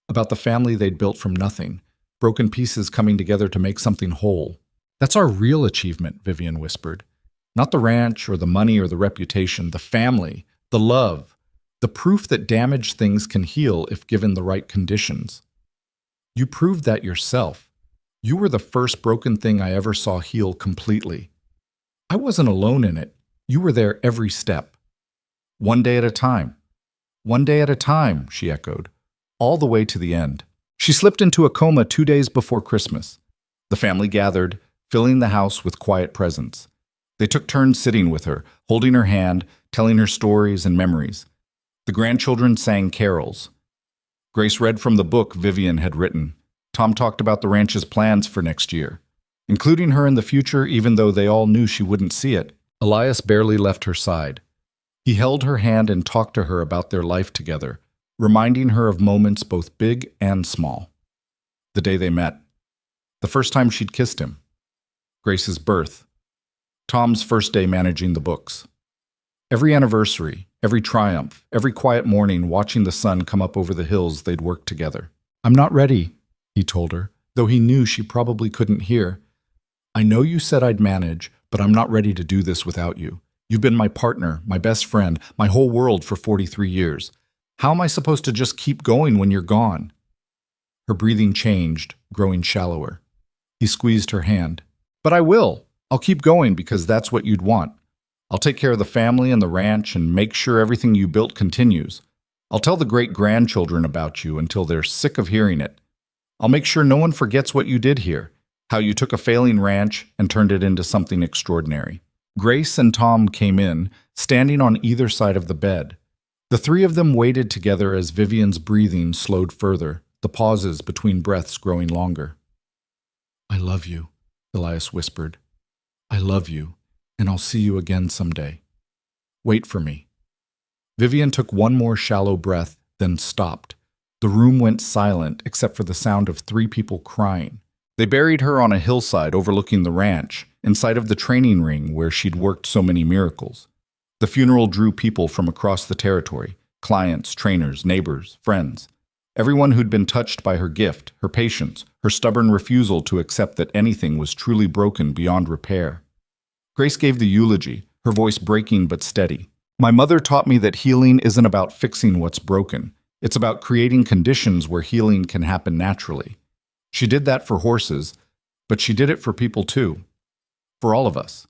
About the family they'd built from nothing, broken pieces coming together to make something whole. That's our real achievement, Vivian whispered. Not the ranch or the money or the reputation, the family, the love, the proof that damaged things can heal if given the right conditions. You proved that yourself. You were the first broken thing I ever saw heal completely. I wasn't alone in it. You were there every step. One day at a time. One day at a time, she echoed, all the way to the end. She slipped into a coma 2 days before Christmas. The family gathered, filling the house with quiet presence. They took turns sitting with her, holding her hand, telling her stories and memories. The grandchildren sang carols. Grace read from the book Vivian had written. Tom talked about the ranch's plans for next year, including her in the future even though they all knew she wouldn't see it. Elias barely left her side. He held her hand and talked to her about their life together, reminding her of moments both big and small. The day they met. The first time she'd kissed him. Grace's birth. Tom's first day managing the books. Every anniversary, every triumph, every quiet morning watching the sun come up over the hills they'd worked together. I'm not ready, he told her, though he knew she probably couldn't hear. I know you said I'd manage, but I'm not ready to do this without you. You've been my partner, my best friend, my whole world for 43 years. How am I supposed to just keep going when you're gone? Her breathing changed, growing shallower. He squeezed her hand. But I will. I'll keep going because that's what you'd want. I'll take care of the family and the ranch and make sure everything you built continues. I'll tell the great-grandchildren about you until they're sick of hearing it. I'll make sure no one forgets what you did here, how you took a failing ranch and turned it into something extraordinary. Grace and Tom came in, standing on either side of the bed. The three of them waited together as Vivian's breathing slowed further, the pauses between breaths growing longer. I love you, Elias whispered. I love you, and I'll see you again someday. Wait for me. Vivian took one more shallow breath, then stopped. The room went silent except for the sound of 3 people crying. They buried her on a hillside overlooking the ranch, in sight of the training ring where she'd worked so many miracles. The funeral drew people from across the territory, clients, trainers, neighbors, friends. Everyone who'd been touched by her gift, her patience, her stubborn refusal to accept that anything was truly broken beyond repair. Grace gave the eulogy, her voice breaking but steady. My mother taught me that healing isn't about fixing what's broken. It's about creating conditions where healing can happen naturally. She did that for horses, but she did it for people too. For all of us.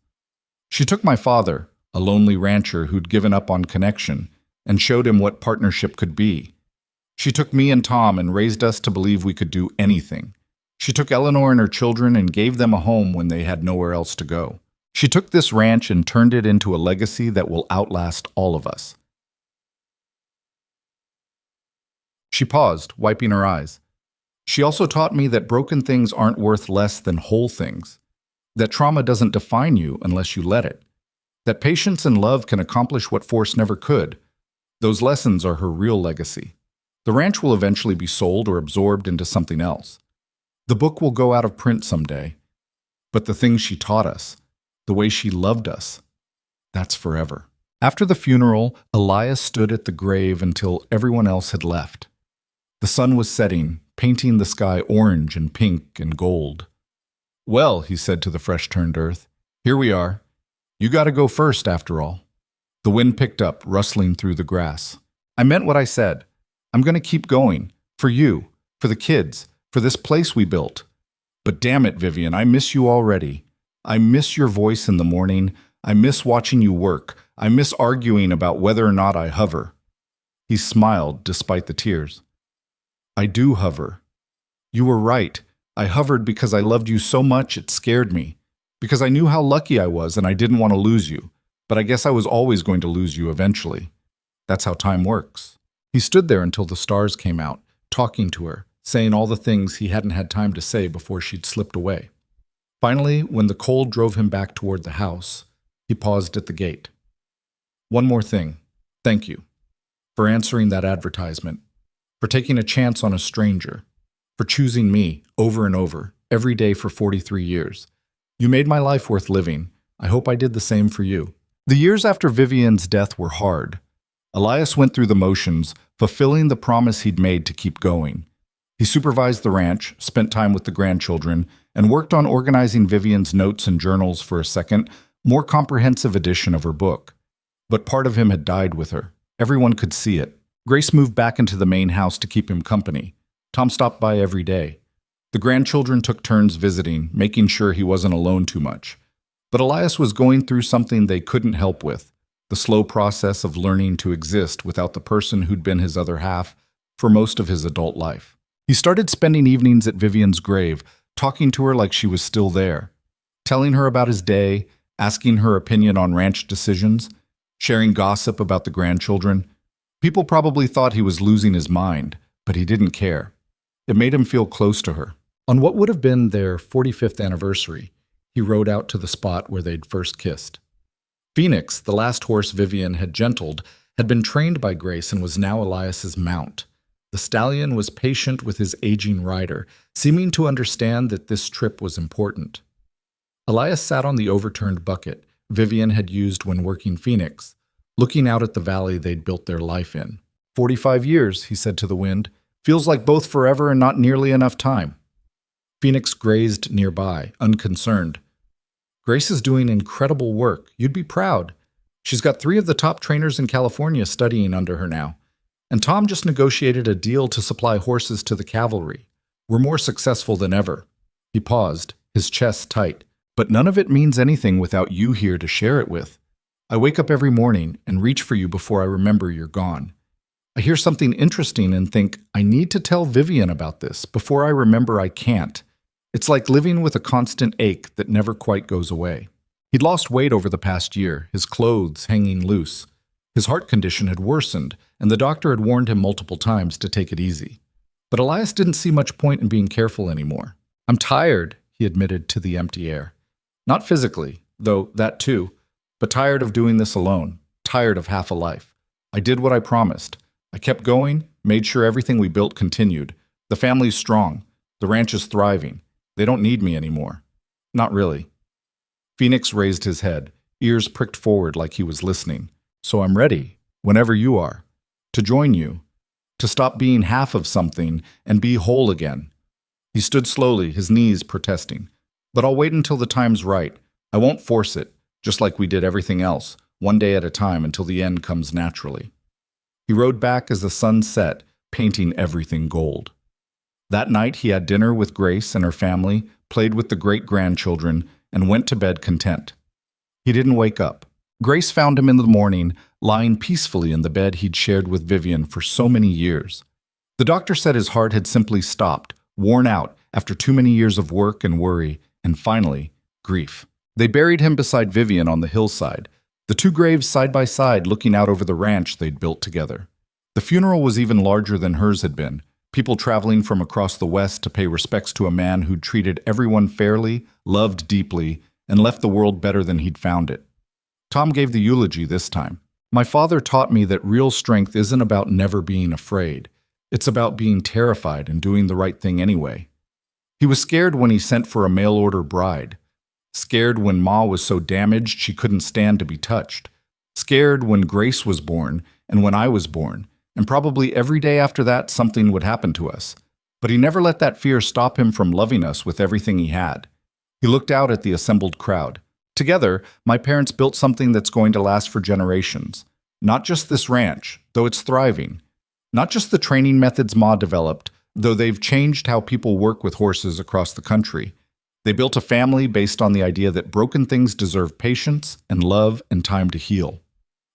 She took my father, a lonely rancher who'd given up on connection, and showed him what partnership could be. She took me and Tom and raised us to believe we could do anything. She took Eleanor and her children and gave them a home when they had nowhere else to go. She took this ranch and turned it into a legacy that will outlast all of us. She paused, wiping her eyes. She also taught me that broken things aren't worth less than whole things. That trauma doesn't define you unless you let it. That patience and love can accomplish what force never could. Those lessons are her real legacy. The ranch will eventually be sold or absorbed into something else. The book will go out of print someday. But the things she taught us, the way she loved us, that's forever. After the funeral, Elias stood at the grave until everyone else had left. The sun was setting, painting the sky orange and pink and gold. Well, he said to the fresh-turned earth, here we are. You gotta go first, after all. The wind picked up, rustling through the grass. I meant what I said. I'm gonna keep going. For you, for the kids, for this place we built. But damn it, Vivian, I miss you already. I miss your voice in the morning. I miss watching you work. I miss arguing about whether or not I hover. He smiled despite the tears. I do hover. You were right. I hovered because I loved you so much it scared me. Because I knew how lucky I was and I didn't want to lose you. But I guess I was always going to lose you eventually. That's how time works. He stood there until the stars came out, talking to her, saying all the things he hadn't had time to say before she'd slipped away. Finally, when the cold drove him back toward the house, he paused at the gate. One more thing. Thank you for answering that advertisement, for taking a chance on a stranger, for choosing me over and over, every day for 43 years. You made my life worth living, I hope I did the same for you. The years after Vivian's death were hard. Elias went through the motions, fulfilling the promise he'd made to keep going. He supervised the ranch, spent time with the grandchildren, and worked on organizing Vivian's notes and journals for a second, more comprehensive edition of her book. But part of him had died with her. Everyone could see it. Grace moved back into the main house to keep him company. Tom stopped by every day. The grandchildren took turns visiting, making sure he wasn't alone too much. But Elias was going through something they couldn't help with, the slow process of learning to exist without the person who'd been his other half for most of his adult life. He started spending evenings at Vivian's grave, talking to her like she was still there, telling her about his day, asking her opinion on ranch decisions, sharing gossip about the grandchildren. People probably thought he was losing his mind, but he didn't care. It made him feel close to her. On what would have been their 45th anniversary, he rode out to the spot where they'd first kissed. Phoenix, the last horse Vivian had gentled, had been trained by Grace and was now Elias's mount. The stallion was patient with his aging rider, seeming to understand that this trip was important. Elias sat on the overturned bucket Vivian had used when working Phoenix, looking out at the valley they'd built their life in. 45 years, he said to the wind. Feels like both forever and not nearly enough time. Phoenix grazed nearby, unconcerned. Grace is doing incredible work. You'd be proud. She's got 3 of the top trainers in California studying under her now. And Tom just negotiated a deal to supply horses to the cavalry. We're more successful than ever. He paused, his chest tight. But none of it means anything without you here to share it with. I wake up every morning and reach for you before I remember you're gone. I hear something interesting and think, I need to tell Vivian about this before I remember I can't. It's like living with a constant ache that never quite goes away. He'd lost weight over the past year, his clothes hanging loose. His heart condition had worsened, and the doctor had warned him multiple times to take it easy. But Elias didn't see much point in being careful anymore. I'm tired, he admitted to the empty air. Not physically, though that too, but tired of doing this alone, tired of half a life. I did what I promised. I kept going, made sure everything we built continued. The family's strong. The ranch is thriving. They don't need me anymore. Not really. Phoenix raised his head, ears pricked forward like he was listening. So I'm ready, whenever you are, to join you, to stop being half of something and be whole again. He stood slowly, his knees protesting. But I'll wait until the time's right. I won't force it, just like we did everything else, one day at a time until the end comes naturally. He rode back as the sun set, painting everything gold. That night he had dinner with Grace and her family, played with the great-grandchildren, and went to bed content. He didn't wake up. Grace found him in the morning, lying peacefully in the bed he'd shared with Vivian for so many years. The doctor said his heart had simply stopped, worn out after too many years of work and worry, and finally, grief. They buried him beside Vivian on the hillside, the 2 graves side by side looking out over the ranch they'd built together. The funeral was even larger than hers had been, people traveling from across the West to pay respects to a man who'd treated everyone fairly, loved deeply, and left the world better than he'd found it. Tom gave the eulogy this time. My father taught me that real strength isn't about never being afraid. It's about being terrified and doing the right thing anyway. He was scared when he sent for a mail-order bride. Scared when Ma was so damaged she couldn't stand to be touched. Scared when Grace was born and when I was born. And probably every day after that something would happen to us. But he never let that fear stop him from loving us with everything he had. He looked out at the assembled crowd. Together, my parents built something that's going to last for generations. Not just this ranch, though it's thriving. Not just the training methods Ma developed, though they've changed how people work with horses across the country. They built a family based on the idea that broken things deserve patience and love and time to heal.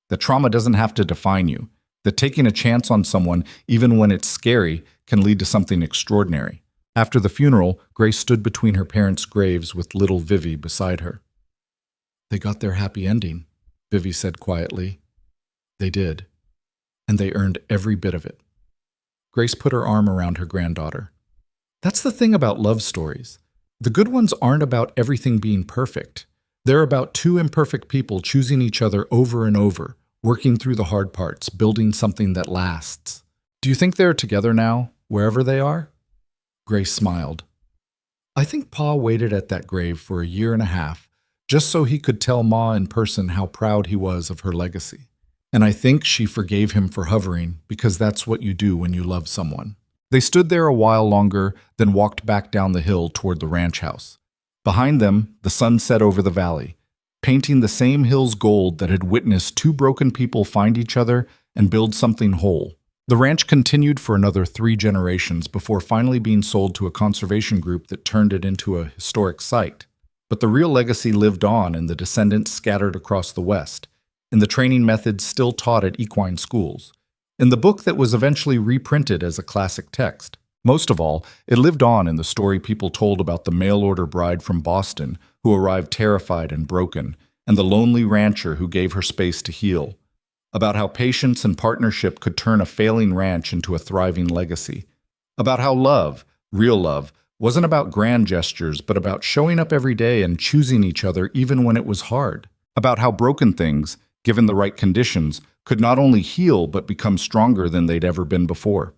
That trauma doesn't have to define you. That taking a chance on someone, even when it's scary, can lead to something extraordinary. After the funeral, Grace stood between her parents' graves with little Vivi beside her. They got their happy ending, Vivi said quietly. They did. And they earned every bit of it. Grace put her arm around her granddaughter. That's the thing about love stories. The good ones aren't about everything being perfect. They're about 2 imperfect people choosing each other over and over, working through the hard parts, building something that lasts. Do you think they're together now, wherever they are? Grace smiled. I think Pa waited at that grave for a year and a half, just so he could tell Ma in person how proud he was of her legacy. And I think she forgave him for hovering, because that's what you do when you love someone. They stood there a while longer, then walked back down the hill toward the ranch house. Behind them, the sun set over the valley, painting the same hill's gold that had witnessed two broken people find each other and build something whole. The ranch continued for another 3 generations before finally being sold to a conservation group that turned it into a historic site. But the real legacy lived on in the descendants scattered across the West, in the training methods still taught at equine schools, in the book that was eventually reprinted as a classic text. Most of all, it lived on in the story people told about the mail-order bride from Boston who arrived terrified and broken, and the lonely rancher who gave her space to heal, about how patience and partnership could turn a failing ranch into a thriving legacy, about how love, real love, wasn't about grand gestures but about showing up every day and choosing each other even when it was hard, about how broken things, given the right conditions, could not only heal but become stronger than they'd ever been before.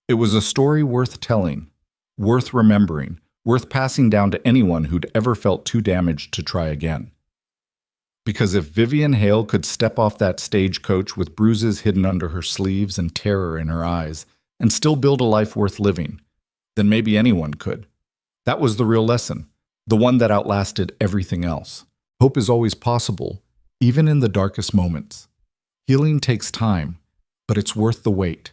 It was a story worth telling, worth remembering, worth passing down to anyone who'd ever felt too damaged to try again. Because if Vivian Hale could step off that stagecoach with bruises hidden under her sleeves and terror in her eyes, and still build a life worth living, then maybe anyone could. That was the real lesson, the one that outlasted everything else. Hope is always possible, even in the darkest moments. Healing takes time, but it's worth the wait.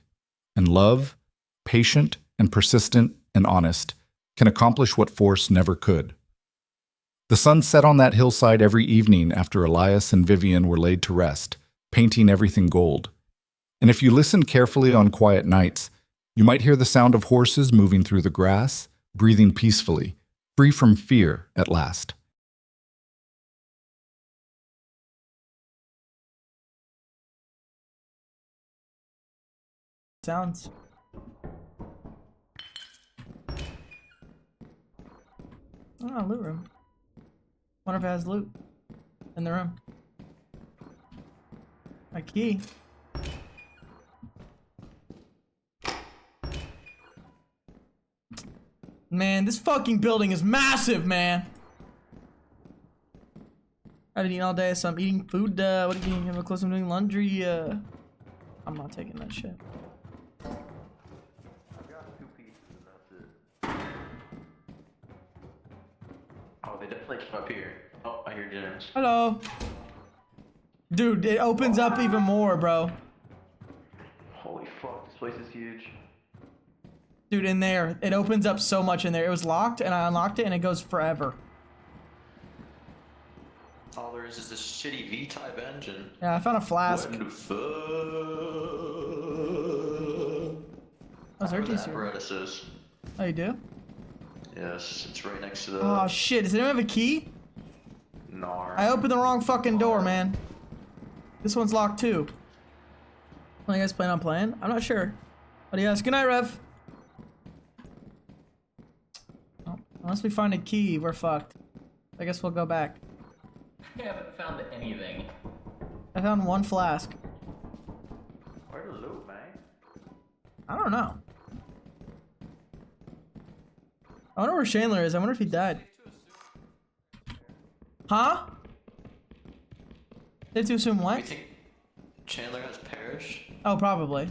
And love, patient and persistent and honest, can accomplish what force never could. The sun set on that hillside every evening after Elias and Vivian were laid to rest, painting everything gold. And if you listen carefully on quiet nights, you might hear the sound of horses moving through the grass, breathing peacefully, free from fear at last. Sounds. Oh, loot room. Wonder if it has loot in the room. A key. Man, this fucking building is massive, man. I've been eating all day, so I'm eating food. What are you eating? I'm close. I'm doing laundry. I'm not taking that shit. I've got 2 pieces and that's it. Oh, they definitely came up here. Oh, I hear James. Hello. Dude, it opens up even more, bro. Holy fuck, this place is huge. Dude, in there. It opens up so much in there. It was locked, and I unlocked it, and it goes forever. All there is this shitty V-type engine. Yeah, I found a flask. What the fuck? Oh, Xerxes here. Apparatuses. Oh, you do? Yes, it's right next to the... Oh, shit. Does anyone have a key? Nar. I opened the wrong fucking door, man. This one's locked, too. What, you guys plan on playing? I'm not sure. What do you guys? Good night, Rev. Oh, unless we find a key, we're fucked. I guess we'll go back. I haven't found anything. I found 1 flask. Where the loot, man? I don't know. I wonder where Chandler is. I wonder if he died. Huh? Safe to assume You what? think Chandler has perished? Oh, probably.